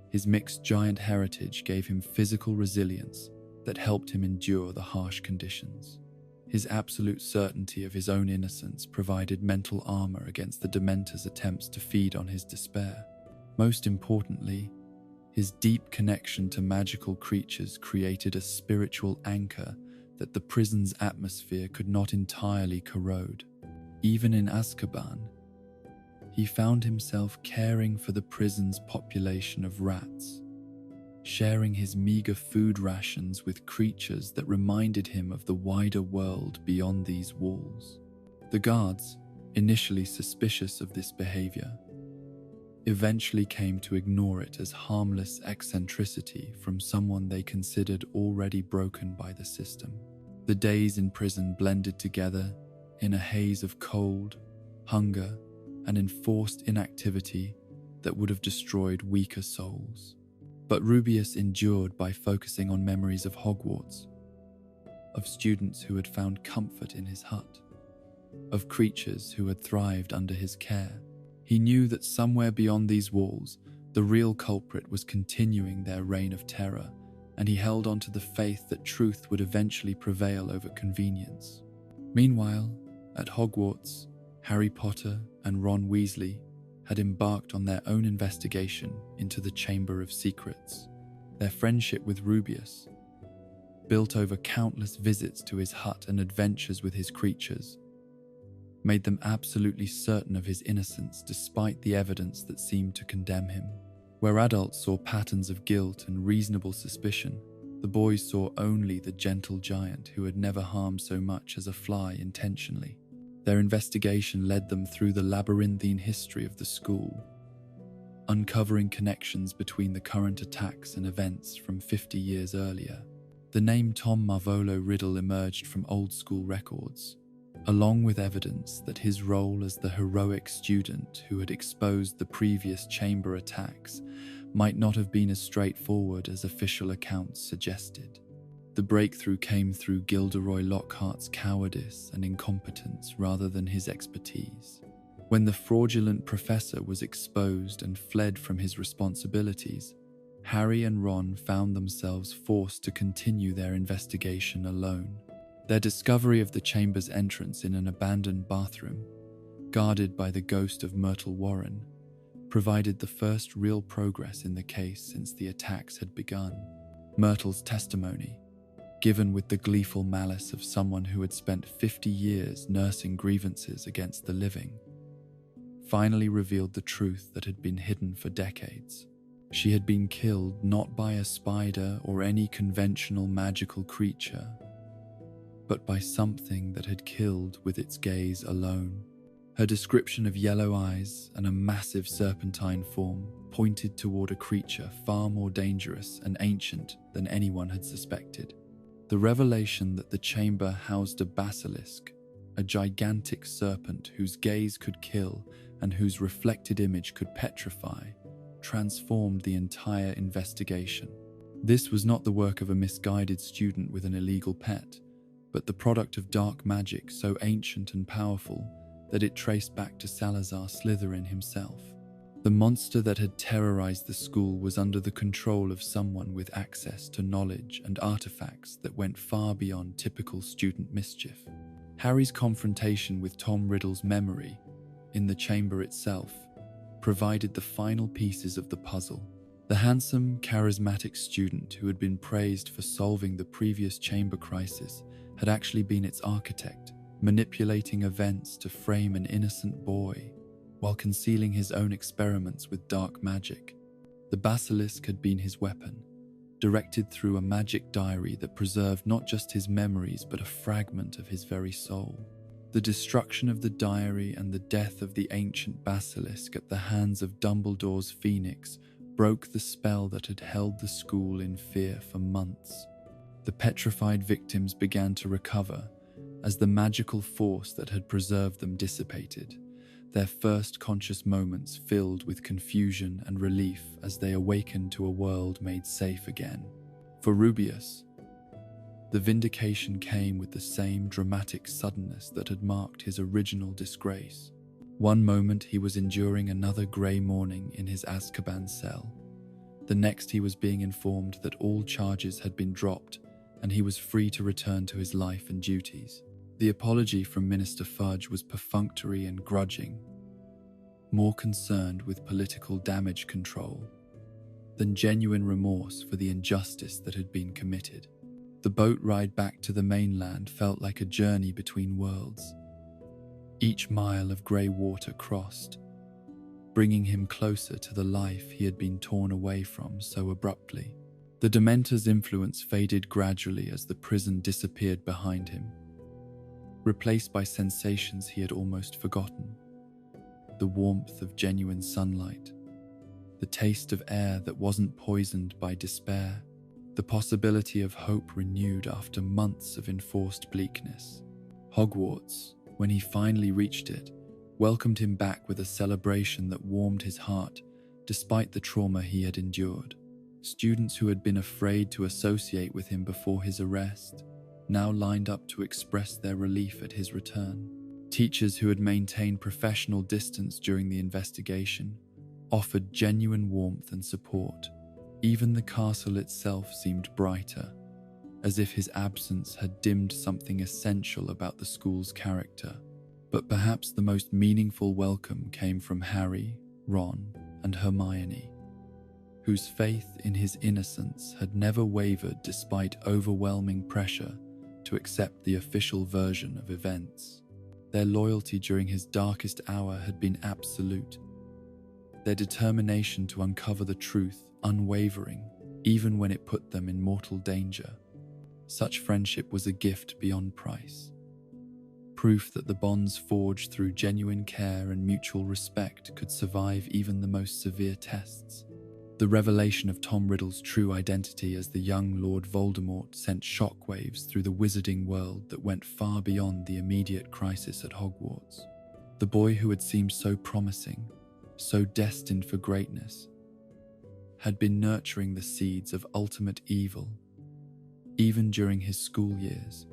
His mixed giant heritage gave him physical resilience that helped him endure the harsh conditions. His absolute certainty of his own innocence provided mental armor against the Dementors' attempts to feed on his despair. Most importantly, his deep connection to magical creatures created a spiritual anchor that the prison's atmosphere could not entirely corrode. Even in Azkaban, he found himself caring for the prison's population of rats, sharing his meager food rations with creatures that reminded him of the wider world beyond these walls. The guards, initially suspicious of this behavior, eventually came to ignore it as harmless eccentricity from someone they considered already broken by the system. The days in prison blended together in a haze of cold, hunger, and enforced inactivity that would have destroyed weaker souls. But Rubius endured by focusing on memories of Hogwarts, of students who had found comfort in his hut, of creatures who had thrived under his care. He knew that somewhere beyond these walls, the real culprit was continuing their reign of terror, and he held on to the faith that truth would eventually prevail over convenience. Meanwhile, at Hogwarts, Harry Potter and Ron Weasley had embarked on their own investigation into the Chamber of Secrets. Their friendship with Rubius, built over countless visits to his hut and adventures with his creatures, made them absolutely certain of his innocence despite the evidence that seemed to condemn him. Where adults saw patterns of guilt and reasonable suspicion, the boys saw only the gentle giant who had never harmed so much as a fly intentionally. Their investigation led them through the labyrinthine history of the school, uncovering connections between the current attacks and events from 50 years earlier. The name Tom Marvolo Riddle emerged from old school records, along with evidence that his role as the heroic student who had exposed the previous chamber attacks might not have been as straightforward as official accounts suggested. The breakthrough came through Gilderoy Lockhart's cowardice and incompetence rather than his expertise. When the fraudulent professor was exposed and fled from his responsibilities, Harry and Ron found themselves forced to continue their investigation alone. Their discovery of the chamber's entrance in an abandoned bathroom, guarded by the ghost of Myrtle Warren, provided the first real progress in the case since the attacks had begun. Myrtle's testimony, given with the gleeful malice of someone who had spent 50 years nursing grievances against the living, finally revealed the truth that had been hidden for decades. She had been killed not by a spider or any conventional magical creature, but by something that had killed with its gaze alone. Her description of yellow eyes and a massive serpentine form pointed toward a creature far more dangerous and ancient than anyone had suspected. The revelation that the chamber housed a basilisk, a gigantic serpent whose gaze could kill and whose reflected image could petrify, transformed the entire investigation. This was not the work of a misguided student with an illegal pet, but the product of dark magic so ancient and powerful that it traced back to Salazar Slytherin himself. The monster that had terrorized the school was under the control of someone with access to knowledge and artifacts that went far beyond typical student mischief. Harry's confrontation with Tom Riddle's memory in the chamber itself provided the final pieces of the puzzle. The handsome, charismatic student who had been praised for solving the previous chamber crisis had actually been its architect, manipulating events to frame an innocent boy while concealing his own experiments with dark magic. The basilisk had been his weapon, directed through a magic diary that preserved not just his memories but a fragment of his very soul. The destruction of the diary and the death of the ancient basilisk at the hands of Dumbledore's phoenix broke the spell that had held the school in fear for months. The petrified victims began to recover as the magical force that had preserved them dissipated, their first conscious moments filled with confusion and relief as they awakened to a world made safe again. For Rubius, the vindication came with the same dramatic suddenness that had marked his original disgrace. One moment he was enduring another grey morning in his Azkaban cell. The next he was being informed that all charges had been dropped and he was free to return to his life and duties. The apology from Minister Fudge was perfunctory and grudging, more concerned with political damage control than genuine remorse for the injustice that had been committed. The boat ride back to the mainland felt like a journey between worlds. Each mile of grey water crossed, bringing him closer to the life he had been torn away from so abruptly. The Dementor's influence faded gradually as the prison disappeared behind him, replaced by sensations he had almost forgotten. The warmth of genuine sunlight, the taste of air that wasn't poisoned by despair, the possibility of hope renewed after months of enforced bleakness. Hogwarts, when he finally reached it, welcomed him back with a celebration that warmed his heart despite the trauma he had endured. Students who had been afraid to associate with him before his arrest now lined up to express their relief at his return. Teachers who had maintained professional distance during the investigation offered genuine warmth and support. Even the castle itself seemed brighter, as if his absence had dimmed something essential about the school's character. But perhaps the most meaningful welcome came from Harry, Ron, and Hermione, whose faith in his innocence had never wavered despite overwhelming pressure to accept the official version of events. Their loyalty during his darkest hour had been absolute, their determination to uncover the truth unwavering, even when it put them in mortal danger. Such friendship was a gift beyond price, proof that the bonds forged through genuine care and mutual respect could survive even the most severe tests. The revelation of Tom Riddle's true identity as the young Lord Voldemort sent shockwaves through the wizarding world that went far beyond the immediate crisis at Hogwarts. The boy who had seemed so promising, so destined for greatness, had been nurturing the seeds of ultimate evil. Even during his school years,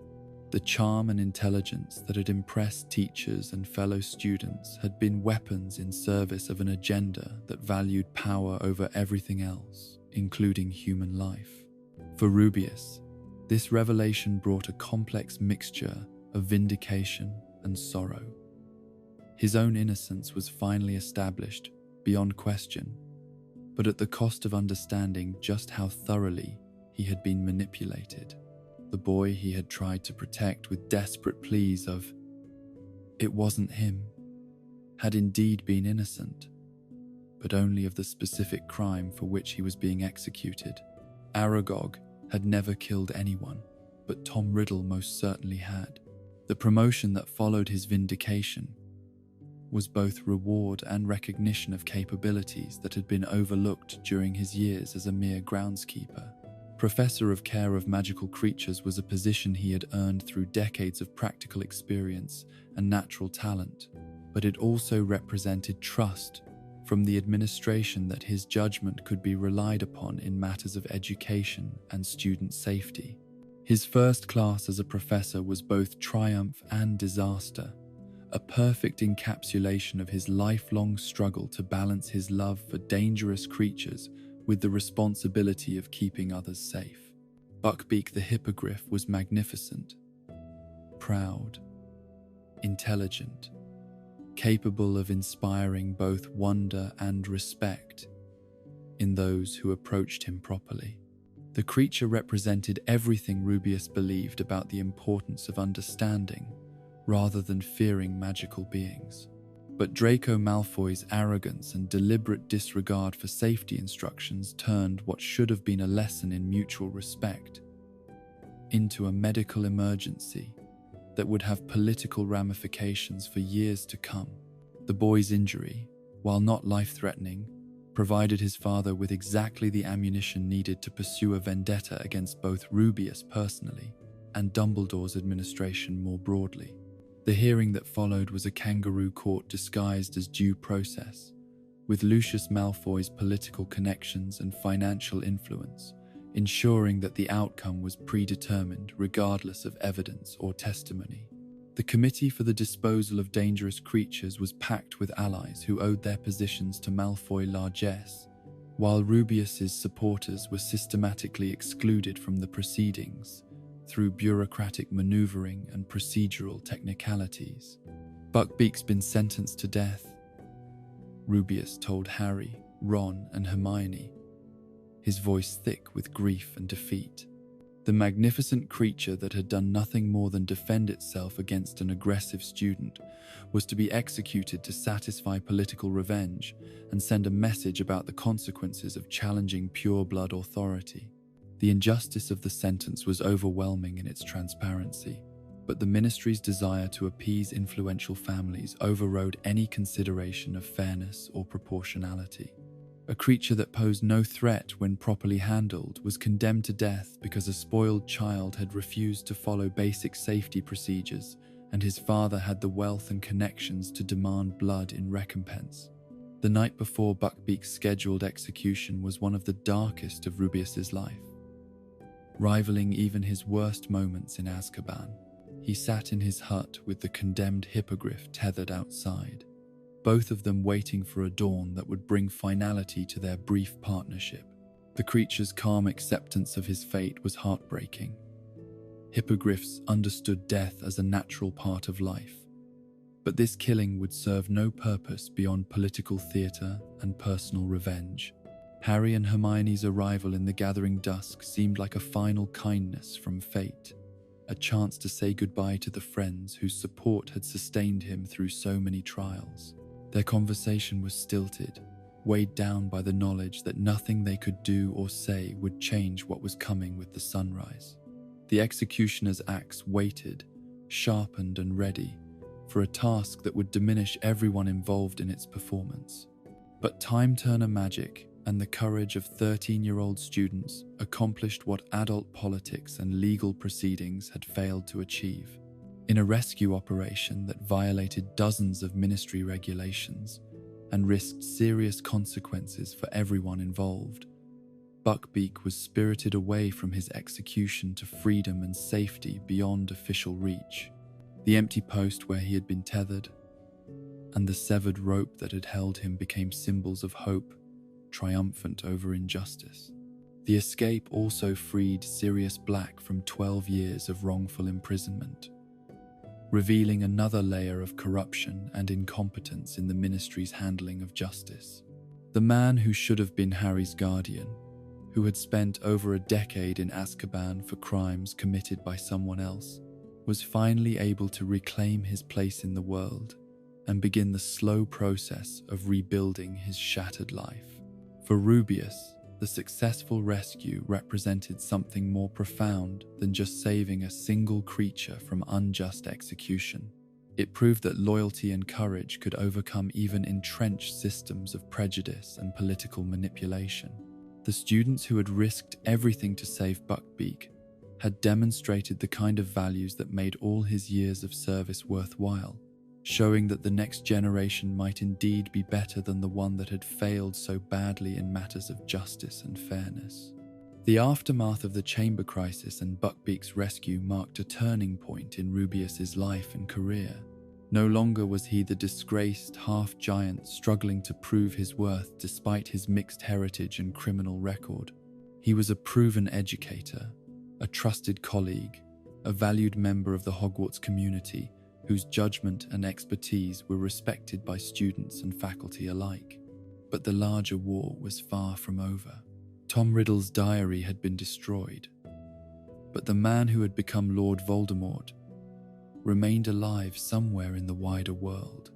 the charm and intelligence that had impressed teachers and fellow students had been weapons in service of an agenda that valued power over everything else, including human life. For Rubeus, this revelation brought a complex mixture of vindication and sorrow. His own innocence was finally established, beyond question, but at the cost of understanding just how thoroughly he had been manipulated. The boy he had tried to protect with desperate pleas of "it wasn't him" had indeed been innocent, but only of the specific crime for which he was being executed. Aragog had never killed anyone, but Tom Riddle most certainly had. The promotion that followed his vindication was both reward and recognition of capabilities that had been overlooked during his years as a mere groundskeeper. Professor of Care of Magical Creatures was a position he had earned through decades of practical experience and natural talent, but it also represented trust from the administration that his judgment could be relied upon in matters of education and student safety. His first class as a professor was both triumph and disaster, a perfect encapsulation of his lifelong struggle to balance his love for dangerous creatures with the responsibility of keeping others safe. Buckbeak the Hippogriff was magnificent, proud, intelligent, capable of inspiring both wonder and respect in those who approached him properly. The creature represented everything Rubeus believed about the importance of understanding rather than fearing magical beings. But Draco Malfoy's arrogance and deliberate disregard for safety instructions turned what should have been a lesson in mutual respect into a medical emergency that would have political ramifications for years to come. The boy's injury, while not life-threatening, provided his father with exactly the ammunition needed to pursue a vendetta against both Rubeus personally and Dumbledore's administration more broadly. The hearing that followed was a kangaroo court disguised as due process, with Lucius Malfoy's political connections and financial influence, ensuring that the outcome was predetermined regardless of evidence or testimony. The Committee for the Disposal of Dangerous Creatures was packed with allies who owed their positions to Malfoy largesse, while Rubeus's supporters were systematically excluded from the proceedings through bureaucratic maneuvering and procedural technicalities. "Buckbeak's been sentenced to death," Rubeus told Harry, Ron, and Hermione, his voice thick with grief and defeat. The magnificent creature that had done nothing more than defend itself against an aggressive student was to be executed to satisfy political revenge and send a message about the consequences of challenging pure-blood authority. The injustice of the sentence was overwhelming in its transparency, but the ministry's desire to appease influential families overrode any consideration of fairness or proportionality. A creature that posed no threat when properly handled was condemned to death because a spoiled child had refused to follow basic safety procedures, and his father had the wealth and connections to demand blood in recompense. The night before Buckbeak's scheduled execution was one of the darkest of Rubeus's life. Rivaling even his worst moments in Azkaban, he sat in his hut with the condemned hippogriff tethered outside, both of them waiting for a dawn that would bring finality to their brief partnership. The creature's calm acceptance of his fate was heartbreaking. Hippogriffs understood death as a natural part of life, but this killing would serve no purpose beyond political theatre and personal revenge. Harry and Hermione's arrival in the gathering dusk seemed like a final kindness from fate, a chance to say goodbye to the friends whose support had sustained him through so many trials. Their conversation was stilted, weighed down by the knowledge that nothing they could do or say would change what was coming with the sunrise. The executioner's axe waited, sharpened and ready, for a task that would diminish everyone involved in its performance. But time-turner magic and the courage of 13-year-old students accomplished what adult politics and legal proceedings had failed to achieve. In a rescue operation that violated dozens of ministry regulations and risked serious consequences for everyone involved, Buckbeak was spirited away from his execution to freedom and safety beyond official reach. The empty post where he had been tethered and the severed rope that had held him became symbols of hope, triumphant over injustice. The escape also freed Sirius Black from 12 years of wrongful imprisonment, revealing another layer of corruption and incompetence in the ministry's handling of justice. The man who should have been Harry's guardian, who had spent over a decade in Azkaban for crimes committed by someone else, was finally able to reclaim his place in the world and begin the slow process of rebuilding his shattered life. For Rubeus, the successful rescue represented something more profound than just saving a single creature from unjust execution. It proved that loyalty and courage could overcome even entrenched systems of prejudice and political manipulation. The students who had risked everything to save Buckbeak had demonstrated the kind of values that made all his years of service worthwhile, showing that the next generation might indeed be better than the one that had failed so badly in matters of justice and fairness. The aftermath of the chamber crisis and Buckbeak's rescue marked a turning point in Rubeus's life and career. No longer was he the disgraced half-giant struggling to prove his worth despite his mixed heritage and criminal record. He was a proven educator, a trusted colleague, a valued member of the Hogwarts community, whose judgment and expertise were respected by students and faculty alike. But the larger war was far from over. Tom Riddle's diary had been destroyed, but the man who had become Lord Voldemort remained alive somewhere in the wider world,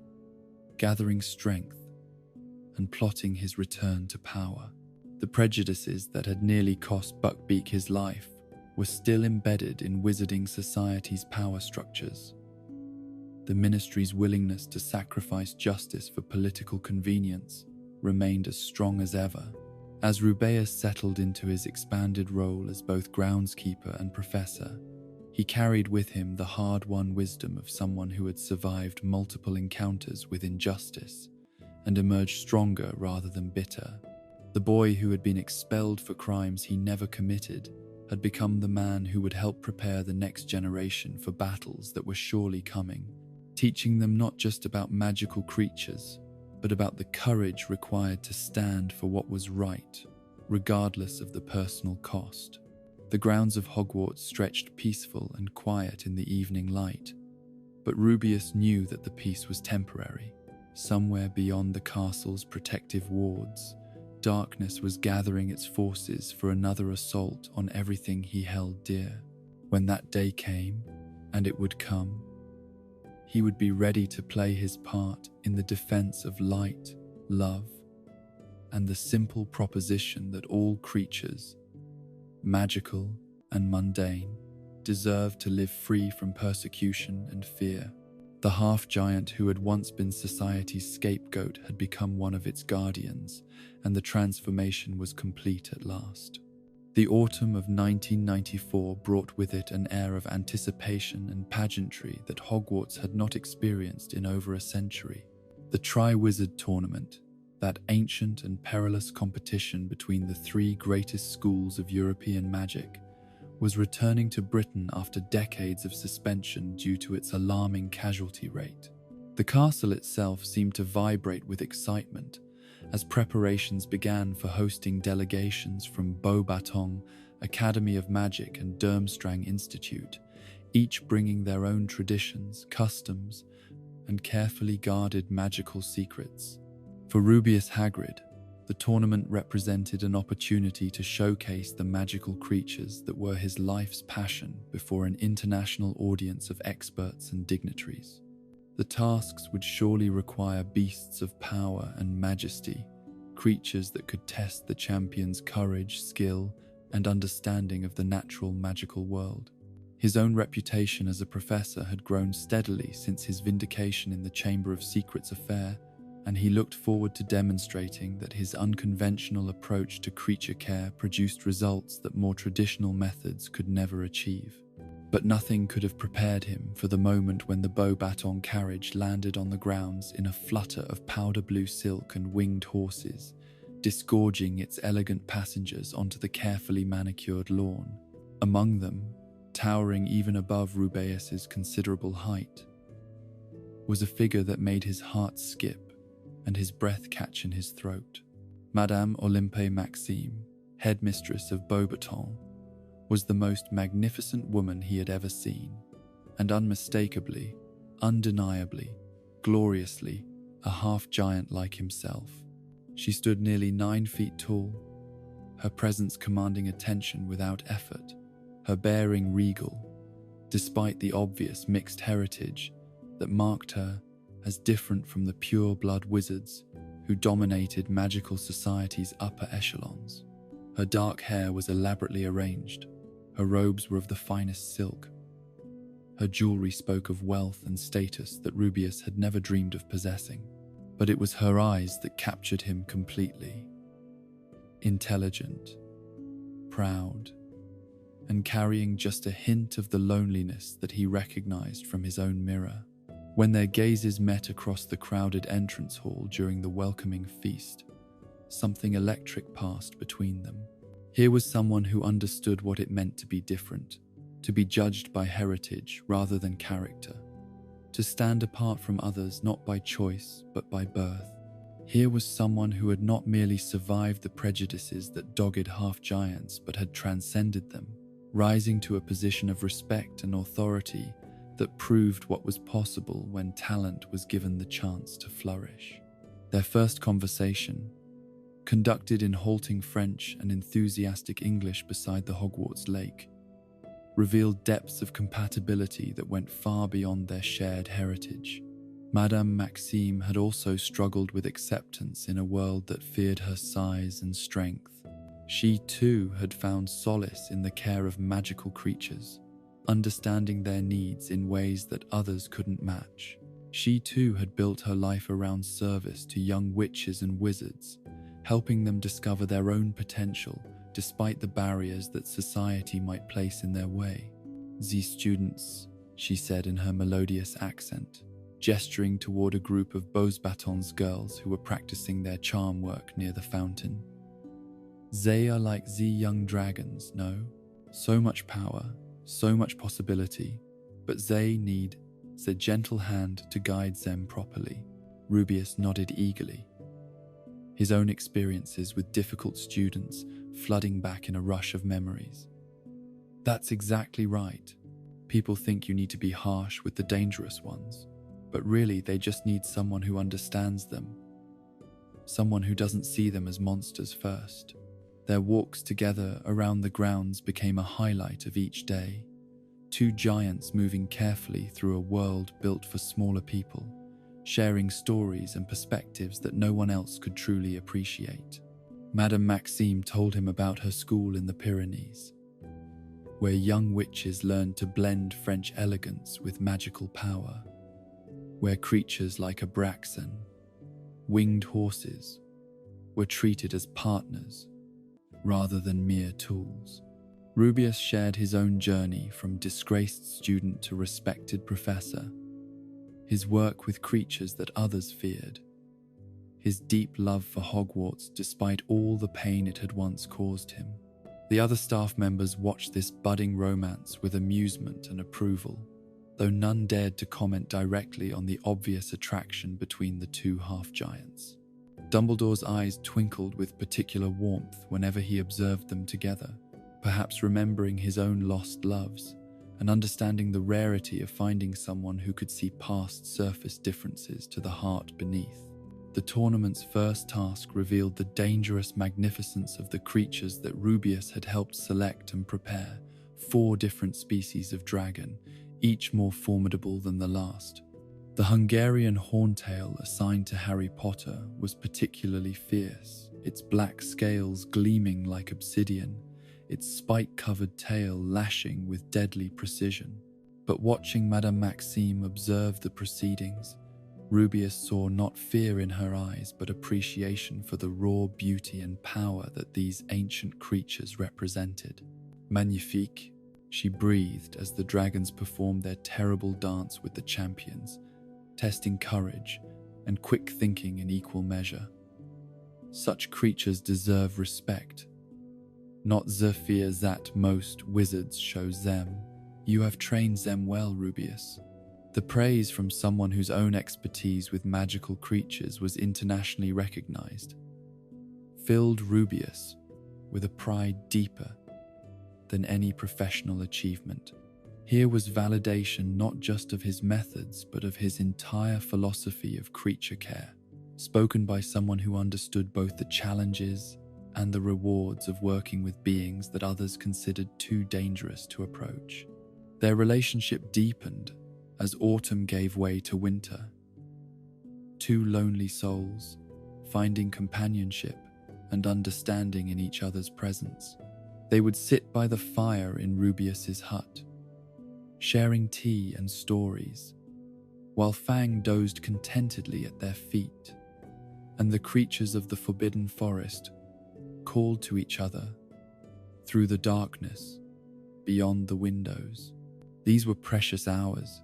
gathering strength and plotting his return to power. The prejudices that had nearly cost Buckbeak his life were still embedded in Wizarding Society's power structures. The ministry's willingness to sacrifice justice for political convenience remained as strong as ever. As Rubeus settled into his expanded role as both groundskeeper and professor, he carried with him the hard-won wisdom of someone who had survived multiple encounters with injustice and emerged stronger rather than bitter. The boy who had been expelled for crimes he never committed had become the man who would help prepare the next generation for battles that were surely coming, teaching them not just about magical creatures, but about the courage required to stand for what was right, regardless of the personal cost. The grounds of Hogwarts stretched peaceful and quiet in the evening light, but Rubeus knew that the peace was temporary. Somewhere beyond the castle's protective wards, darkness was gathering its forces for another assault on everything he held dear. When that day came, and it would come, he would be ready to play his part in the defense of light, love, and the simple proposition that all creatures, magical and mundane, deserved to live free from persecution and fear. The half-giant who had once been society's scapegoat had become one of its guardians, and the transformation was complete at last. The autumn of 1994 brought with it an air of anticipation and pageantry that Hogwarts had not experienced in over a century. The Tri-Wizard Tournament, that ancient and perilous competition between the three greatest schools of European magic, was returning to Britain after decades of suspension due to its alarming casualty rate. The castle itself seemed to vibrate with excitement as preparations began for hosting delegations from Beauxbatons Academy of Magic and Durmstrang Institute, each bringing their own traditions, customs, and carefully guarded magical secrets. For Rubeus Hagrid, the tournament represented an opportunity to showcase the magical creatures that were his life's passion before an international audience of experts and dignitaries. The tasks would surely require beasts of power and majesty, creatures that could test the champion's courage, skill, and understanding of the natural magical world. His own reputation as a professor had grown steadily since his vindication in the Chamber of Secrets affair, and he looked forward to demonstrating that his unconventional approach to creature care produced results that more traditional methods could never achieve. But nothing could have prepared him for the moment when the Beauxbatons carriage landed on the grounds in a flutter of powder blue silk and winged horses, disgorging its elegant passengers onto the carefully manicured lawn. Among them, towering even above Rubeus's considerable height, was a figure that made his heart skip and his breath catch in his throat. Madame Olympe Maxime, headmistress of Beauxbatons, was the most magnificent woman he had ever seen, and unmistakably, undeniably, gloriously, a half-giant like himself. She stood nearly 9 feet tall, her presence commanding attention without effort, her bearing regal, despite the obvious mixed heritage that marked her as different from the pure-blood wizards who dominated magical society's upper echelons. Her dark hair was elaborately arranged, her robes were of the finest silk. Her jewelry spoke of wealth and status that Rubeus had never dreamed of possessing. But it was her eyes that captured him completely. Intelligent, proud, and carrying just a hint of the loneliness that he recognized from his own mirror. When their gazes met across the crowded entrance hall during the welcoming feast, something electric passed between them. Here was someone who understood what it meant to be different, to be judged by heritage rather than character, to stand apart from others not by choice but by birth. Here was someone who had not merely survived the prejudices that dogged half-giants but had transcended them, rising to a position of respect and authority that proved what was possible when talent was given the chance to flourish. Their first conversation, conducted in halting French and enthusiastic English beside the Hogwarts lake, revealed depths of compatibility that went far beyond their shared heritage. Madame Maxime had also struggled with acceptance in a world that feared her size and strength. She too had found solace in the care of magical creatures, understanding their needs in ways that others couldn't match. She too had built her life around service to young witches and wizards, helping them discover their own potential despite the barriers that society might place in their way. "The students," she said in her melodious accent, gesturing toward a group of Beauxbatons girls who were practicing their charm work near the fountain. "They are like the young dragons, no? So much power, so much possibility, but they need the gentle hand to guide them properly." Rubeus nodded eagerly, his own experiences with difficult students flooding back in a rush of memories. "That's exactly right. People think you need to be harsh with the dangerous ones, but really they just need someone who understands them, someone who doesn't see them as monsters first." Their walks together around the grounds became a highlight of each day, two giants moving carefully through a world built for smaller people, sharing stories and perspectives that no one else could truly appreciate. Madame Maxime told him about her school in the Pyrenees, where young witches learned to blend French elegance with magical power, where creatures like Abraxan, winged horses, were treated as partners rather than mere tools. Rubeus shared his own journey from disgraced student to respected professor, his work with creatures that others feared, his deep love for Hogwarts despite all the pain it had once caused him. The other staff members watched this budding romance with amusement and approval, though none dared to comment directly on the obvious attraction between the two half-giants. Dumbledore's eyes twinkled with particular warmth whenever he observed them together, perhaps remembering his own lost loves and understanding the rarity of finding someone who could see past surface differences to the heart beneath. The tournament's first task revealed the dangerous magnificence of the creatures that Rubeus had helped select and prepare, 4 different species of dragon, each more formidable than the last. The Hungarian horntail assigned to Harry Potter was particularly fierce, its black scales gleaming like obsidian, its spike-covered tail lashing with deadly precision. But watching Madame Maxime observe the proceedings, Rubeus saw not fear in her eyes but appreciation for the raw beauty and power that these ancient creatures represented. Magnifique, she breathed as the dragons performed their terrible dance with the champions, testing courage and quick thinking in equal measure. Such creatures deserve respect, not the fear that most wizards show them. You have trained them well, Rubeus. The praise from someone whose own expertise with magical creatures was internationally recognized filled Rubeus with a pride deeper than any professional achievement. Here was validation not just of his methods, but of his entire philosophy of creature care, spoken by someone who understood both the challenges and the rewards of working with beings that others considered too dangerous to approach. Their relationship deepened as autumn gave way to winter. 2 lonely souls, finding companionship and understanding in each other's presence. They would sit by the fire in Rubeus's hut, sharing tea and stories, while Fang dozed contentedly at their feet, and the creatures of the Forbidden Forest called to each other through the darkness beyond the windows. These were precious hours,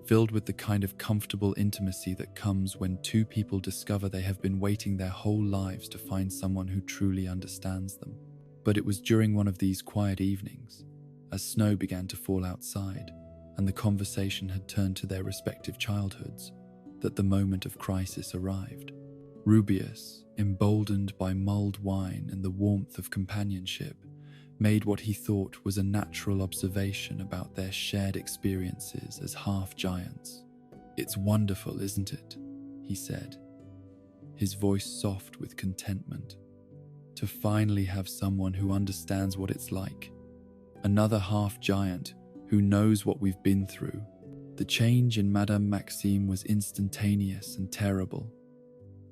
filled with the kind of comfortable intimacy that comes when 2 people discover they have been waiting their whole lives to find someone who truly understands them. But it was during one of these quiet evenings, as snow began to fall outside and the conversation had turned to their respective childhoods, that the moment of crisis arrived. Rubeus, emboldened by mulled wine and the warmth of companionship, made what he thought was a natural observation about their shared experiences as half-giants. "It's wonderful, isn't it?" he said, his voice soft with contentment. "To finally have someone who understands what it's like. Another half-giant who knows what we've been through." The change in Madame Maxime was instantaneous and terrible.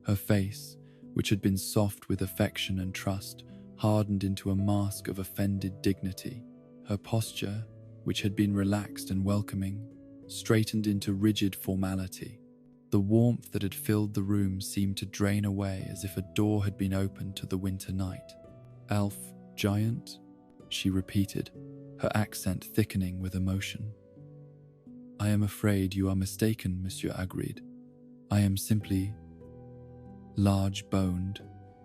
Her face, which had been soft with affection and trust, hardened into a mask of offended dignity. Her posture, which had been relaxed and welcoming, straightened into rigid formality. The warmth that had filled the room seemed to drain away as if a door had been opened to the winter night. "Elf, giant?" she repeated, her accent thickening with emotion. "I am afraid you are mistaken, Monsieur Hagrid. I am simply large-boned.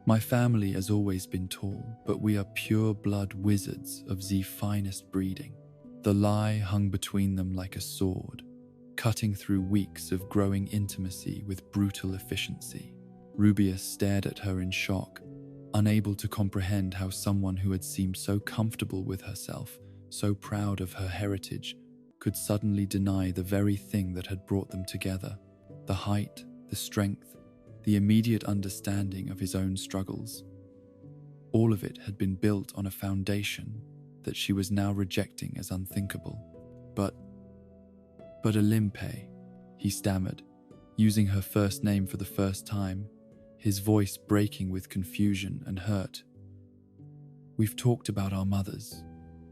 My family has always been tall, but we are pure-blood wizards of the finest breeding." The lie hung between them like a sword, cutting through weeks of growing intimacy with brutal efficiency. Rubeus stared at her in shock, unable to comprehend how someone who had seemed so comfortable with herself, so proud of her heritage, could suddenly deny the very thing that had brought them together: the height, the strength, the immediate understanding of his own struggles. All of it had been built on a foundation that she was now rejecting as unthinkable. But Olympe, he stammered, using her first name for the first time, his voice breaking with confusion and hurt. "We've talked about our mothers.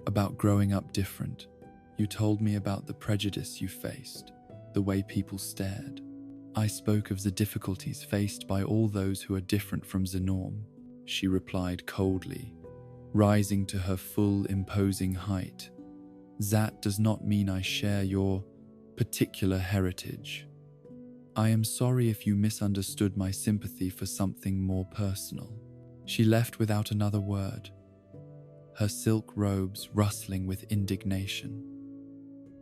about growing up different. You told me about the prejudice you faced, the way people stared. I spoke of the difficulties faced by all those who are different from the norm, she replied coldly, rising to her full imposing height. That does not mean I share your particular heritage. I am sorry if you misunderstood my sympathy for something more personal. She left without another word, her silk robes rustling with indignation,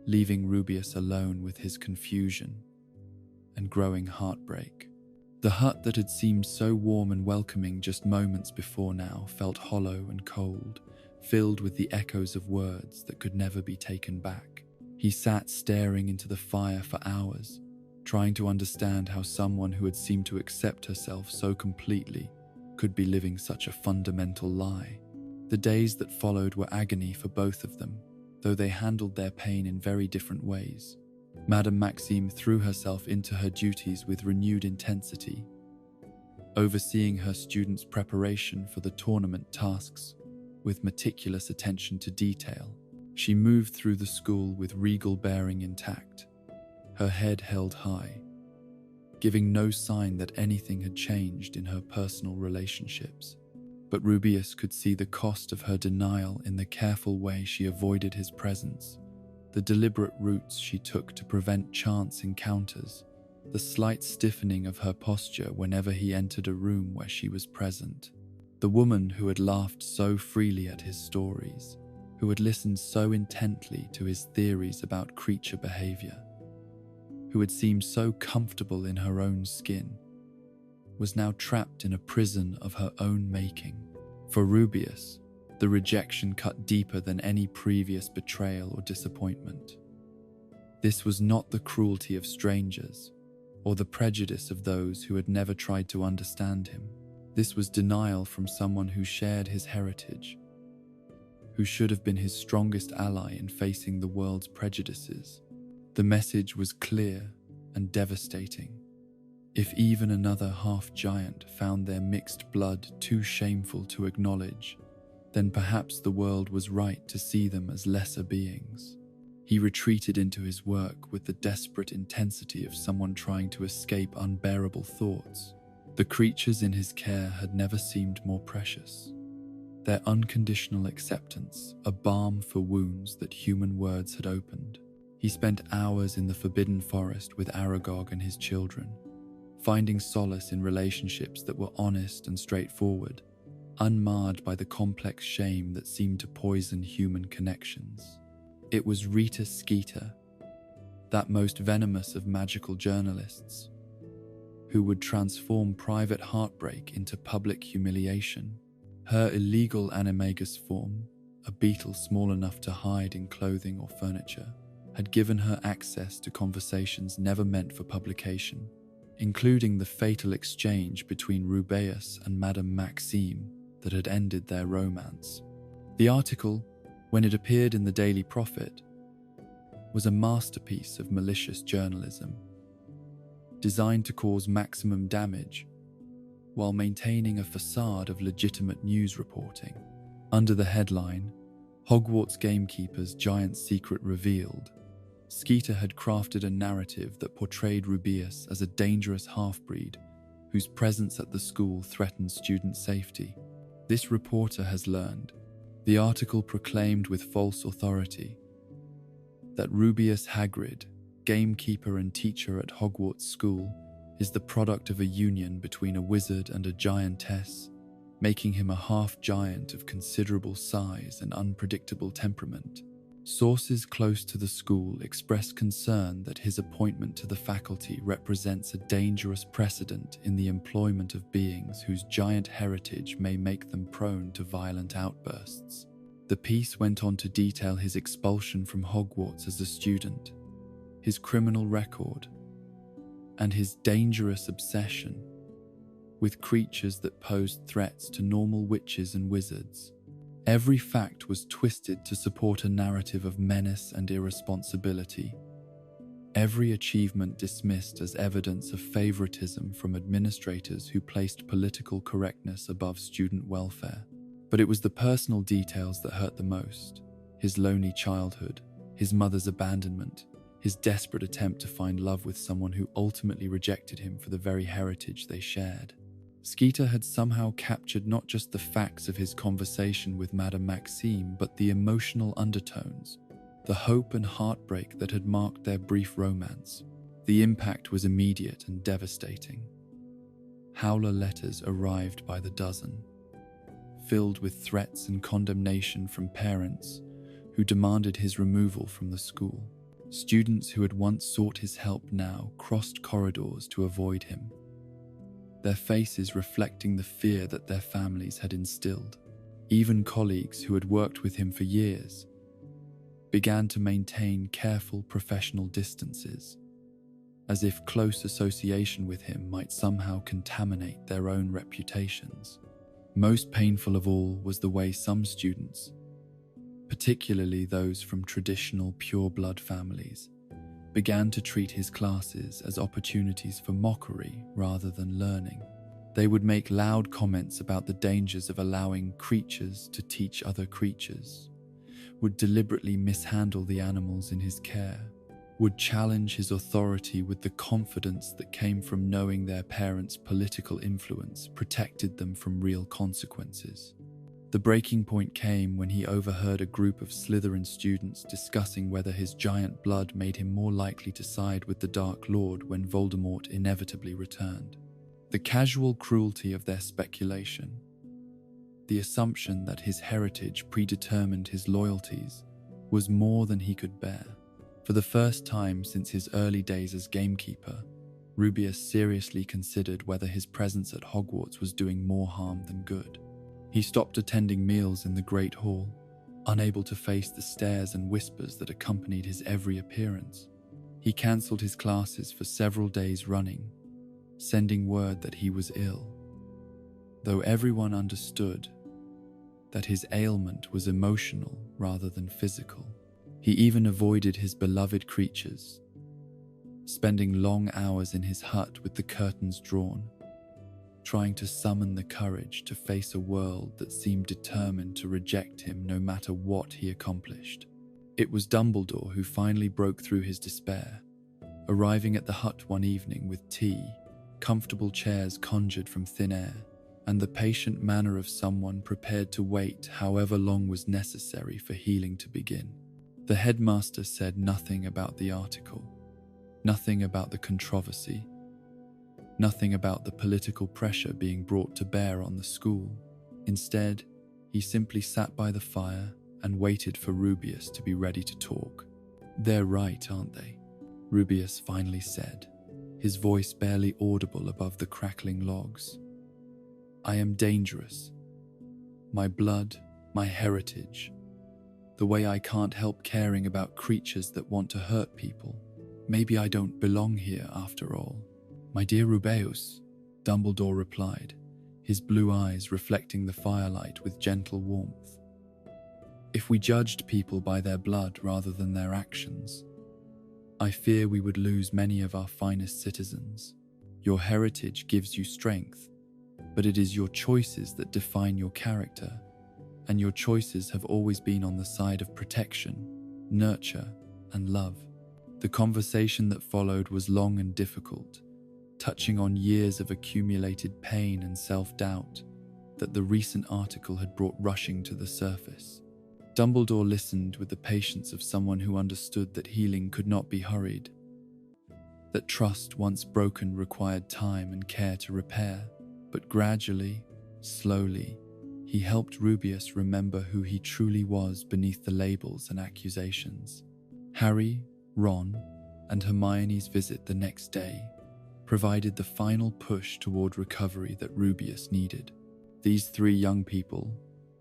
leaving Rubeus alone with his confusion and growing heartbreak. The hut that had seemed so warm and welcoming just moments before now felt hollow and cold, filled with the echoes of words that could never be taken back. He sat staring into the fire for hours, trying to understand how someone who had seemed to accept herself so completely could be living such a fundamental lie. The days that followed were agony for both of them, though they handled their pain in very different ways. Madame Maxime threw herself into her duties with renewed intensity, overseeing her students' preparation for the tournament tasks with meticulous attention to detail. She moved through the school with regal bearing intact, her head held high, giving no sign that anything had changed in her personal relationships. But Rubeus could see the cost of her denial in the careful way she avoided his presence, the deliberate routes she took to prevent chance encounters, the slight stiffening of her posture whenever he entered a room where she was present. The woman who had laughed so freely at his stories, who had listened so intently to his theories about creature behavior, who had seemed so comfortable in her own skin, was now trapped in a prison of her own making. For Rubeus, the rejection cut deeper than any previous betrayal or disappointment. This was not the cruelty of strangers, or the prejudice of those who had never tried to understand him. This was denial from someone who shared his heritage, who should have been his strongest ally in facing the world's prejudices. The message was clear and devastating. If even another half-giant found their mixed blood too shameful to acknowledge, then perhaps the world was right to see them as lesser beings. He retreated into his work with the desperate intensity of someone trying to escape unbearable thoughts. The creatures in his care had never seemed more precious. Their unconditional acceptance, a balm for wounds that human words had opened. He spent hours in the forbidden forest with Aragog and his children, finding solace in relationships that were honest and straightforward, unmarred by the complex shame that seemed to poison human connections. It was Rita Skeeter, that most venomous of magical journalists, who would transform private heartbreak into public humiliation. Her illegal animagus form, a beetle small enough to hide in clothing or furniture, had given her access to conversations never meant for publication, including the fatal exchange between Rubeus and Madame Maxime that had ended their romance. The article, when it appeared in the Daily Prophet, was a masterpiece of malicious journalism, designed to cause maximum damage while maintaining a facade of legitimate news reporting. Under the headline, Hogwarts Gamekeeper's Giant Secret Revealed, Skeeter had crafted a narrative that portrayed Rubeus as a dangerous half-breed whose presence at the school threatened student safety. This reporter has learned, the article proclaimed with false authority, that Rubeus Hagrid, gamekeeper and teacher at Hogwarts School, is the product of a union between a wizard and a giantess, making him a half-giant of considerable size and unpredictable temperament. Sources close to the school express concern that his appointment to the faculty represents a dangerous precedent in the employment of beings whose giant heritage may make them prone to violent outbursts. The piece went on to detail his expulsion from Hogwarts as a student, his criminal record, and his dangerous obsession with creatures that posed threats to normal witches and wizards. Every fact was twisted to support a narrative of menace and irresponsibility. Every achievement dismissed as evidence of favoritism from administrators who placed political correctness above student welfare. But it was the personal details that hurt the most. his lonely childhood, his mother's abandonment, his desperate attempt to find love with someone who ultimately rejected him for the very heritage they shared. Skeeter had somehow captured not just the facts of his conversation with Madame Maxime, but the emotional undertones, the hope and heartbreak that had marked their brief romance. The impact was immediate and devastating. Howler letters arrived by the dozen, filled with threats and condemnation from parents who demanded his removal from the school. Students who had once sought his help now crossed corridors to avoid him, their faces reflecting the fear that their families had instilled. Even colleagues who had worked with him for years began to maintain careful professional distances, as if close association with him might somehow contaminate their own reputations. Most painful of all was the way some students, particularly those from traditional pure-blood families, began to treat his classes as opportunities for mockery rather than learning. They would make loud comments about the dangers of allowing creatures to teach other creatures, would deliberately mishandle the animals in his care, would challenge his authority with the confidence that came from knowing their parents' political influence protected them from real consequences. The breaking point came when he overheard a group of Slytherin students discussing whether his giant blood made him more likely to side with the Dark Lord when Voldemort inevitably returned. The casual cruelty of their speculation, the assumption that his heritage predetermined his loyalties, was more than he could bear. For the first time since his early days as gamekeeper, Rubeus seriously considered whether his presence at Hogwarts was doing more harm than good. He stopped attending meals in the Great Hall, unable to face the stares and whispers that accompanied his every appearance. He cancelled his classes for several days running, sending word that he was ill, though everyone understood that his ailment was emotional rather than physical. He even avoided his beloved creatures, spending long hours in his hut with the curtains drawn, trying to summon the courage to face a world that seemed determined to reject him no matter what he accomplished. It was Dumbledore who finally broke through his despair, arriving at the hut one evening with tea, comfortable chairs conjured from thin air, and the patient manner of someone prepared to wait however long was necessary for healing to begin. The headmaster said nothing about the article, nothing about the controversy, nothing about the political pressure being brought to bear on the school. Instead, he simply sat by the fire and waited for Rubeus to be ready to talk. "They're right, aren't they?" Rubeus finally said, his voice barely audible above the crackling logs. "I am dangerous. My blood, my heritage. The way I can't help caring about creatures that want to hurt people. Maybe I don't belong here after all." "My dear Rubeus," Dumbledore replied, his blue eyes reflecting the firelight with gentle warmth. "If we judged people by their blood rather than their actions, I fear we would lose many of our finest citizens. Your heritage gives you strength, but it is your choices that define your character, and your choices have always been on the side of protection, nurture, and love." The conversation that followed was long and difficult, touching on years of accumulated pain and self-doubt that the recent article had brought rushing to the surface. Dumbledore listened with the patience of someone who understood that healing could not be hurried, that trust once broken required time and care to repair. But gradually, slowly, he helped Rubeus remember who he truly was beneath the labels and accusations. Harry, Ron, and Hermione's visit the next day provided the final push toward recovery that Rubeus needed. These three young people,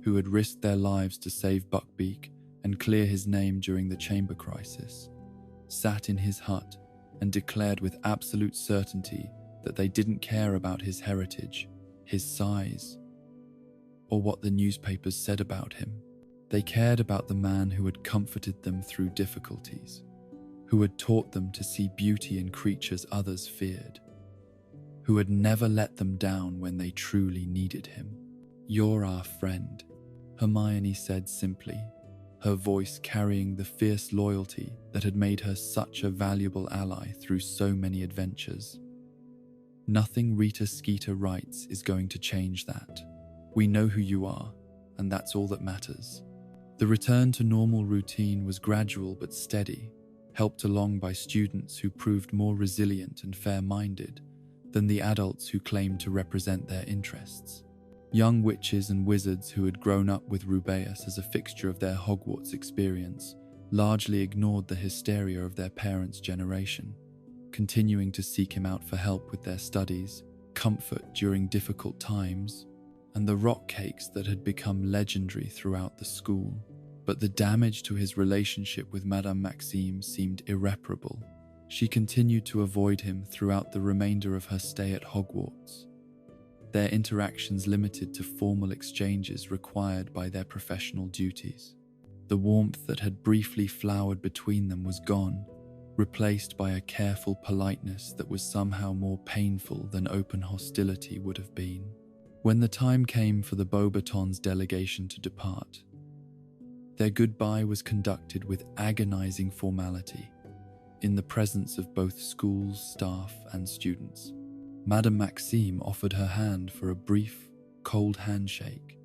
who had risked their lives to save Buckbeak and clear his name during the chamber crisis, sat in his hut and declared with absolute certainty that they didn't care about his heritage, his size, or what the newspapers said about him. They cared about the man who had comforted them through difficulties, who had taught them to see beauty in creatures others feared, who had never let them down when they truly needed him. "You're our friend," Hermione said simply, her voice carrying the fierce loyalty that had made her such a valuable ally through so many adventures. Nothing Rita Skeeter writes is going to change that. We know who you are, and that's all that matters. The return to normal routine was gradual but steady, helped along by students who proved more resilient and fair-minded than the adults who claimed to represent their interests. Young witches and wizards who had grown up with Rubeus as a fixture of their Hogwarts experience largely ignored the hysteria of their parents' generation, continuing to seek him out for help with their studies, comfort during difficult times, and the rock cakes that had become legendary throughout the school. But the damage to his relationship with Madame Maxime seemed irreparable. She continued to avoid him throughout the remainder of her stay at Hogwarts, their interactions limited to formal exchanges required by their professional duties. The warmth that had briefly flowered between them was gone, replaced by a careful politeness that was somehow more painful than open hostility would have been. When the time came for the Beauxbatons delegation to depart, their goodbye was conducted with agonizing formality, in the presence of both school's staff and students. Madame Maxime offered her hand for a brief, cold handshake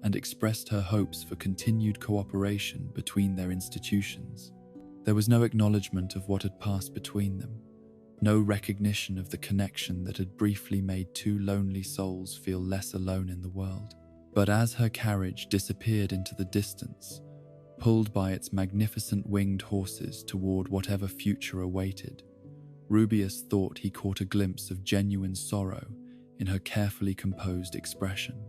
and expressed her hopes for continued cooperation between their institutions. There was no acknowledgement of what had passed between them, no recognition of the connection that had briefly made two lonely souls feel less alone in the world. But as her carriage disappeared into the distance, pulled by its magnificent winged horses toward whatever future awaited, Rubeus thought he caught a glimpse of genuine sorrow in her carefully composed expression.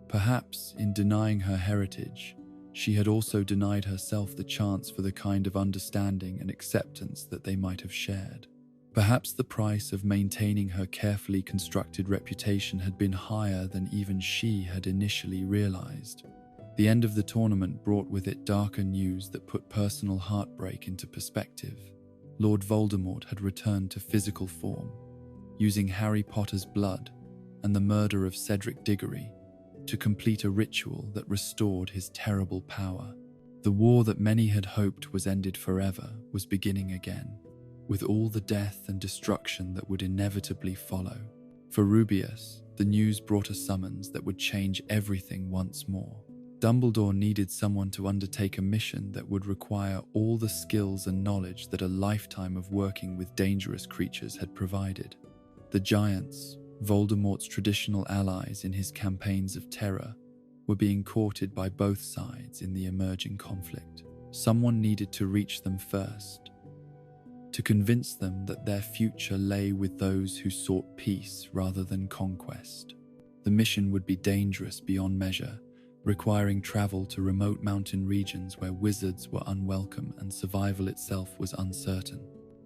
Perhaps, in denying her heritage, she had also denied herself the chance for the kind of understanding and acceptance that they might have shared. Perhaps the price of maintaining her carefully constructed reputation had been higher than even she had initially realized. The end of the tournament brought with it darker news that put personal heartbreak into perspective. Lord Voldemort had returned to physical form, using Harry Potter's blood and the murder of Cedric Diggory to complete a ritual that restored his terrible power. The war that many had hoped was ended forever was beginning again, with all the death and destruction that would inevitably follow. For Rubeus, the news brought a summons that would change everything once more. Dumbledore needed someone to undertake a mission that would require all the skills and knowledge that a lifetime of working with dangerous creatures had provided. The Giants, Voldemort's traditional allies in his campaigns of terror, were being courted by both sides in the emerging conflict. Someone needed to reach them first, to convince them that their future lay with those who sought peace rather than conquest. The mission would be dangerous beyond measure, requiring travel to remote mountain regions where wizards were unwelcome and survival itself was uncertain.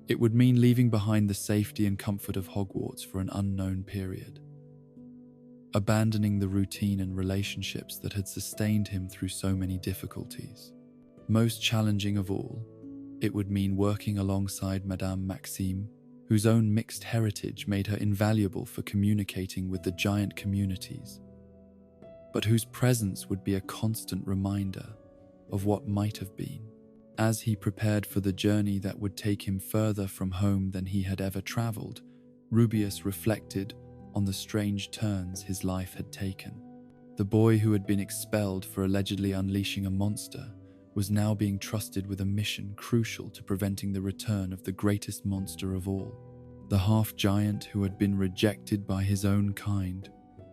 It would mean leaving behind the safety and comfort of Hogwarts for an unknown period, abandoning the routine and relationships that had sustained him through so many difficulties. Most challenging of all, it would mean working alongside Madame Maxime, whose own mixed heritage made her invaluable for communicating with the giant communities, but whose presence would be a constant reminder of what might have been. As he prepared for the journey that would take him further from home than he had ever traveled, Rubeus reflected on the strange turns his life had taken. The boy who had been expelled for allegedly unleashing a monster was now being trusted with a mission crucial to preventing the return of the greatest monster of all. The half-giant who had been rejected by his own kind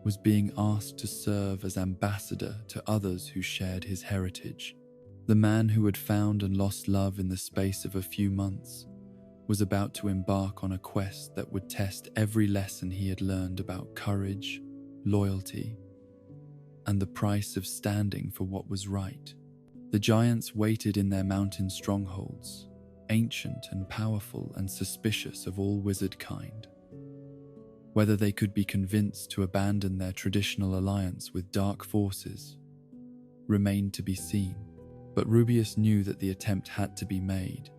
was being asked to serve as ambassador to others who shared his heritage. The man who had found and lost love in the space of a few months was about to embark on a quest that would test every lesson he had learned about courage, loyalty, and the price of standing for what was right. The giants waited in their mountain strongholds, ancient and powerful and suspicious of all wizard kind. Whether they could be convinced to abandon their traditional alliance with dark forces remained to be seen, but Rubeus knew that the attempt had to be made,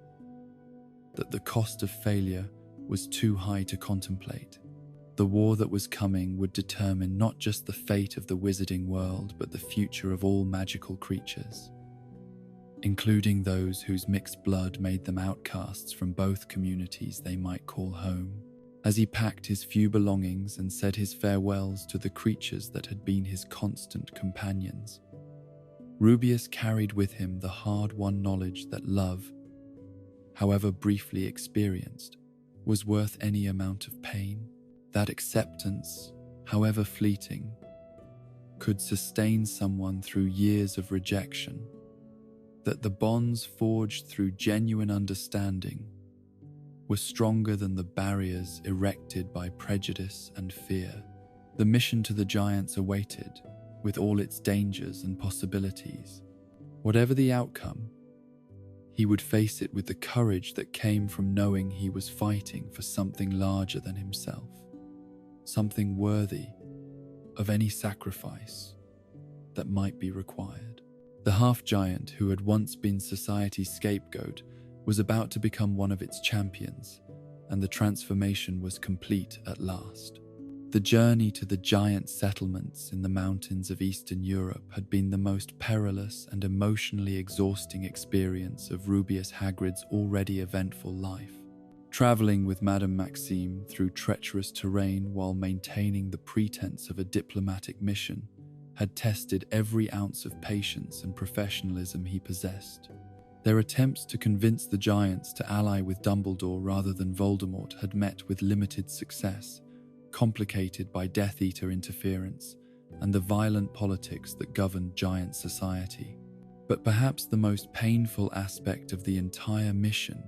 that the cost of failure was too high to contemplate. The war that was coming would determine not just the fate of the wizarding world, but the future of all magical creatures. including those whose mixed blood made them outcasts from both communities they might call home. As he packed his few belongings and said his farewells to the creatures that had been his constant companions, Rubeus carried with him the hard-won knowledge that love, however briefly experienced, was worth any amount of pain. That acceptance, however fleeting, could sustain someone through years of rejection. That the bonds forged through genuine understanding were stronger than the barriers erected by prejudice and fear. The mission to the giants awaited, with all its dangers and possibilities. Whatever the outcome, he would face it with the courage that came from knowing he was fighting for something larger than himself, something worthy of any sacrifice that might be required. The half-giant who had once been society's scapegoat was about to become one of its champions, and the transformation was complete at last. The journey to the giant settlements in the mountains of Eastern Europe had been the most perilous and emotionally exhausting experience of Rubeus Hagrid's already eventful life. Traveling with Madame Maxime through treacherous terrain while maintaining the pretense of a diplomatic mission had tested every ounce of patience and professionalism he possessed. Their attempts to convince the giants to ally with Dumbledore rather than Voldemort had met with limited success, complicated by Death Eater interference and the violent politics that governed giant society. But perhaps the most painful aspect of the entire mission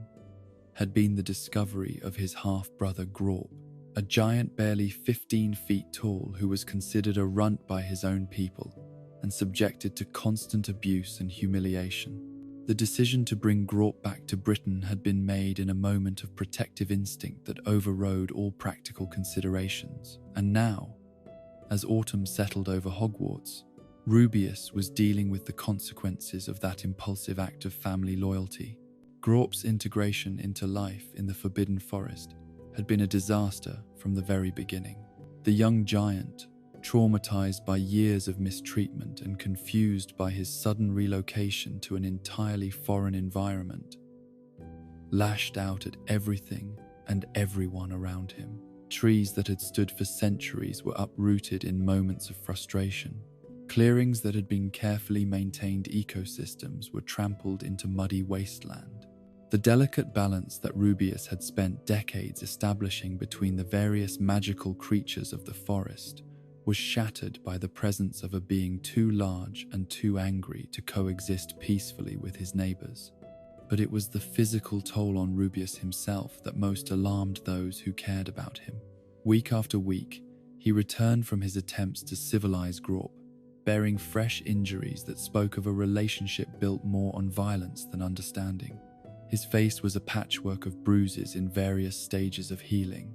had been the discovery of his half-brother Grawp, a giant barely 15 feet tall who was considered a runt by his own people and subjected to constant abuse and humiliation. The decision to bring Grawp back to Britain had been made in a moment of protective instinct that overrode all practical considerations. And now, as autumn settled over Hogwarts, Rubeus was dealing with the consequences of that impulsive act of family loyalty. Grawp's integration into life in the Forbidden Forest had been a disaster from the very beginning. The young giant, traumatized by years of mistreatment and confused by his sudden relocation to an entirely foreign environment, lashed out at everything and everyone around him. Trees that had stood for centuries were uprooted in moments of frustration. Clearings that had been carefully maintained ecosystems were trampled into muddy wasteland. The delicate balance that Rubeus had spent decades establishing between the various magical creatures of the forest was shattered by the presence of a being too large and too angry to coexist peacefully with his neighbors. But it was the physical toll on Rubeus himself that most alarmed those who cared about him. Week after week, he returned from his attempts to civilize Grawp, bearing fresh injuries that spoke of a relationship built more on violence than understanding. His face was a patchwork of bruises in various stages of healing.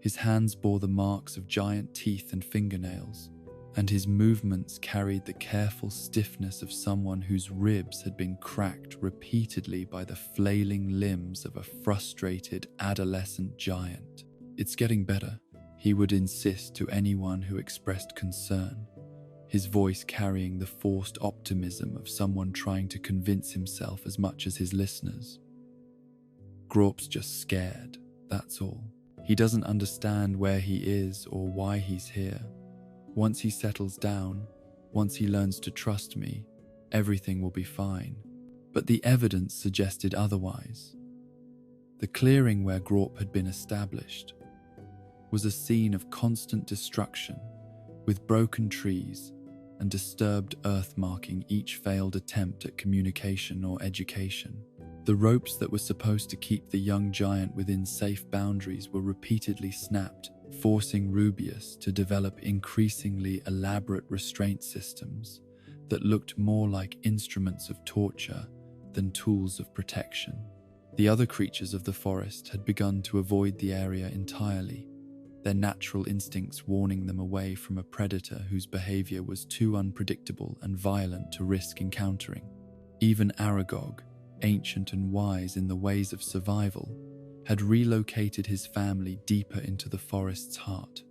His hands bore the marks of giant teeth and fingernails, and his movements carried the careful stiffness of someone whose ribs had been cracked repeatedly by the flailing limbs of a frustrated adolescent giant. "It's getting better," he would insist to anyone who expressed concern, his voice carrying the forced optimism of someone trying to convince himself as much as his listeners. "Grawp's just scared, that's all. He doesn't understand where he is or why he's here. Once he settles down, once he learns to trust me, everything will be fine." But the evidence suggested otherwise. The clearing where Grawp had been established was a scene of constant destruction, with broken trees and disturbed earth marking each failed attempt at communication or education. The ropes that were supposed to keep the young giant within safe boundaries were repeatedly snapped, forcing Rubeus to develop increasingly elaborate restraint systems that looked more like instruments of torture than tools of protection. The other creatures of the forest had begun to avoid the area entirely, their natural instincts warning them away from a predator whose behavior was too unpredictable and violent to risk encountering. Even Aragog, ancient and wise in the ways of survival, had relocated his family deeper into the forest's heart,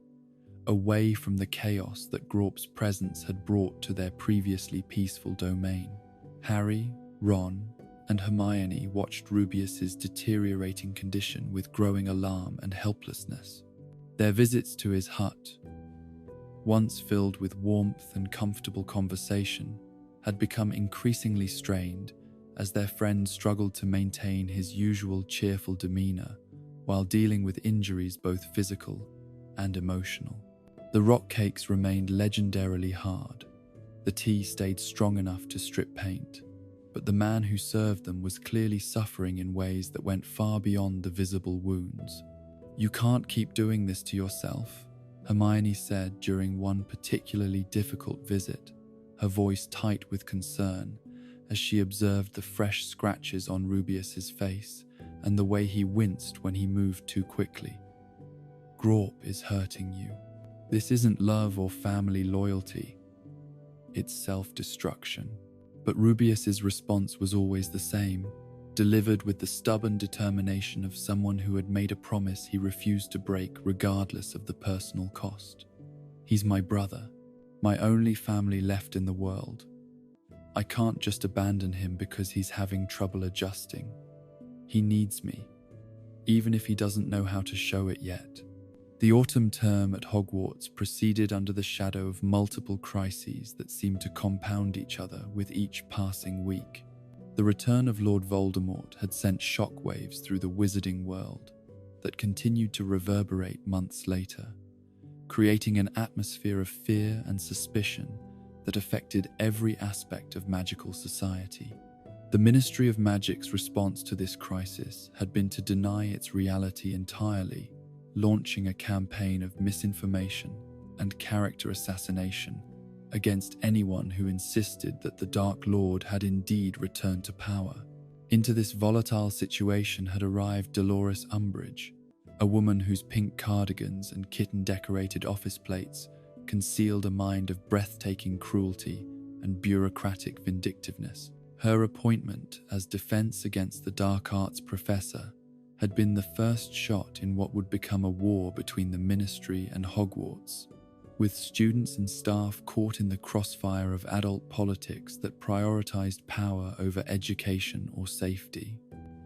away from the chaos that Grawp's presence had brought to their previously peaceful domain. Harry, Ron and Hermione watched Rubeus's deteriorating condition with growing alarm and helplessness. Their visits to his hut, once filled with warmth and comfortable conversation, had become increasingly strained as their friend struggled to maintain his usual cheerful demeanor while dealing with injuries both physical and emotional. The rock cakes remained legendarily hard. The tea stayed strong enough to strip paint, but the man who served them was clearly suffering in ways that went far beyond the visible wounds. "You can't keep doing this to yourself," Hermione said during one particularly difficult visit, her voice tight with concern as she observed the fresh scratches on Rubeus's face and the way he winced when he moved too quickly. "Grawp is hurting you. This isn't love or family loyalty. It's self-destruction." But Rubeus's response was always the same, delivered with the stubborn determination of someone who had made a promise he refused to break regardless of the personal cost. "He's my brother, my only family left in the world. I can't just abandon him because he's having trouble adjusting. He needs me, even if he doesn't know how to show it yet." The autumn term at Hogwarts proceeded under the shadow of multiple crises that seemed to compound each other with each passing week. The return of Lord Voldemort had sent shockwaves through the wizarding world that continued to reverberate months later, creating an atmosphere of fear and suspicion that affected every aspect of magical society. The Ministry of Magic's response to this crisis had been to deny its reality entirely, launching a campaign of misinformation and character assassination against anyone who insisted that the Dark Lord had indeed returned to power. Into this volatile situation had arrived Dolores Umbridge, a woman whose pink cardigans and kitten-decorated office plates concealed a mind of breathtaking cruelty and bureaucratic vindictiveness. Her appointment as defense against the dark arts professor had been the first shot in what would become a war between the Ministry and Hogwarts, with students and staff caught in the crossfire of adult politics that prioritized power over education or safety.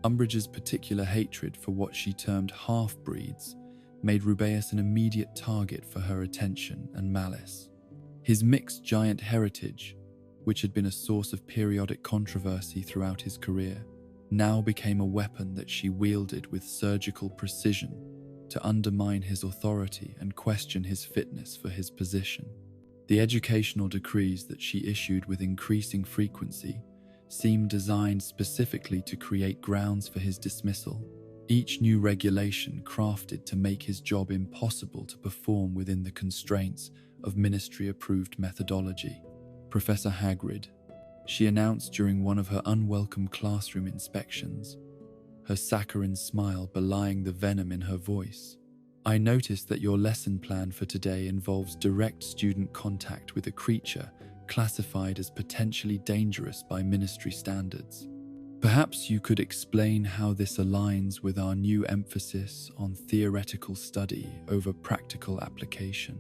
Umbridge's particular hatred for what she termed half-breeds made Rubeus an immediate target for her attention and malice. His mixed giant heritage, which had been a source of periodic controversy throughout his career, now became a weapon that she wielded with surgical precision to undermine his authority and question his fitness for his position. The educational decrees that she issued with increasing frequency seemed designed specifically to create grounds for his dismissal, each new regulation crafted to make his job impossible to perform within the constraints of ministry-approved methodology. "Professor Hagrid," she announced during one of her unwelcome classroom inspections, her saccharine smile belying the venom in her voice. "I noticed that your lesson plan for today involves direct student contact with a creature classified as potentially dangerous by ministry standards. Perhaps you could explain how this aligns with our new emphasis on theoretical study over practical application."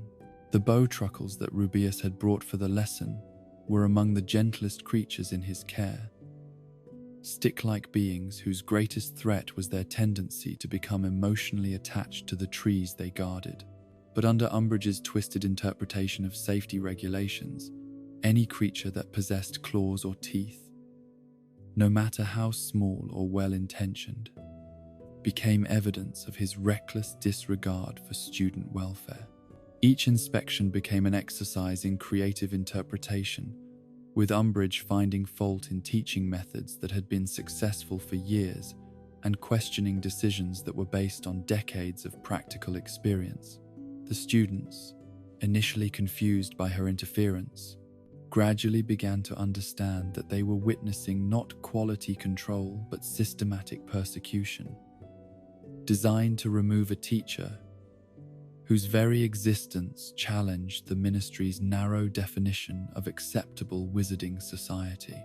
The bowtruckles that Rubeus had brought for the lesson were among the gentlest creatures in his care, stick-like beings whose greatest threat was their tendency to become emotionally attached to the trees they guarded. But under Umbridge's twisted interpretation of safety regulations, any creature that possessed claws or teeth, no matter how small or well-intentioned, became evidence of his reckless disregard for student welfare. Each inspection became an exercise in creative interpretation, with Umbridge finding fault in teaching methods that had been successful for years and questioning decisions that were based on decades of practical experience. The students, initially confused by her interference, gradually began to understand that they were witnessing not quality control but systematic persecution, designed to remove a teacher whose very existence challenged the ministry's narrow definition of acceptable wizarding society.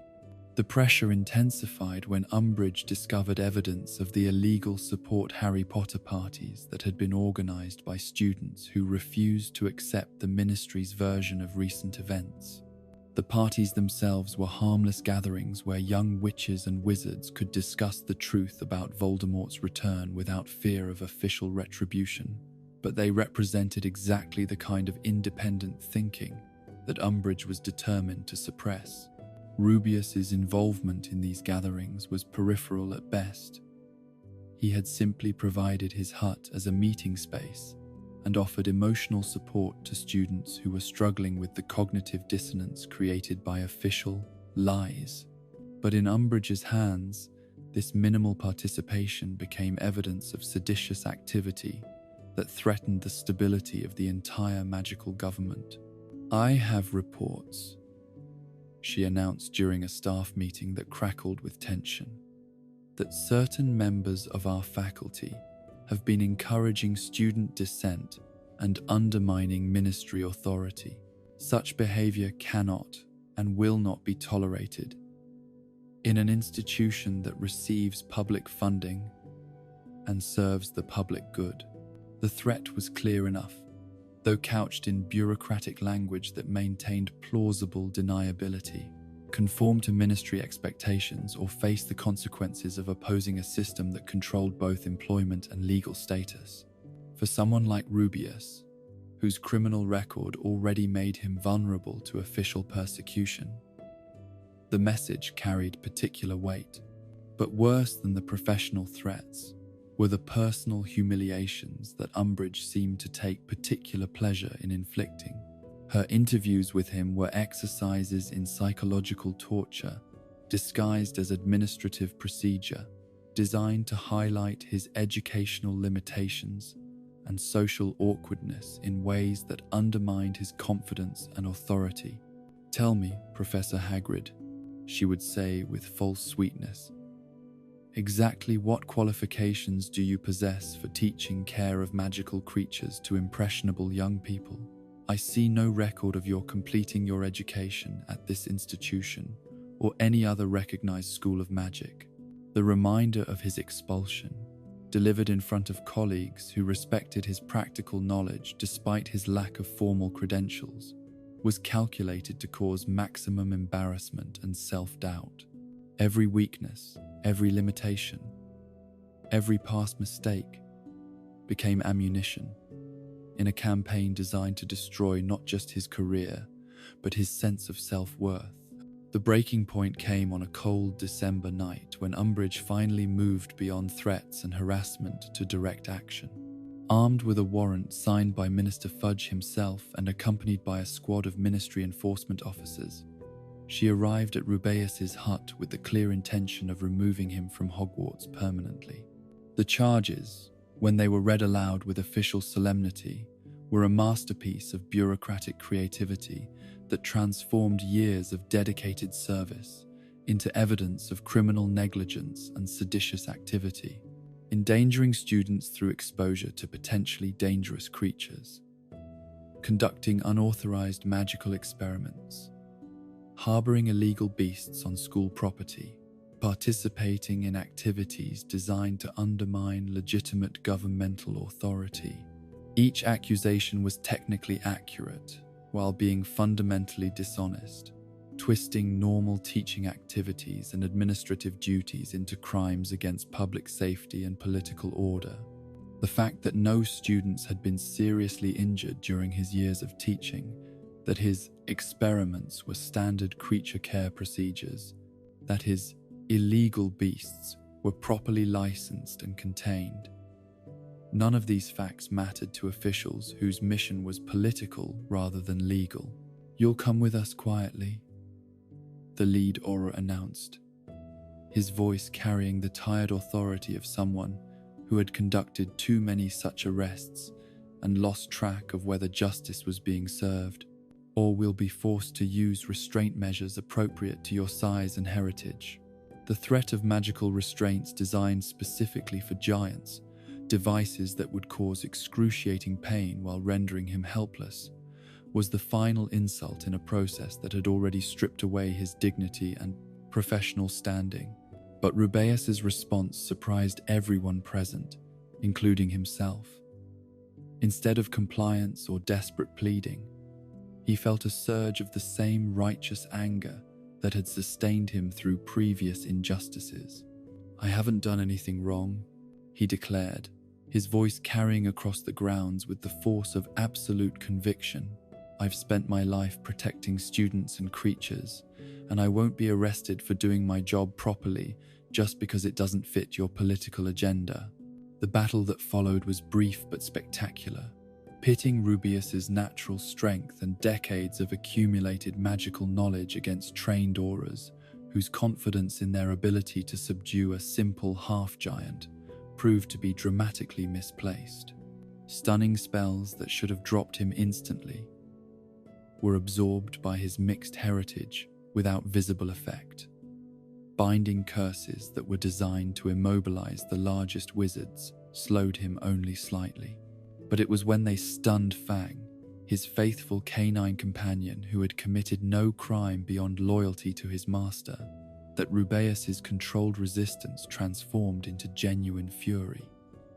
The pressure intensified when Umbridge discovered evidence of the illegal support Harry Potter parties that had been organized by students who refused to accept the ministry's version of recent events. The parties themselves were harmless gatherings where young witches and wizards could discuss the truth about Voldemort's return without fear of official retribution. But they represented exactly the kind of independent thinking that Umbridge was determined to suppress. Rubeus's involvement in these gatherings was peripheral at best. He had simply provided his hut as a meeting space and offered emotional support to students who were struggling with the cognitive dissonance created by official lies. But in Umbridge's hands, this minimal participation became evidence of seditious activity that threatened the stability of the entire magical government. "I have reports," she announced during a staff meeting that crackled with tension, "that certain members of our faculty have been encouraging student dissent and undermining ministry authority. Such behavior cannot and will not be tolerated in an institution that receives public funding and serves the public good." The threat was clear enough, though couched in bureaucratic language that maintained plausible deniability. Conform to ministry expectations or face the consequences of opposing a system that controlled both employment and legal status. For someone like Rubeus, whose criminal record already made him vulnerable to official persecution, the message carried particular weight. But worse than the professional threats were the personal humiliations that Umbridge seemed to take particular pleasure in inflicting. Her interviews with him were exercises in psychological torture, disguised as administrative procedure, designed to highlight his educational limitations and social awkwardness in ways that undermined his confidence and authority. "Tell me, Professor Hagrid," she would say with false sweetness, "exactly what qualifications do you possess for teaching care of magical creatures to impressionable young people? I see no record of your completing your education at this institution or any other recognized school of magic." The reminder of his expulsion, delivered in front of colleagues who respected his practical knowledge despite his lack of formal credentials, was calculated to cause maximum embarrassment and self-doubt. Every weakness, every limitation, every past mistake became ammunition in a campaign designed to destroy not just his career, but his sense of self-worth. The breaking point came on a cold December night when Umbridge finally moved beyond threats and harassment to direct action. Armed with a warrant signed by Minister Fudge himself and accompanied by a squad of ministry enforcement officers, she arrived at Rubeus's hut with the clear intention of removing him from Hogwarts permanently. The charges, when they were read aloud with official solemnity, were a masterpiece of bureaucratic creativity that transformed years of dedicated service into evidence of criminal negligence and seditious activity, endangering students through exposure to potentially dangerous creatures, conducting unauthorized magical experiments, harboring illegal beasts on school property, participating in activities designed to undermine legitimate governmental authority. Each accusation was technically accurate, while being fundamentally dishonest, twisting normal teaching activities and administrative duties into crimes against public safety and political order. The fact that no students had been seriously injured during his years of teaching, that his experiments were standard creature care procedures, that his illegal beasts were properly licensed and contained. None of these facts mattered to officials whose mission was political rather than legal. "You'll come with us quietly," the lead Auror announced, his voice carrying the tired authority of someone who had conducted too many such arrests and lost track of whether justice was being served. "Or we'll be forced to use restraint measures appropriate to your size and heritage." The threat of magical restraints designed specifically for giants, devices that would cause excruciating pain while rendering him helpless, was the final insult in a process that had already stripped away his dignity and professional standing. But Rubeus's response surprised everyone present, including himself. Instead of compliance or desperate pleading, He felt a surge of the same righteous anger that had sustained him through previous injustices. "I haven't done anything wrong," he declared, his voice carrying across the grounds with the force of absolute conviction. "I've spent my life protecting students and creatures, and I won't be arrested for doing my job properly just because it doesn't fit your political agenda." The battle that followed was brief but spectacular, pitting Rubeus's natural strength and decades of accumulated magical knowledge against trained auras, whose confidence in their ability to subdue a simple half-giant proved to be dramatically misplaced. Stunning spells that should have dropped him instantly were absorbed by his mixed heritage without visible effect. Binding curses that were designed to immobilize the largest wizards slowed him only slightly. But it was when they stunned Fang, his faithful canine companion who had committed no crime beyond loyalty to his master, that Rubeus's controlled resistance transformed into genuine fury.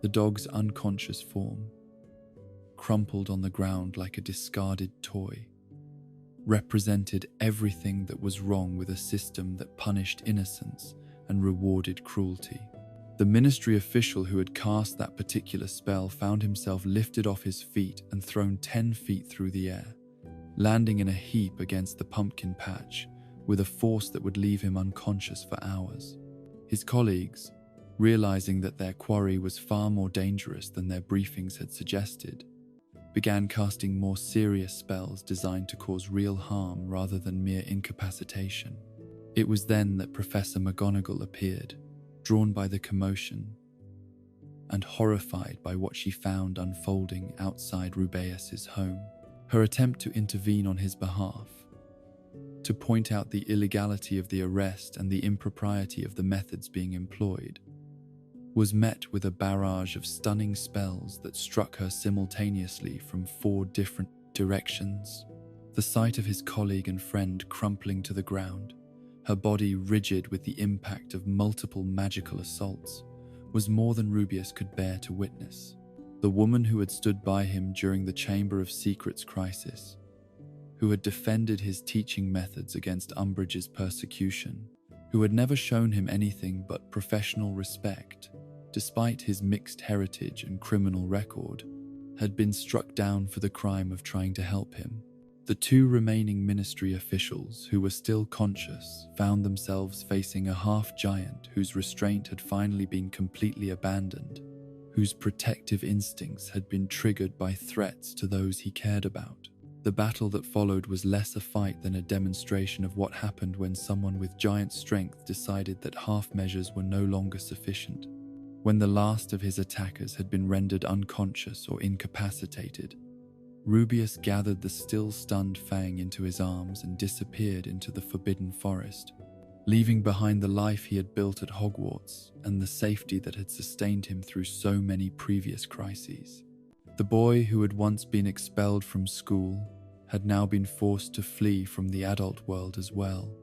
The dog's unconscious form, crumpled on the ground like a discarded toy, represented everything that was wrong with a system that punished innocence and rewarded cruelty. The ministry official who had cast that particular spell found himself lifted off his feet and thrown 10 feet through the air, landing in a heap against the pumpkin patch with a force that would leave him unconscious for hours. His colleagues, realizing that their quarry was far more dangerous than their briefings had suggested, began casting more serious spells designed to cause real harm rather than mere incapacitation. It was then that Professor McGonagall appeared, drawn by the commotion and horrified by what she found unfolding outside Rubeus's home. Her attempt to intervene on his behalf, to point out the illegality of the arrest and the impropriety of the methods being employed, was met with a barrage of stunning spells that struck her simultaneously from 4 different directions. The sight of his colleague and friend crumpling to the ground, her body rigid with the impact of multiple magical assaults, was more than Rubeus could bear to witness. The woman who had stood by him during the Chamber of Secrets crisis, who had defended his teaching methods against Umbridge's persecution, who had never shown him anything but professional respect, despite his mixed heritage and criminal record, had been struck down for the crime of trying to help him. The 2 remaining ministry officials who were still conscious found themselves facing a half-giant whose restraint had finally been completely abandoned, whose protective instincts had been triggered by threats to those he cared about. The battle that followed was less a fight than a demonstration of what happened when someone with giant strength decided that half measures were no longer sufficient. When the last of his attackers had been rendered unconscious or incapacitated, Rubeus gathered the still stunned Fang into his arms and disappeared into the Forbidden Forest, leaving behind the life he had built at Hogwarts and the safety that had sustained him through so many previous crises. The boy who had once been expelled from school had now been forced to flee from the adult world as well,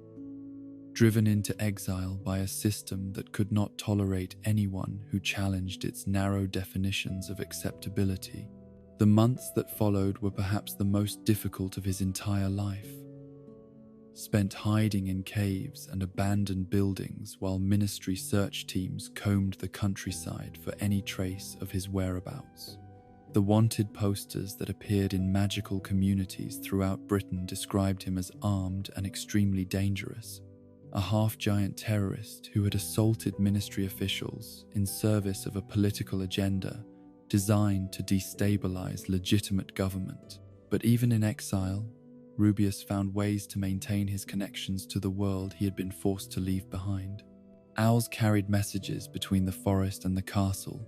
driven into exile by a system that could not tolerate anyone who challenged its narrow definitions of acceptability. The months that followed were perhaps the most difficult of his entire life, spent hiding in caves and abandoned buildings while ministry search teams combed the countryside for any trace of his whereabouts. The wanted posters that appeared in magical communities throughout Britain described him as armed and extremely dangerous, a half-giant terrorist who had assaulted ministry officials in service of a political agenda designed to destabilize legitimate government. But even in exile, Rubeus found ways to maintain his connections to the world he had been forced to leave behind. Owls carried messages between the forest and the castle,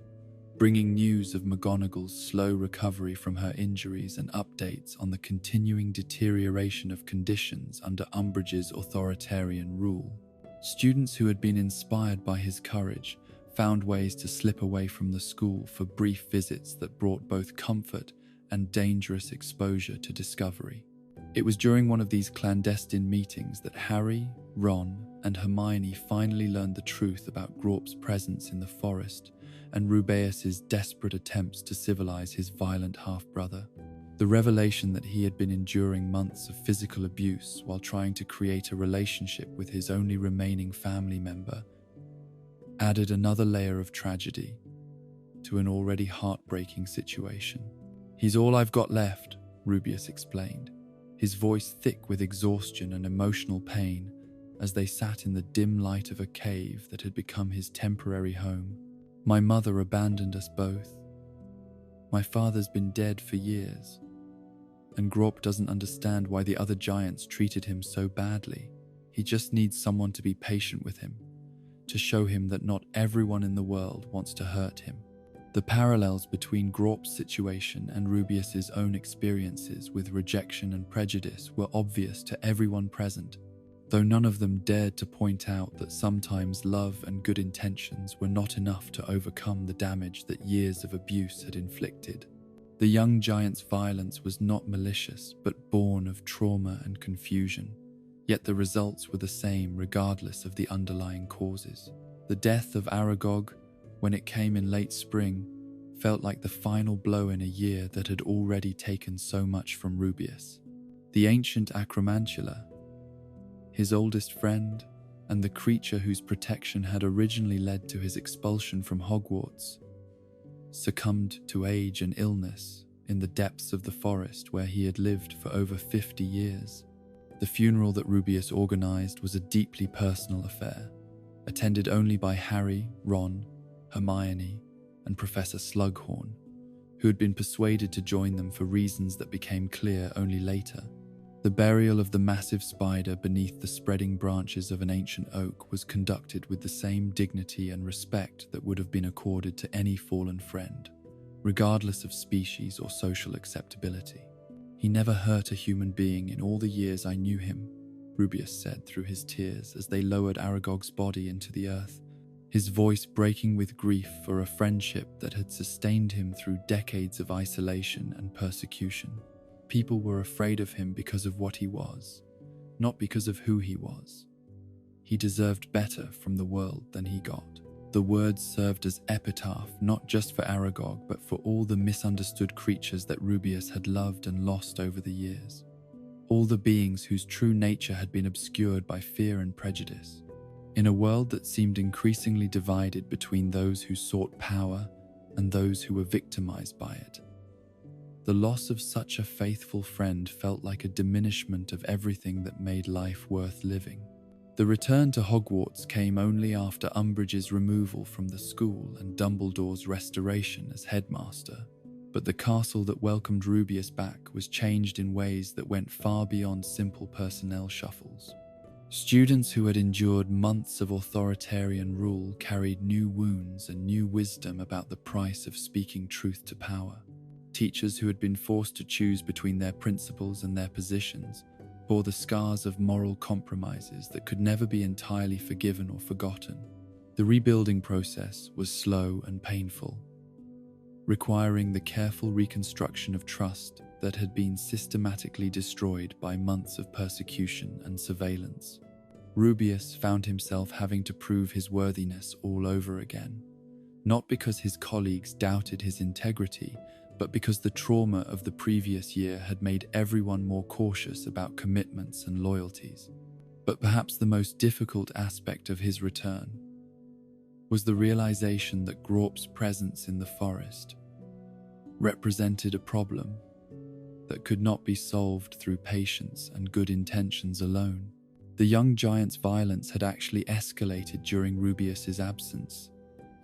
bringing news of McGonagall's slow recovery from her injuries and updates on the continuing deterioration of conditions under Umbridge's authoritarian rule. Students who had been inspired by his courage found ways to slip away from the school for brief visits that brought both comfort and dangerous exposure to discovery. It was during one of these clandestine meetings that Harry, Ron, and Hermione finally learned the truth about Grawp's presence in the forest and Rubeus's desperate attempts to civilize his violent half-brother. The revelation that he had been enduring months of physical abuse while trying to create a relationship with his only remaining family member added another layer of tragedy to an already heartbreaking situation. "He's all I've got left," Rubeus explained, his voice thick with exhaustion and emotional pain as they sat in the dim light of a cave that had become his temporary home. "My mother abandoned us both. My father's been dead for years, and Grawp doesn't understand why the other giants treated him so badly. He just needs someone to be patient with him, to show him that not everyone in the world wants to hurt him." The parallels between Grawp's situation and Rubeus's own experiences with rejection and prejudice were obvious to everyone present, though none of them dared to point out that sometimes love and good intentions were not enough to overcome the damage that years of abuse had inflicted. The young giant's violence was not malicious, but born of trauma and confusion, yet the results were the same regardless of the underlying causes. The death of Aragog, when it came in late spring, felt like the final blow in a year that had already taken so much from Rubeus. The ancient Acromantula, his oldest friend, and the creature whose protection had originally led to his expulsion from Hogwarts, succumbed to age and illness in the depths of the forest where he had lived for over 50 years. The funeral that Rubeus organized was a deeply personal affair, attended only by Harry, Ron, Hermione, and Professor Slughorn, who had been persuaded to join them for reasons that became clear only later. The burial of the massive spider beneath the spreading branches of an ancient oak was conducted with the same dignity and respect that would have been accorded to any fallen friend, regardless of species or social acceptability. "He never hurt a human being in all the years I knew him," Rubeus said through his tears as they lowered Aragog's body into the earth, his voice breaking with grief for a friendship that had sustained him through decades of isolation and persecution. People were afraid of him because of what he was, not because of who he was. He deserved better from the world than he got. The words served as epitaph not just for Aragog, but for all the misunderstood creatures that Rubeus had loved and lost over the years. All the beings whose true nature had been obscured by fear and prejudice. In a world that seemed increasingly divided between those who sought power and those who were victimized by it, the loss of such a faithful friend felt like a diminishment of everything that made life worth living. The return to Hogwarts came only after Umbridge's removal from the school and Dumbledore's restoration as headmaster, but the castle that welcomed Rubeus back was changed in ways that went far beyond simple personnel shuffles. Students who had endured months of authoritarian rule carried new wounds and new wisdom about the price of speaking truth to power. Teachers who had been forced to choose between their principles and their positions bore the scars of moral compromises that could never be entirely forgiven or forgotten. The rebuilding process was slow and painful, requiring the careful reconstruction of trust that had been systematically destroyed by months of persecution and surveillance. Rubeus found himself having to prove his worthiness all over again, not because his colleagues doubted his integrity, but because the trauma of the previous year had made everyone more cautious about commitments and loyalties. But perhaps the most difficult aspect of his return was the realization that Grawp's presence in the forest represented a problem that could not be solved through patience and good intentions alone. The young giant's violence had actually escalated during Rubeus's absence,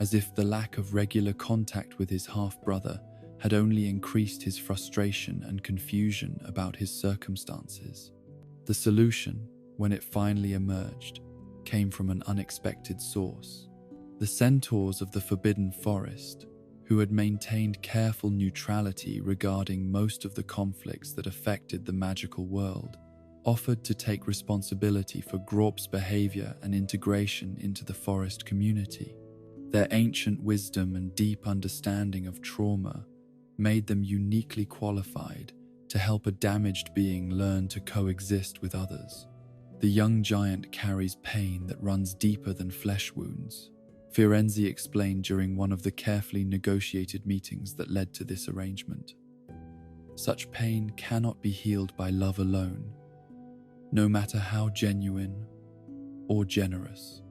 as if the lack of regular contact with his half-brother had only increased his frustration and confusion about his circumstances. The solution, when it finally emerged, came from an unexpected source. The centaurs of the Forbidden Forest, who had maintained careful neutrality regarding most of the conflicts that affected the magical world, offered to take responsibility for Grawp's behavior and integration into the forest community. Their ancient wisdom and deep understanding of trauma made them uniquely qualified to help a damaged being learn to coexist with others. The young giant carries pain that runs deeper than flesh wounds, Firenze explained during one of the carefully negotiated meetings that led to this arrangement. Such pain cannot be healed by love alone, no matter how genuine or generous.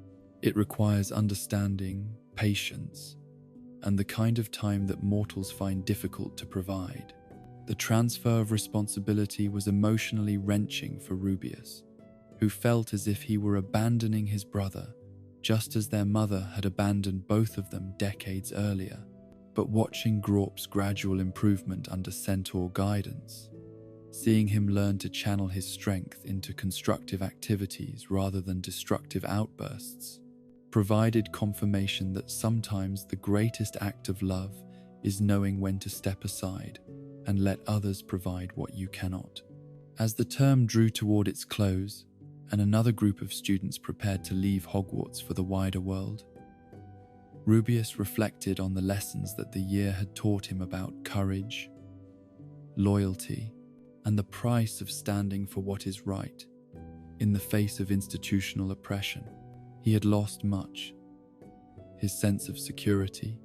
It requires understanding, patience, and the kind of time that mortals find difficult to provide. The transfer of responsibility was emotionally wrenching for Rubeus, who felt as if he were abandoning his brother, just as their mother had abandoned both of them decades earlier. But watching Grawp's gradual improvement under Centaur guidance, seeing him learn to channel his strength into constructive activities rather than destructive outbursts, provided confirmation that sometimes the greatest act of love is knowing when to step aside and let others provide what you cannot. As the term drew toward its close, and another group of students prepared to leave Hogwarts for the wider world, Rubeus reflected on the lessons that the year had taught him about courage, loyalty, and the price of standing for what is right in the face of institutional oppression. He had lost much: his sense of security,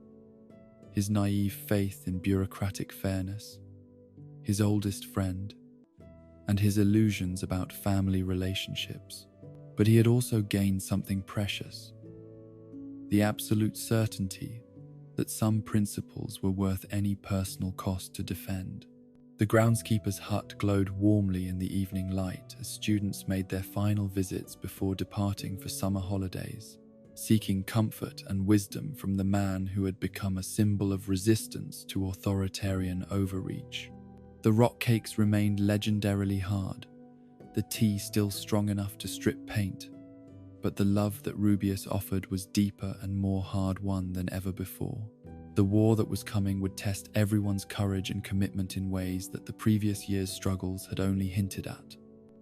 his naive faith in bureaucratic fairness, his oldest friend, and his illusions about family relationships. But he had also gained something precious: the absolute certainty that some principles were worth any personal cost to defend. The groundskeeper's hut glowed warmly in the evening light as students made their final visits before departing for summer holidays, seeking comfort and wisdom from the man who had become a symbol of resistance to authoritarian overreach. The rock cakes remained legendarily hard, the tea still strong enough to strip paint, but the love that Rubeus offered was deeper and more hard-won than ever before. The war that was coming would test everyone's courage and commitment in ways that the previous year's struggles had only hinted at.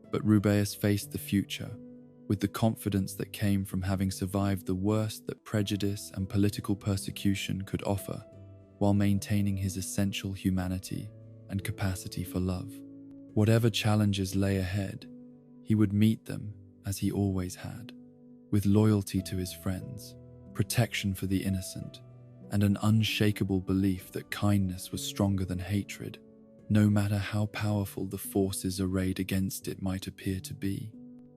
But Rubeus faced the future with the confidence that came from having survived the worst that prejudice and political persecution could offer, while maintaining his essential humanity and capacity for love. Whatever challenges lay ahead, he would meet them, as he always had, with loyalty to his friends, protection for the innocent, and an unshakable belief that kindness was stronger than hatred, no matter how powerful the forces arrayed against it might appear to be.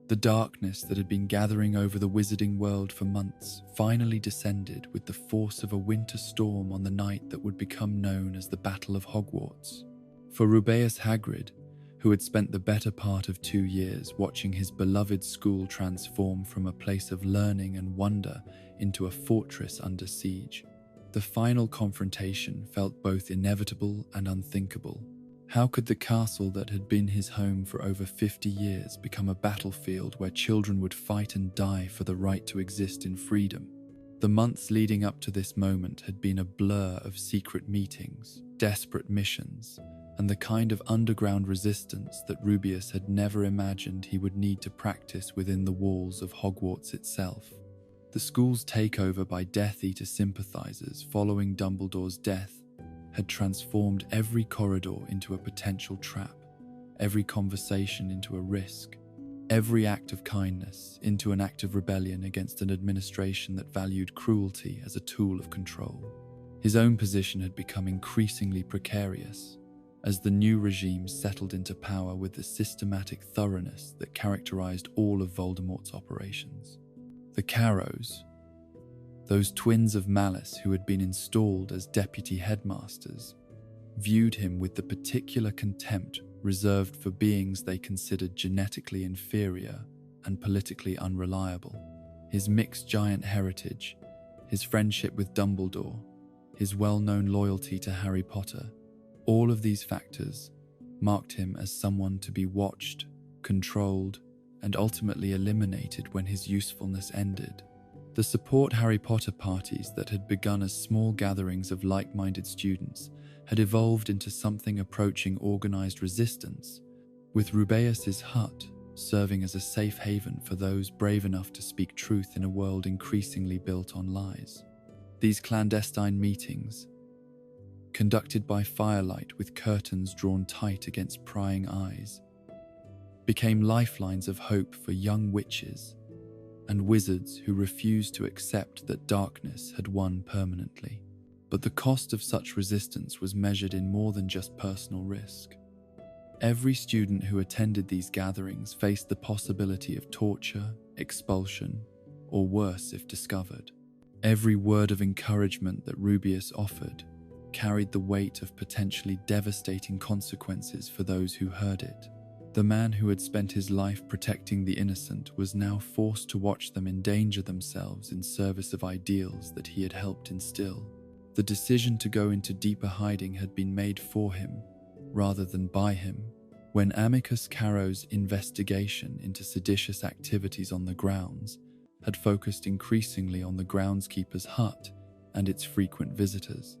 The darkness that had been gathering over the wizarding world for months finally descended with the force of a winter storm on the night that would become known as the Battle of Hogwarts. For Rubeus Hagrid, who had spent the better part of 2 years watching his beloved school transform from a place of learning and wonder into a fortress under siege, the final confrontation felt both inevitable and unthinkable. How could the castle that had been his home for over 50 years become a battlefield where children would fight and die for the right to exist in freedom? The months leading up to this moment had been a blur of secret meetings, desperate missions, and the kind of underground resistance that Rubeus had never imagined he would need to practice within the walls of Hogwarts itself. The school's takeover by Death Eater sympathizers following Dumbledore's death had transformed every corridor into a potential trap, every conversation into a risk, every act of kindness into an act of rebellion against an administration that valued cruelty as a tool of control. His own position had become increasingly precarious as the new regime settled into power with the systematic thoroughness that characterized all of Voldemort's operations. The Carrows, those twins of malice who had been installed as deputy headmasters, viewed him with the particular contempt reserved for beings they considered genetically inferior and politically unreliable. His mixed giant heritage, his friendship with Dumbledore, his well-known loyalty to Harry Potter, all of these factors marked him as someone to be watched, controlled, and ultimately eliminated when his usefulness ended. The support Harry Potter parties that had begun as small gatherings of like-minded students had evolved into something approaching organized resistance, with Rubeus's hut serving as a safe haven for those brave enough to speak truth in a world increasingly built on lies. These clandestine meetings, conducted by firelight with curtains drawn tight against prying eyes, became lifelines of hope for young witches and wizards who refused to accept that darkness had won permanently. But the cost of such resistance was measured in more than just personal risk. Every student who attended these gatherings faced the possibility of torture, expulsion, or worse if discovered. Every word of encouragement that Rubeus offered carried the weight of potentially devastating consequences for those who heard it. The man who had spent his life protecting the innocent was now forced to watch them endanger themselves in service of ideals that he had helped instill. The decision to go into deeper hiding had been made for him, rather than by him. When Amicus Caro's investigation into seditious activities on the grounds had focused increasingly on the groundskeeper's hut and its frequent visitors,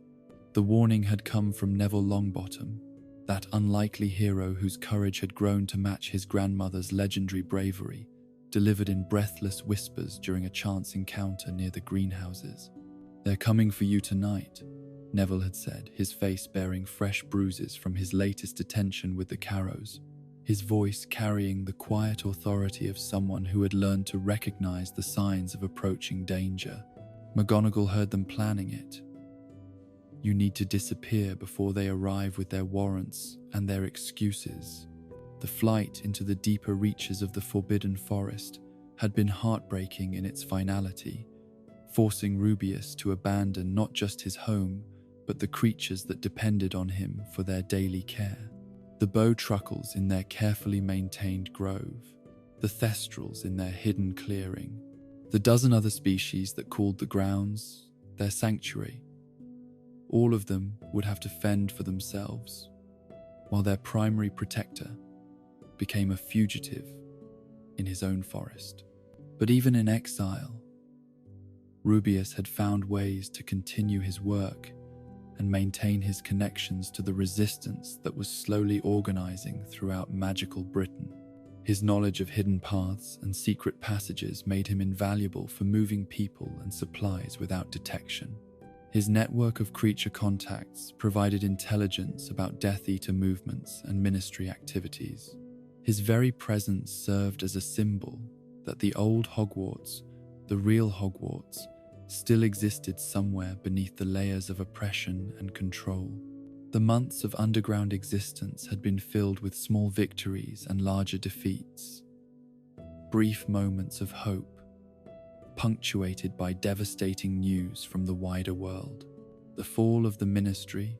the warning had come from Neville Longbottom, that unlikely hero whose courage had grown to match his grandmother's legendary bravery, delivered in breathless whispers during a chance encounter near the greenhouses. "They're coming for you tonight," Neville had said, his face bearing fresh bruises from his latest detention with the Caros, his voice carrying the quiet authority of someone who had learned to recognize the signs of approaching danger. McGonagall heard them planning it. "You need to disappear before they arrive with their warrants and their excuses." The flight into the deeper reaches of the Forbidden Forest had been heartbreaking in its finality, forcing Rubeus to abandon not just his home, but the creatures that depended on him for their daily care. The bowtruckles in their carefully maintained grove, the thestrals in their hidden clearing, the dozen other species that called the grounds their sanctuary. All of them would have to fend for themselves, while their primary protector became a fugitive in his own forest. But even in exile, Rubeus had found ways to continue his work and maintain his connections to the resistance that was slowly organizing throughout magical Britain. His knowledge of hidden paths and secret passages made him invaluable for moving people and supplies without detection. His network of creature contacts provided intelligence about Death Eater movements and ministry activities. His very presence served as a symbol that the old Hogwarts, the real Hogwarts, still existed somewhere beneath the layers of oppression and control. The months of underground existence had been filled with small victories and larger defeats, brief moments of hope, punctuated by devastating news from the wider world. The fall of the Ministry,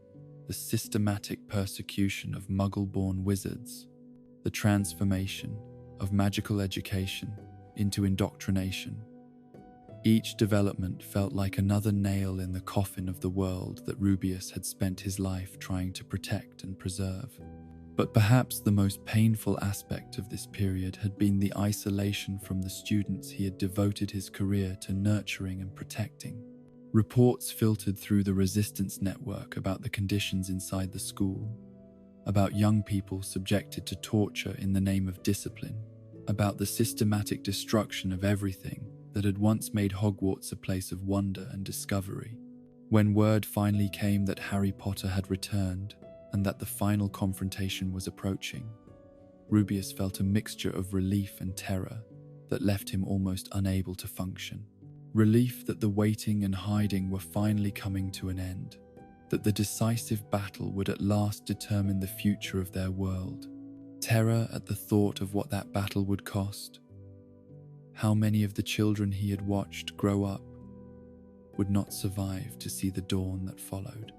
the systematic persecution of Muggle-born wizards, the transformation of magical education into indoctrination. Each development felt like another nail in the coffin of the world that Rubeus had spent his life trying to protect and preserve. But perhaps the most painful aspect of this period had been the isolation from the students he had devoted his career to nurturing and protecting. Reports filtered through the resistance network about the conditions inside the school, about young people subjected to torture in the name of discipline, about the systematic destruction of everything that had once made Hogwarts a place of wonder and discovery. When word finally came that Harry Potter had returned and that the final confrontation was approaching, Rubeus felt a mixture of relief and terror that left him almost unable to function. Relief that the waiting and hiding were finally coming to an end, that the decisive battle would at last determine the future of their world. Terror at the thought of what that battle would cost. How many of the children he had watched grow up would not survive to see the dawn that followed.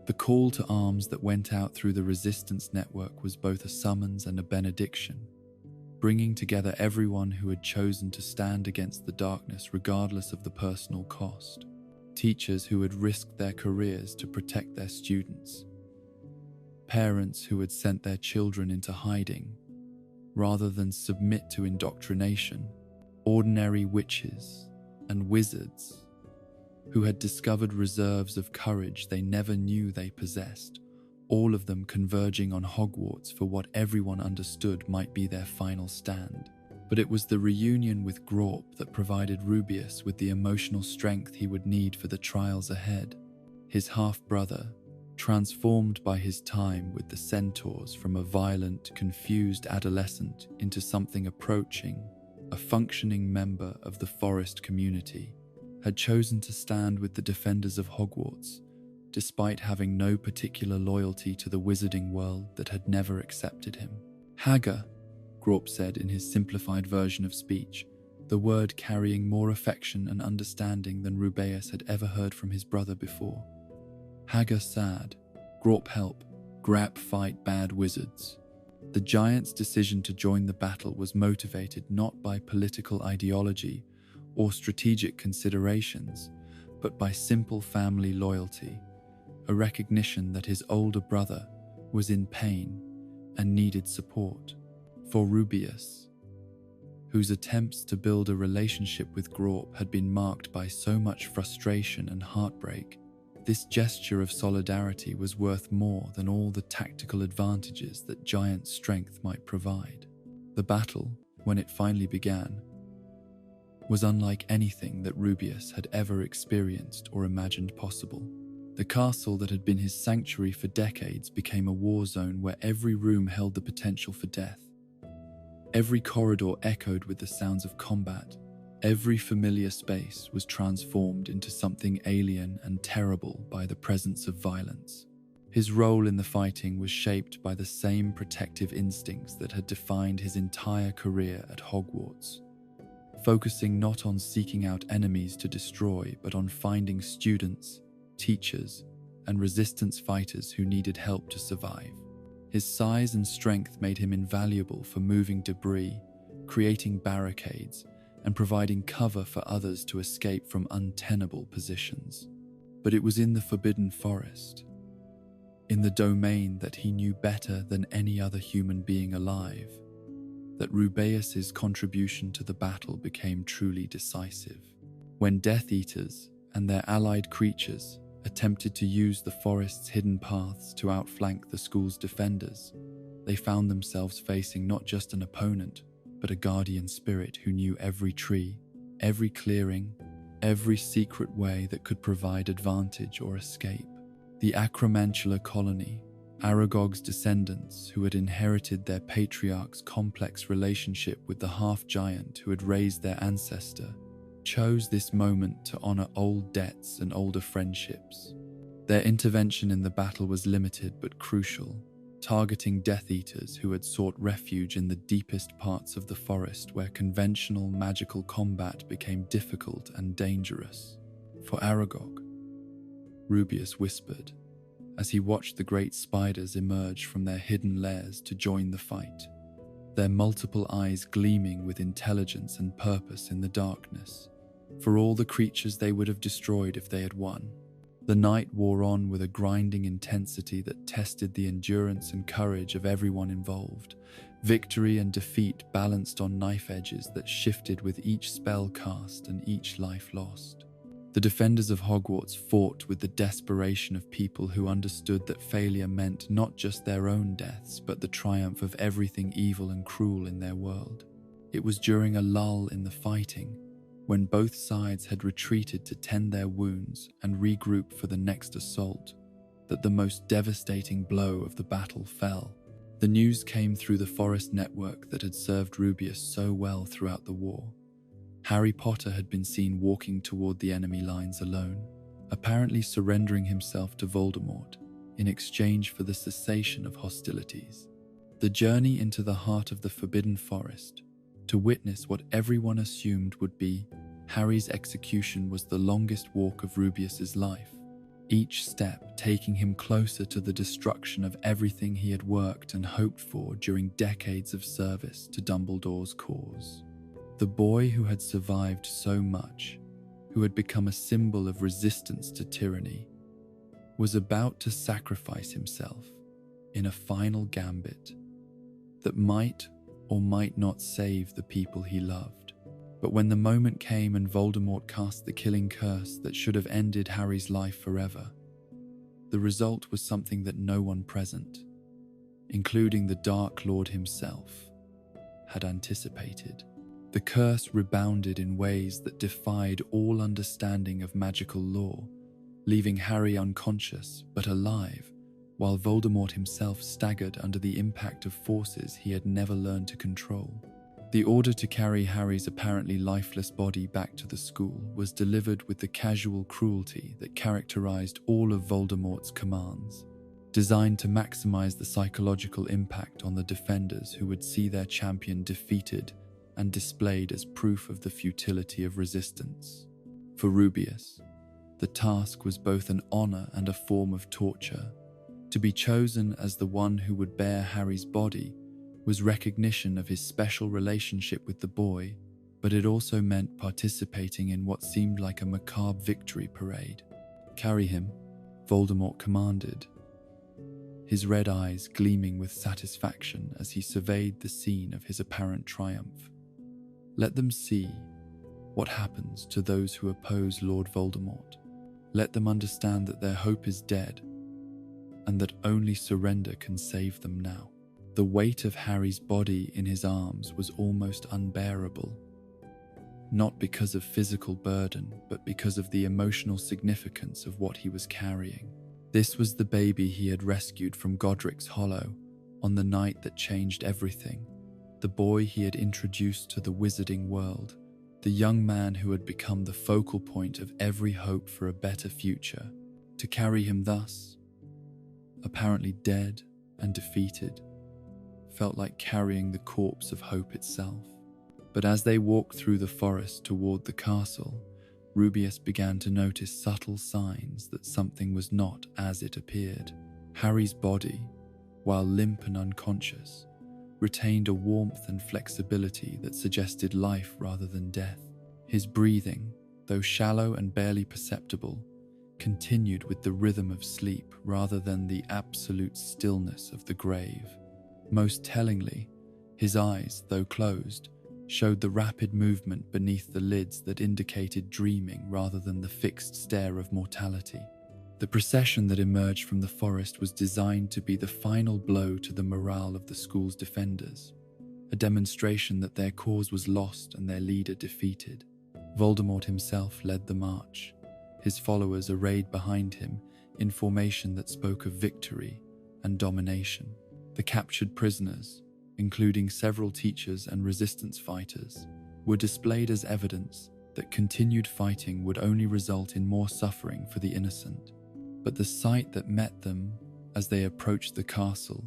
The call to arms that went out through the resistance network was both a summons and a benediction, bringing together everyone who had chosen to stand against the darkness regardless of the personal cost. Teachers who had risked their careers to protect their students. Parents who had sent their children into hiding rather than submit to indoctrination. Ordinary witches and wizards who had discovered reserves of courage they never knew they possessed, all of them converging on Hogwarts for what everyone understood might be their final stand. But it was the reunion with Grawp that provided Rubeus with the emotional strength he would need for the trials ahead. His half-brother, transformed by his time with the Centaurs from a violent, confused adolescent into something approaching a functioning member of the forest community, had chosen to stand with the defenders of Hogwarts, despite having no particular loyalty to the wizarding world that had never accepted him. Haga, Grawp said in his simplified version of speech, the word carrying more affection and understanding than Rubeus had ever heard from his brother before. Haga sad, Grawp help, Grap fight bad wizards. The giant's decision to join the battle was motivated not by political ideology or strategic considerations, but by simple family loyalty, a recognition that his older brother was in pain and needed support. For Rubeus, whose attempts to build a relationship with Grawp had been marked by so much frustration and heartbreak, this gesture of solidarity was worth more than all the tactical advantages that giant strength might provide. The battle, when it finally began, was unlike anything that Rubeus had ever experienced or imagined possible. The castle that had been his sanctuary for decades became a war zone where every room held the potential for death. Every corridor echoed with the sounds of combat. Every familiar space was transformed into something alien and terrible by the presence of violence. His role in the fighting was shaped by the same protective instincts that had defined his entire career at Hogwarts, focusing not on seeking out enemies to destroy, but on finding students, teachers, and resistance fighters who needed help to survive. His size and strength made him invaluable for moving debris, creating barricades, and providing cover for others to escape from untenable positions. But it was in the Forbidden Forest, in the domain that he knew better than any other human being alive, that Rubeus's contribution to the battle became truly decisive. When Death Eaters and their allied creatures attempted to use the forest's hidden paths to outflank the school's defenders, they found themselves facing not just an opponent, but a guardian spirit who knew every tree, every clearing, every secret way that could provide advantage or escape. The Acromantula colony, Aragog's descendants who had inherited their patriarch's complex relationship with the half-giant who had raised their ancestor, chose this moment to honor old debts and older friendships. Their intervention in the battle was limited but crucial, targeting Death Eaters who had sought refuge in the deepest parts of the forest where conventional magical combat became difficult and dangerous. For Aragog, Rubeus whispered, as he watched the great spiders emerge from their hidden lairs to join the fight, their multiple eyes gleaming with intelligence and purpose in the darkness. For all the creatures they would have destroyed if they had won. The night wore on with a grinding intensity that tested the endurance and courage of everyone involved. Victory and defeat balanced on knife edges that shifted with each spell cast and each life lost. The defenders of Hogwarts fought with the desperation of people who understood that failure meant not just their own deaths, but the triumph of everything evil and cruel in their world. It was during a lull in the fighting, when both sides had retreated to tend their wounds and regroup for the next assault, that the most devastating blow of the battle fell. The news came through the forest network that had served Rubeus so well throughout the war. Harry Potter had been seen walking toward the enemy lines alone, apparently surrendering himself to Voldemort in exchange for the cessation of hostilities. The journey into the heart of the Forbidden Forest, to witness what everyone assumed would be Harry's execution, was the longest walk of Rubeus's life, each step taking him closer to the destruction of everything he had worked and hoped for during decades of service to Dumbledore's cause. The boy who had survived so much, who had become a symbol of resistance to tyranny, was about to sacrifice himself in a final gambit that might or might not save the people he loved. But when the moment came and Voldemort cast the killing curse that should have ended Harry's life forever, the result was something that no one present, including the Dark Lord himself, had anticipated. The curse rebounded in ways that defied all understanding of magical lore, leaving Harry unconscious but alive, while Voldemort himself staggered under the impact of forces he had never learned to control. The order to carry Harry's apparently lifeless body back to the school was delivered with the casual cruelty that characterized all of Voldemort's commands, designed to maximize the psychological impact on the defenders who would see their champion defeated and displayed as proof of the futility of resistance. For Rubeus, the task was both an honor and a form of torture. To be chosen as the one who would bear Harry's body was recognition of his special relationship with the boy, but it also meant participating in what seemed like a macabre victory parade. "Carry him," Voldemort commanded, his red eyes gleaming with satisfaction as he surveyed the scene of his apparent triumph. "Let them see what happens to those who oppose Lord Voldemort. Let them understand that their hope is dead, and that only surrender can save them now." The weight of Harry's body in his arms was almost unbearable, not because of physical burden, but because of the emotional significance of what he was carrying. This was the baby he had rescued from Godric's Hollow on the night that changed everything, the boy he had introduced to the wizarding world, the young man who had become the focal point of every hope for a better future. To carry him thus, apparently dead and defeated, felt like carrying the corpse of hope itself. But as they walked through the forest toward the castle, Rubeus began to notice subtle signs that something was not as it appeared. Harry's body, while limp and unconscious, retained a warmth and flexibility that suggested life rather than death. His breathing, though shallow and barely perceptible, continued with the rhythm of sleep rather than the absolute stillness of the grave. Most tellingly, his eyes, though closed, showed the rapid movement beneath the lids that indicated dreaming rather than the fixed stare of mortality. The procession that emerged from the forest was designed to be the final blow to the morale of the school's defenders, a demonstration that their cause was lost and their leader defeated. Voldemort himself led the march, his followers arrayed behind him in formation that spoke of victory and domination. The captured prisoners, including several teachers and resistance fighters, were displayed as evidence that continued fighting would only result in more suffering for the innocent. But the sight that met them as they approached the castle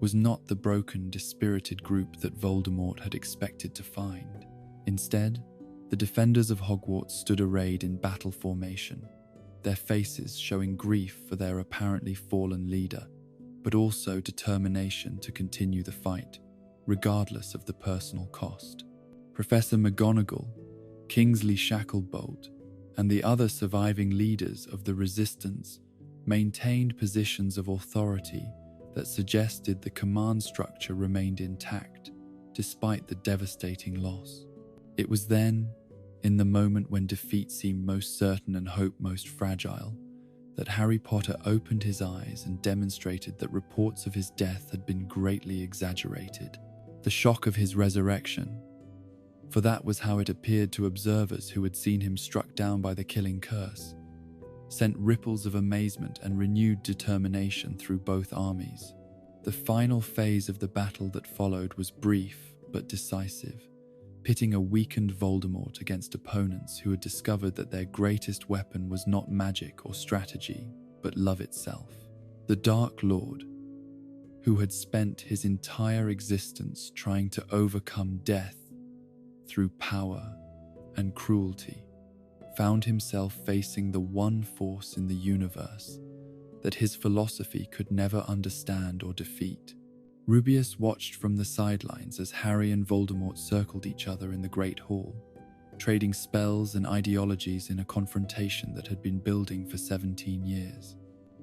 was not the broken, dispirited group that Voldemort had expected to find. Instead, the defenders of Hogwarts stood arrayed in battle formation, their faces showing grief for their apparently fallen leader, but also determination to continue the fight, regardless of the personal cost. Professor McGonagall, Kingsley Shacklebolt, and the other surviving leaders of the resistance maintained positions of authority that suggested the command structure remained intact, despite the devastating loss. It was then, in the moment when defeat seemed most certain and hope most fragile, that Harry Potter opened his eyes and demonstrated that reports of his death had been greatly exaggerated. The shock of his resurrection, for that was how it appeared to observers who had seen him struck down by the killing curse, sent ripples of amazement and renewed determination through both armies. The final phase of the battle that followed was brief but decisive, pitting a weakened Voldemort against opponents who had discovered that their greatest weapon was not magic or strategy, but love itself. The Dark Lord, who had spent his entire existence trying to overcome death through power and cruelty, found himself facing the one force in the universe that his philosophy could never understand or defeat. Rubeus watched from the sidelines as Harry and Voldemort circled each other in the Great Hall, trading spells and ideologies in a confrontation that had been building for 17 years.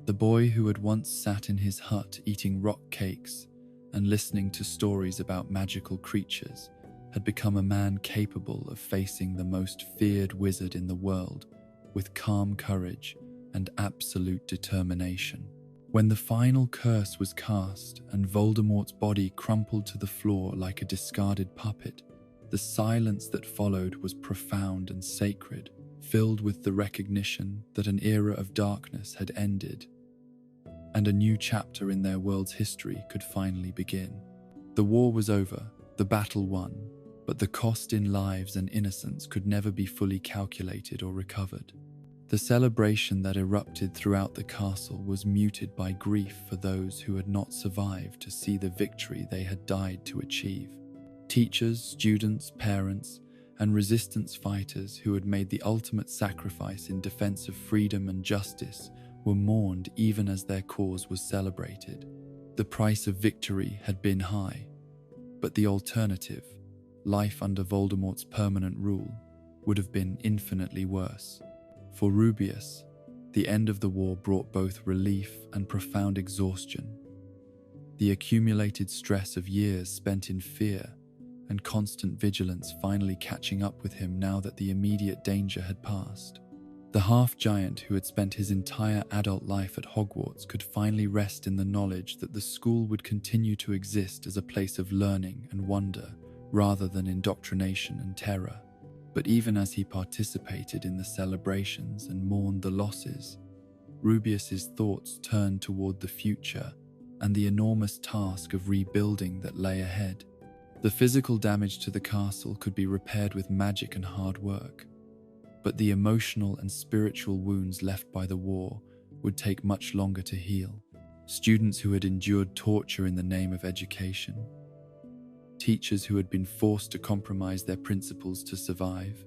The boy who had once sat in his hut eating rock cakes and listening to stories about magical creatures had become a man capable of facing the most feared wizard in the world with calm courage and absolute determination. When the final curse was cast and Voldemort's body crumpled to the floor like a discarded puppet, the silence that followed was profound and sacred, filled with the recognition that an era of darkness had ended and a new chapter in their world's history could finally begin. The war was over, the battle won, but the cost in lives and innocence could never be fully calculated or recovered. The celebration that erupted throughout the castle was muted by grief for those who had not survived to see the victory they had died to achieve. Teachers, students, parents, and resistance fighters who had made the ultimate sacrifice in defense of freedom and justice were mourned even as their cause was celebrated. The price of victory had been high, but the alternative, life under Voldemort's permanent rule, would have been infinitely worse. For Rubeus, the end of the war brought both relief and profound exhaustion. The accumulated stress of years spent in fear and constant vigilance finally catching up with him now that the immediate danger had passed. The half-giant who had spent his entire adult life at Hogwarts could finally rest in the knowledge that the school would continue to exist as a place of learning and wonder rather than indoctrination and terror. But even as he participated in the celebrations and mourned the losses, Rubeus's thoughts turned toward the future and the enormous task of rebuilding that lay ahead. The physical damage to the castle could be repaired with magic and hard work, but the emotional and spiritual wounds left by the war would take much longer to heal. Students who had endured torture in the name of education, teachers who had been forced to compromise their principles to survive,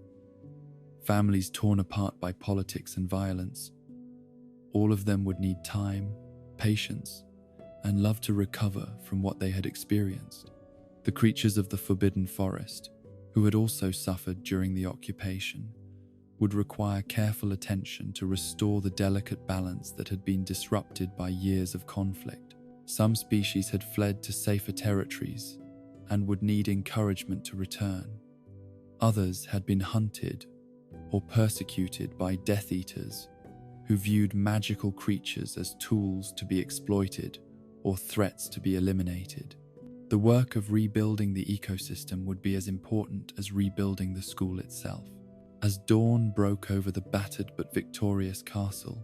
families torn apart by politics and violence, all of them would need time, patience, and love to recover from what they had experienced. The creatures of the Forbidden Forest, who had also suffered during the occupation, would require careful attention to restore the delicate balance that had been disrupted by years of conflict. Some species had fled to safer territories and would need encouragement to return. Others had been hunted or persecuted by Death Eaters, who viewed magical creatures as tools to be exploited or threats to be eliminated. The work of rebuilding the ecosystem would be as important as rebuilding the school itself. As dawn broke over the battered but victorious castle,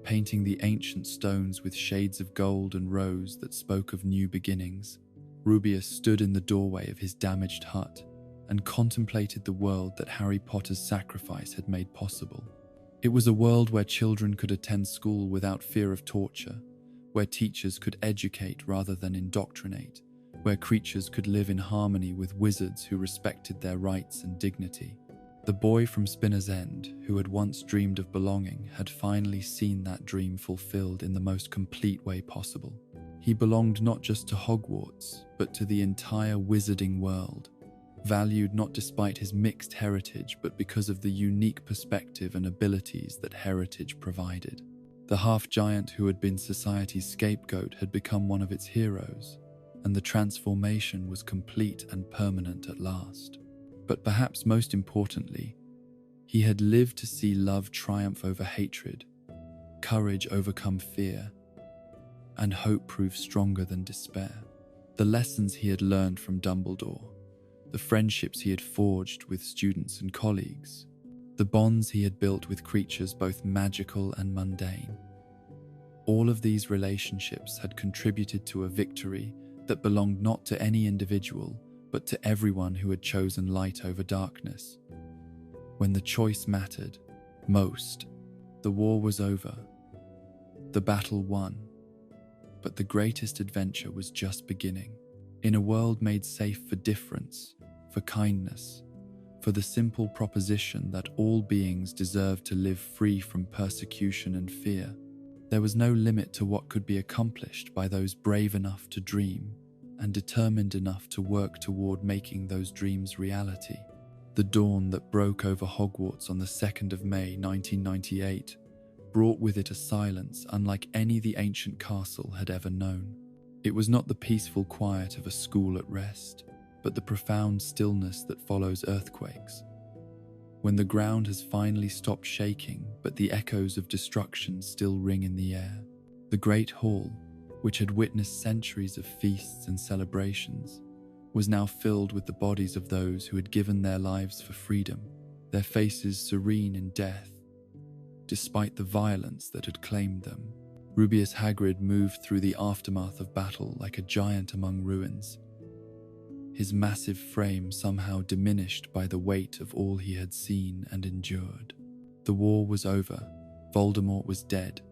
painting the ancient stones with shades of gold and rose that spoke of new beginnings, Rubeus stood in the doorway of his damaged hut and contemplated the world that Harry Potter's sacrifice had made possible. It was a world where children could attend school without fear of torture, where teachers could educate rather than indoctrinate, where creatures could live in harmony with wizards who respected their rights and dignity. The boy from Spinner's End, who had once dreamed of belonging, had finally seen that dream fulfilled in the most complete way possible. He belonged not just to Hogwarts, but to the entire wizarding world, valued not despite his mixed heritage, but because of the unique perspective and abilities that heritage provided. The half-giant who had been society's scapegoat had become one of its heroes, and the transformation was complete and permanent at last. But perhaps most importantly, he had lived to see love triumph over hatred, courage overcome fear, and hope prove stronger than despair. The lessons he had learned from Dumbledore, the friendships he had forged with students and colleagues, the bonds he had built with creatures both magical and mundane. All of these relationships had contributed to a victory that belonged not to any individual, but to everyone who had chosen light over darkness. When the choice mattered most, the war was over, the battle won, but the greatest adventure was just beginning. In a world made safe for difference, for kindness, for the simple proposition that all beings deserve to live free from persecution and fear, there was no limit to what could be accomplished by those brave enough to dream and determined enough to work toward making those dreams reality. The dawn that broke over Hogwarts on the 2nd of May 1998 brought with it a silence unlike any the ancient castle had ever known. It was not the peaceful quiet of a school at rest, but the profound stillness that follows earthquakes. When the ground has finally stopped shaking, but the echoes of destruction still ring in the air, the Great Hall, which had witnessed centuries of feasts and celebrations, was now filled with the bodies of those who had given their lives for freedom, their faces serene in death, despite the violence that had claimed them. Rubeus Hagrid moved through the aftermath of battle like a giant among ruins, his massive frame somehow diminished by the weight of all he had seen and endured. The war was over, Voldemort was dead,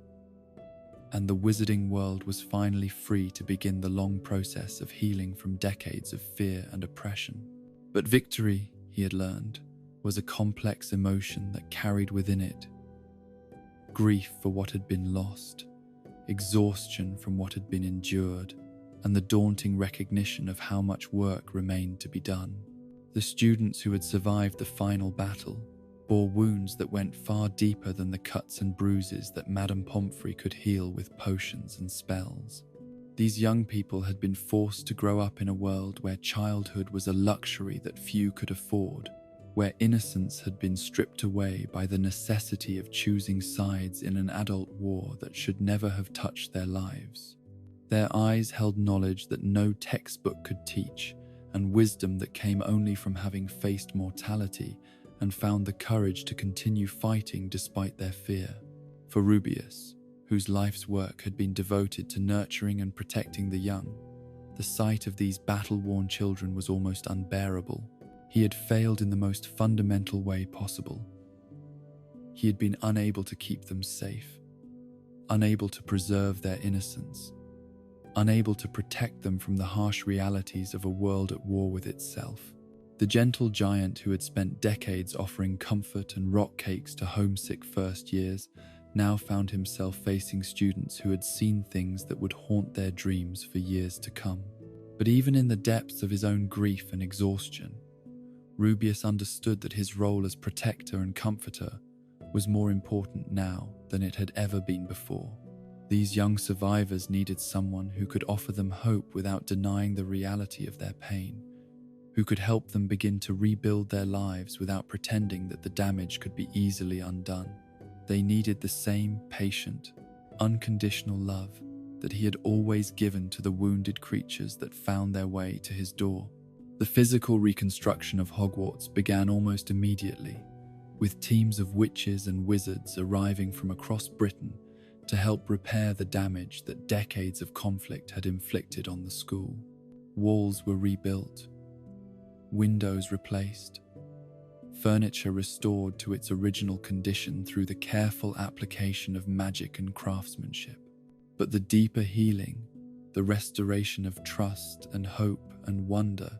and the wizarding world was finally free to begin the long process of healing from decades of fear and oppression. But victory, he had learned, was a complex emotion that carried within it grief for what had been lost, exhaustion from what had been endured, and the daunting recognition of how much work remained to be done. The students who had survived the final battle bore wounds that went far deeper than the cuts and bruises that Madame Pomfrey could heal with potions and spells. These young people had been forced to grow up in a world where childhood was a luxury that few could afford, where innocence had been stripped away by the necessity of choosing sides in an adult war that should never have touched their lives. Their eyes held knowledge that no textbook could teach, and wisdom that came only from having faced mortality and found the courage to continue fighting despite their fear. For Rubeus, whose life's work had been devoted to nurturing and protecting the young, the sight of these battle-worn children was almost unbearable. He had failed in the most fundamental way possible. He had been unable to keep them safe, unable to preserve their innocence, unable to protect them from the harsh realities of a world at war with itself. The gentle giant who had spent decades offering comfort and rock cakes to homesick first years now found himself facing students who had seen things that would haunt their dreams for years to come. But even in the depths of his own grief and exhaustion, Rubeus understood that his role as protector and comforter was more important now than it had ever been before. These young survivors needed someone who could offer them hope without denying the reality of their pain, who could help them begin to rebuild their lives without pretending that the damage could be easily undone. They needed the same patient, unconditional love that he had always given to the wounded creatures that found their way to his door. The physical reconstruction of Hogwarts began almost immediately, with teams of witches and wizards arriving from across Britain to help repair the damage that decades of conflict had inflicted on the school. Walls were rebuilt, windows replaced, furniture restored to its original condition through the careful application of magic and craftsmanship. But the deeper healing, the restoration of trust and hope and wonder,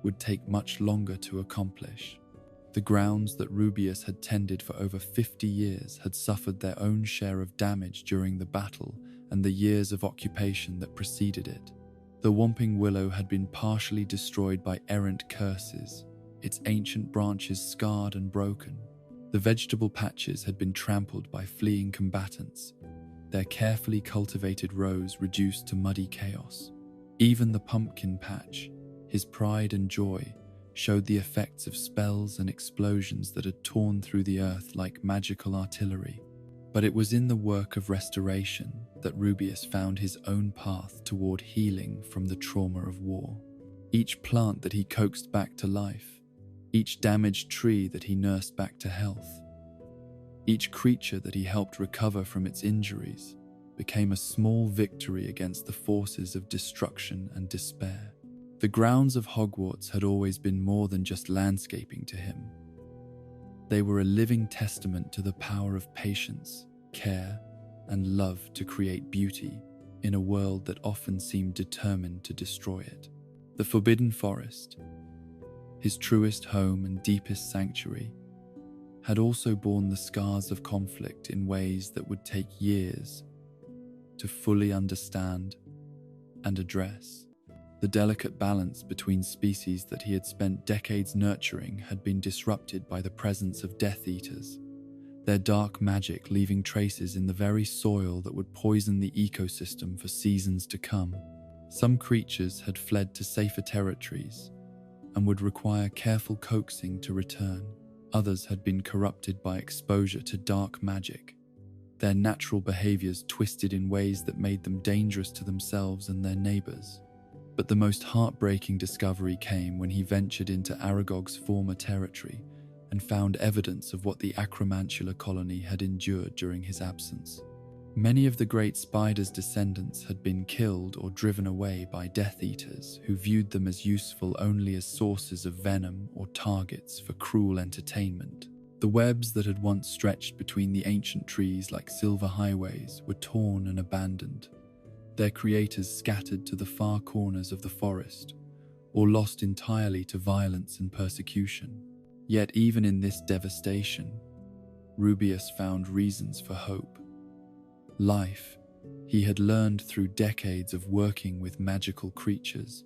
would take much longer to accomplish. The grounds that Rubeus had tended for over 50 years had suffered their own share of damage during the battle and the years of occupation that preceded it. The Whomping Willow had been partially destroyed by errant curses, its ancient branches scarred and broken. The vegetable patches had been trampled by fleeing combatants, their carefully cultivated rows reduced to muddy chaos. Even the pumpkin patch, his pride and joy, showed the effects of spells and explosions that had torn through the earth like magical artillery. But it was in the work of restoration that Rubeus found his own path toward healing from the trauma of war. Each plant that he coaxed back to life, each damaged tree that he nursed back to health, each creature that he helped recover from its injuries became a small victory against the forces of destruction and despair. The grounds of Hogwarts had always been more than just landscaping to him. They were a living testament to the power of patience, care, and love to create beauty in a world that often seemed determined to destroy it. The Forbidden Forest, his truest home and deepest sanctuary, had also borne the scars of conflict in ways that would take years to fully understand and address. The delicate balance between species that he had spent decades nurturing had been disrupted by the presence of Death Eaters, their dark magic leaving traces in the very soil that would poison the ecosystem for seasons to come. Some creatures had fled to safer territories and would require careful coaxing to return. Others had been corrupted by exposure to dark magic, their natural behaviors twisted in ways that made them dangerous to themselves and their neighbors. But the most heartbreaking discovery came when he ventured into Aragog's former territory and found evidence of what the Acromantula colony had endured during his absence. Many of the great spider's descendants had been killed or driven away by Death Eaters who viewed them as useful only as sources of venom or targets for cruel entertainment. The webs that had once stretched between the ancient trees like silver highways were torn and abandoned, their creators scattered to the far corners of the forest or lost entirely to violence and persecution. Yet even in this devastation, Rubeus found reasons for hope. Life, he had learned through decades of working with magical creatures,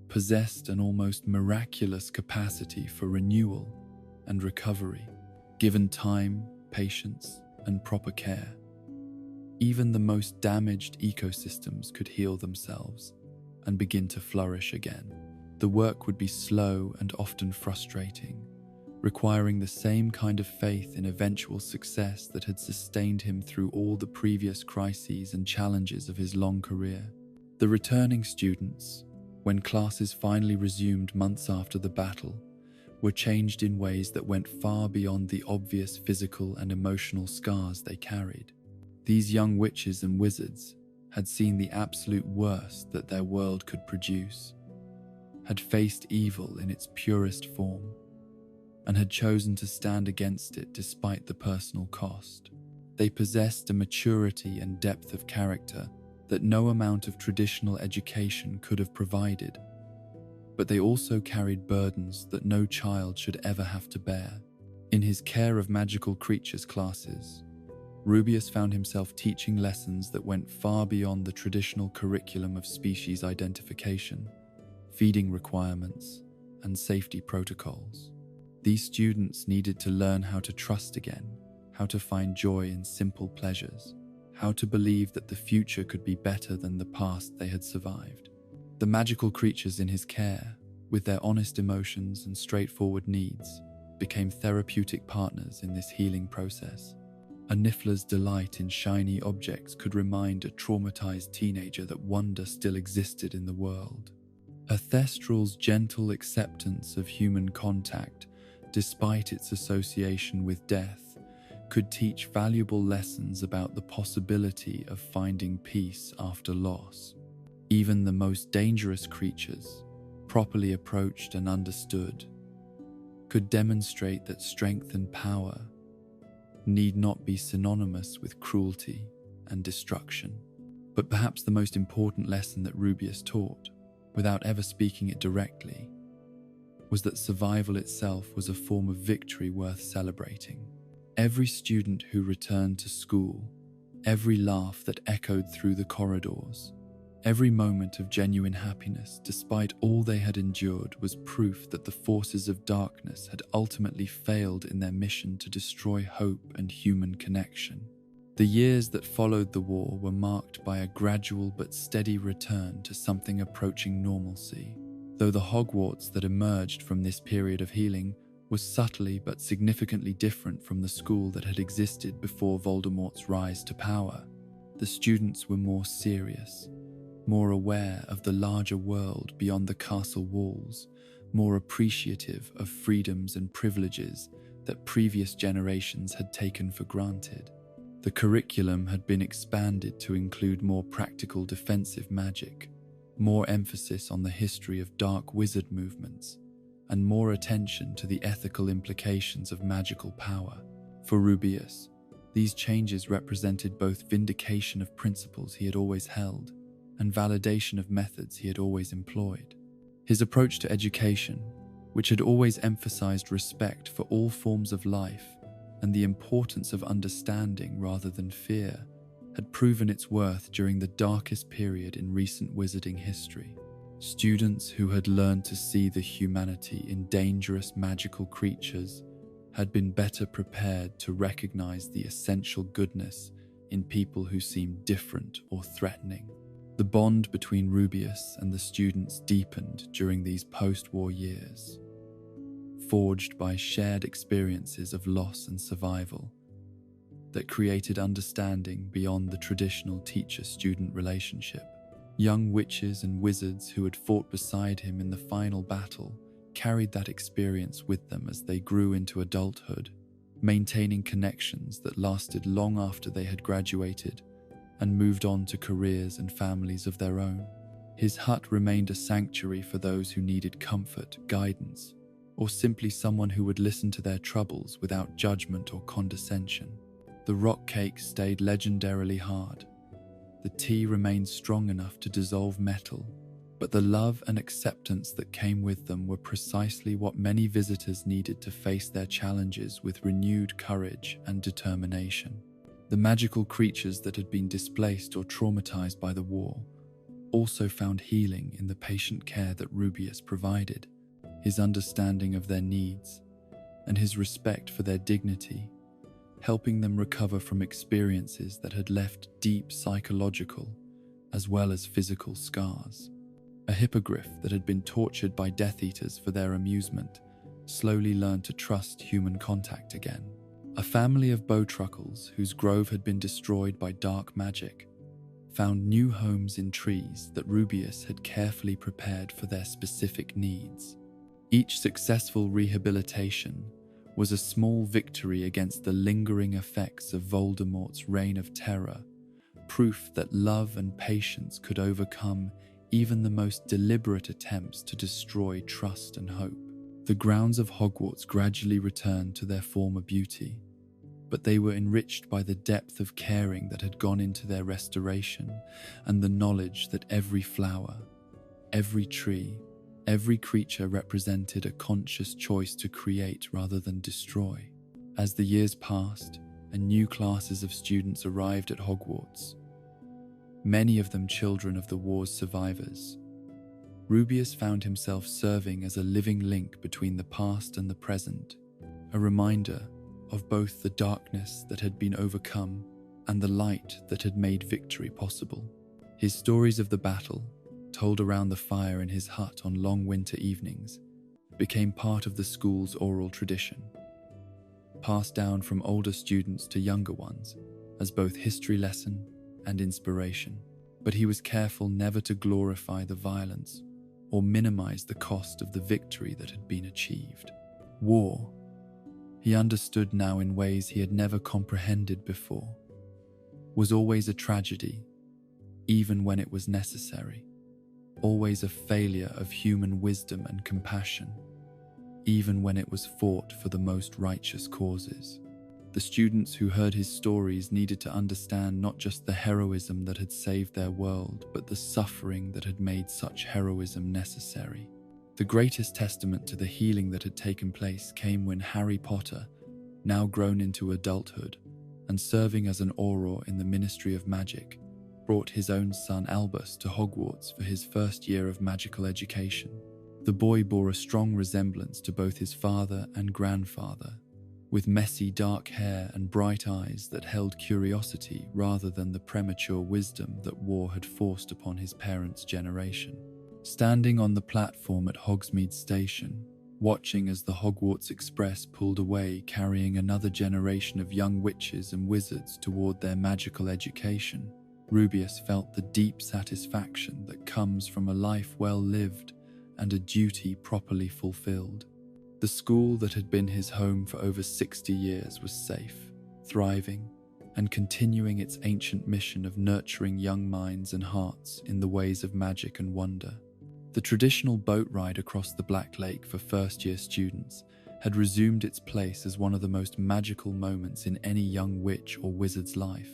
possessed an almost miraculous capacity for renewal and recovery, given time, patience, and proper care. Even the most damaged ecosystems could heal themselves and begin to flourish again. The work would be slow and often frustrating, requiring the same kind of faith in eventual success that had sustained him through all the previous crises and challenges of his long career. The returning students, when classes finally resumed months after the battle, were changed in ways that went far beyond the obvious physical and emotional scars they carried. These young witches and wizards had seen the absolute worst that their world could produce, had faced evil in its purest form, and had chosen to stand against it despite the personal cost. They possessed a maturity and depth of character that no amount of traditional education could have provided, but they also carried burdens that no child should ever have to bear. In his Care of Magical Creatures classes, Rubeus found himself teaching lessons that went far beyond the traditional curriculum of species identification, feeding requirements, and safety protocols. These students needed to learn how to trust again, how to find joy in simple pleasures, how to believe that the future could be better than the past they had survived. The magical creatures in his care, with their honest emotions and straightforward needs, became therapeutic partners in this healing process. A Niffler's delight in shiny objects could remind a traumatized teenager that wonder still existed in the world. A Thestral's gentle acceptance of human contact, despite its association with death, could teach valuable lessons about the possibility of finding peace after loss. Even the most dangerous creatures, properly approached and understood, could demonstrate that strength and power need not be synonymous with cruelty and destruction. But perhaps the most important lesson that Rubeus taught, without ever speaking it directly, was that survival itself was a form of victory worth celebrating. Every student who returned to school, every laugh that echoed through the corridors, every moment of genuine happiness despite all they had endured was proof that the forces of darkness had ultimately failed in their mission to destroy hope and human connection. The years that followed the war were marked by a gradual but steady return to something approaching normalcy, though the Hogwarts that emerged from this period of healing was subtly but significantly different from the school that had existed before Voldemort's rise to power. The students were more serious, more aware of the larger world beyond the castle walls, more appreciative of freedoms and privileges that previous generations had taken for granted. The curriculum had been expanded to include more practical defensive magic, more emphasis on the history of dark wizard movements, and more attention to the ethical implications of magical power. For Rubeus, these changes represented both vindication of principles he had always held and validation of methods he had always employed. His approach to education, which had always emphasized respect for all forms of life and the importance of understanding rather than fear, had proven its worth during the darkest period in recent wizarding history. Students who had learned to see the humanity in dangerous magical creatures had been better prepared to recognize the essential goodness in people who seemed different or threatening. The bond between Rubeus and the students deepened during these post-war years, forged by shared experiences of loss and survival that created understanding beyond the traditional teacher-student relationship. Young witches and wizards who had fought beside him in the final battle carried that experience with them as they grew into adulthood, maintaining connections that lasted long after they had graduated and moved on to careers and families of their own. His hut remained a sanctuary for those who needed comfort, guidance, or simply someone who would listen to their troubles without judgment or condescension. The rock cakes stayed legendarily hard. The tea remained strong enough to dissolve metal, but the love and acceptance that came with them were precisely what many visitors needed to face their challenges with renewed courage and determination. The magical creatures that had been displaced or traumatized by the war also found healing in the patient care that Rubeus provided. His understanding of their needs and his respect for their dignity, helping them recover from experiences that had left deep psychological as well as physical scars. A hippogriff that had been tortured by Death Eaters for their amusement slowly learned to trust human contact again. A family of bowtruckles whose grove had been destroyed by dark magic found new homes in trees that Rubeus had carefully prepared for their specific needs. Each successful rehabilitation was a small victory against the lingering effects of Voldemort's reign of terror, proof that love and patience could overcome even the most deliberate attempts to destroy trust and hope. The grounds of Hogwarts gradually returned to their former beauty, but they were enriched by the depth of caring that had gone into their restoration and the knowledge that every flower, every tree, every creature represented a conscious choice to create rather than destroy. As the years passed and new classes of students arrived at Hogwarts, many of them children of the war's survivors, Rubeus found himself serving as a living link between the past and the present, a reminder of both the darkness that had been overcome and the light that had made victory possible. His stories of the battle, told around the fire in his hut on long winter evenings, became part of the school's oral tradition, passed down from older students to younger ones as both history lesson and inspiration. But he was careful never to glorify the violence or minimize the cost of the victory that had been achieved. War, he understood now in ways he had never comprehended before, was always a tragedy, even when it was necessary. Always a failure of human wisdom and compassion, even when it was fought for the most righteous causes. The students who heard his stories needed to understand not just the heroism that had saved their world, but the suffering that had made such heroism necessary. The greatest testament to the healing that had taken place came when Harry Potter, now grown into adulthood and serving as an Auror in the Ministry of Magic, brought his own son Albus to Hogwarts for his first year of magical education. The boy bore a strong resemblance to both his father and grandfather, with messy dark hair and bright eyes that held curiosity rather than the premature wisdom that war had forced upon his parents' generation. Standing on the platform at Hogsmeade Station, watching as the Hogwarts Express pulled away carrying another generation of young witches and wizards toward their magical education, Rubeus felt the deep satisfaction that comes from a life well lived and a duty properly fulfilled. The school that had been his home for over 60 years was safe, thriving, and continuing its ancient mission of nurturing young minds and hearts in the ways of magic and wonder. The traditional boat ride across the Black Lake for first-year students had resumed its place as one of the most magical moments in any young witch or wizard's life,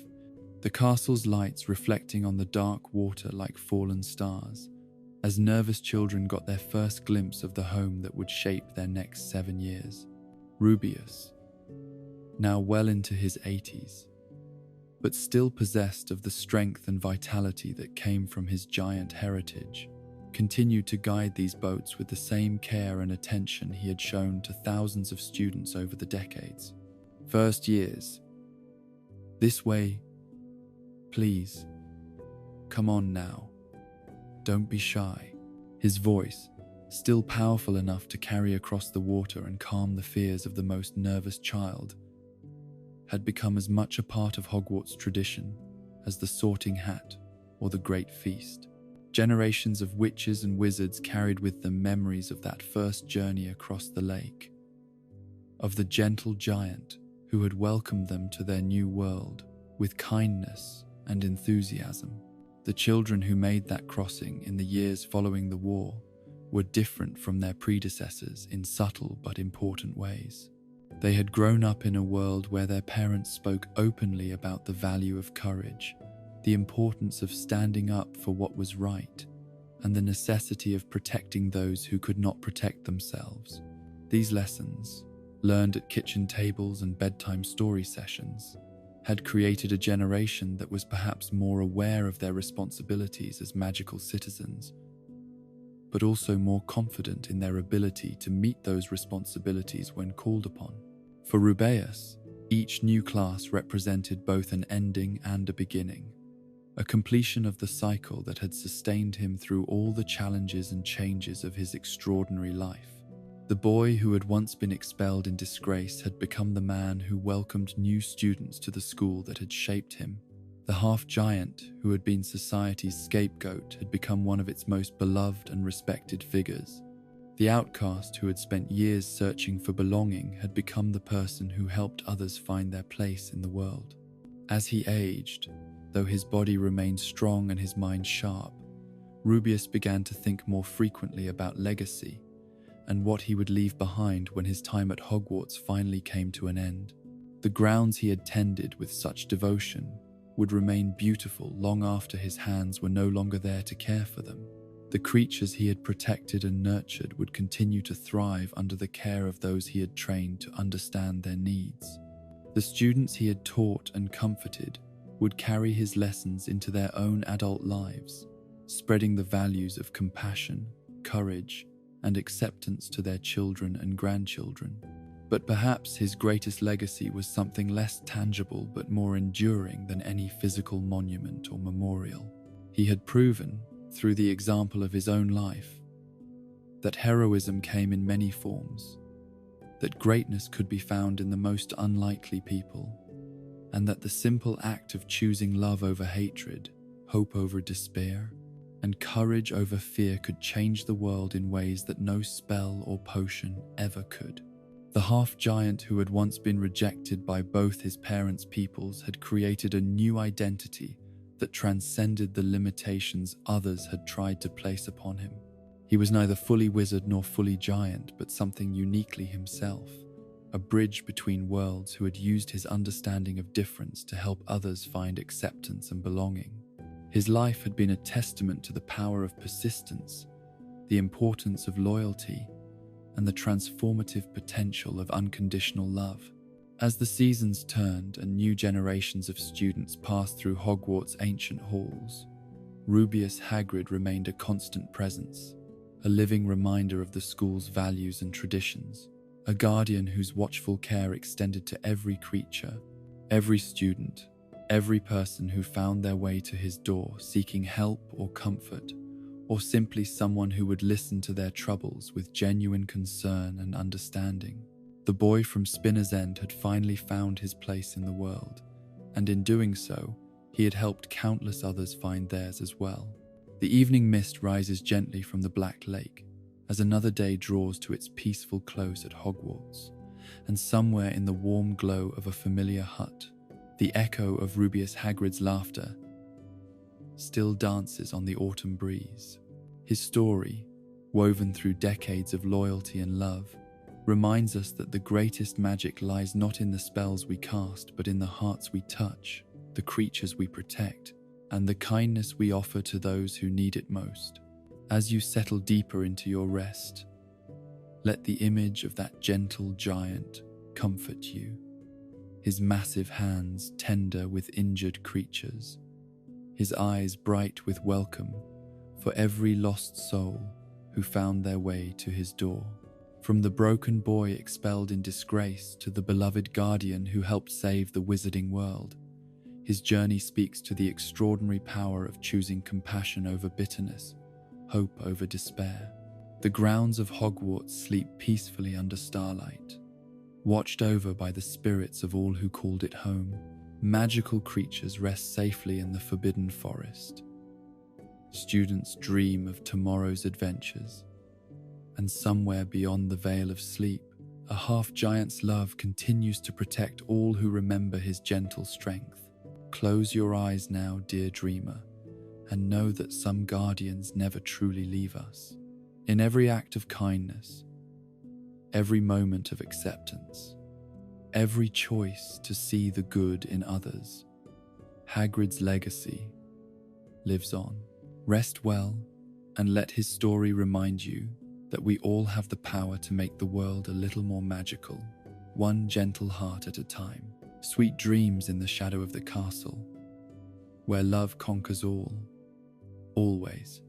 the castle's lights reflecting on the dark water like fallen stars, as nervous children got their first glimpse of the home that would shape their next 7 years. Rubeus, now well into his 80s, but still possessed of the strength and vitality that came from his giant heritage, continued to guide these boats with the same care and attention he had shown to thousands of students over the decades. First years. This way, please. Come on now. Don't be shy. His voice, still powerful enough to carry across the water and calm the fears of the most nervous child, had become as much a part of Hogwarts tradition as the Sorting Hat or the Great Feast. Generations of witches and wizards carried with them memories of that first journey across the lake, of the gentle giant who had welcomed them to their new world with kindness and enthusiasm. The children who made that crossing in the years following the war were different from their predecessors in subtle but important ways. They had grown up in a world where their parents spoke openly about the value of courage, the importance of standing up for what was right, and the necessity of protecting those who could not protect themselves. These lessons, learned at kitchen tables and bedtime story sessions, had created a generation that was perhaps more aware of their responsibilities as magical citizens, but also more confident in their ability to meet those responsibilities when called upon. For Rubeus, each new class represented both an ending and a beginning, a completion of the cycle that had sustained him through all the challenges and changes of his extraordinary life. The boy who had once been expelled in disgrace had become the man who welcomed new students to the school that had shaped him. The half-giant who had been society's scapegoat had become one of its most beloved and respected figures. The outcast who had spent years searching for belonging had become the person who helped others find their place in the world. As he aged, though his body remained strong and his mind sharp, Rubeus began to think more frequently about legacy and what he would leave behind when his time at Hogwarts finally came to an end. The grounds he had tended with such devotion would remain beautiful long after his hands were no longer there to care for them. The creatures he had protected and nurtured would continue to thrive under the care of those he had trained to understand their needs. The students he had taught and comforted would carry his lessons into their own adult lives, spreading the values of compassion, courage, and acceptance to their children and grandchildren. But perhaps his greatest legacy was something less tangible but more enduring than any physical monument or memorial. He had proven, through the example of his own life, that heroism came in many forms, that greatness could be found in the most unlikely people, and that the simple act of choosing love over hatred, hope over despair, and courage over fear could change the world in ways that no spell or potion ever could. The half-giant who had once been rejected by both his parents' peoples had created a new identity that transcended the limitations others had tried to place upon him. He was neither fully wizard nor fully giant, but something uniquely himself, a bridge between worlds who had used his understanding of difference to help others find acceptance and belonging. His life had been a testament to the power of persistence, the importance of loyalty, and the transformative potential of unconditional love. As the seasons turned and new generations of students passed through Hogwarts' ancient halls, Rubeus Hagrid remained a constant presence, a living reminder of the school's values and traditions, a guardian whose watchful care extended to every creature, every student, every person who found their way to his door seeking help or comfort, or simply someone who would listen to their troubles with genuine concern and understanding. The boy from Spinner's End had finally found his place in the world, and in doing so, he had helped countless others find theirs as well. The evening mist rises gently from the Black Lake as another day draws to its peaceful close at Hogwarts, and somewhere in the warm glow of a familiar hut, the echo of Rubeus Hagrid's laughter still dances on the autumn breeze. His story, woven through decades of loyalty and love, reminds us that the greatest magic lies not in the spells we cast, but in the hearts we touch, the creatures we protect, and the kindness we offer to those who need it most. As you settle deeper into your rest, let the image of that gentle giant comfort you, his massive hands tender with injured creatures, his eyes bright with welcome for every lost soul who found their way to his door. From the broken boy expelled in disgrace to the beloved guardian who helped save the wizarding world, his journey speaks to the extraordinary power of choosing compassion over bitterness, hope over despair. The grounds of Hogwarts sleep peacefully under starlight, watched over by the spirits of all who called it home. Magical creatures rest safely in the forbidden forest. Students dream of tomorrow's adventures, and somewhere beyond the veil of sleep, A half-giant's love continues to protect all who remember his gentle strength. Close your eyes now, dear dreamer, and know that some guardians never truly leave us. In every act of kindness, every moment of acceptance, every choice to see the good in others, Hagrid's legacy lives on. Rest well, and let his story remind you that we all have the power to make the world a little more magical, one gentle heart at a time. Sweet dreams in the shadow of the castle, where love conquers all, always.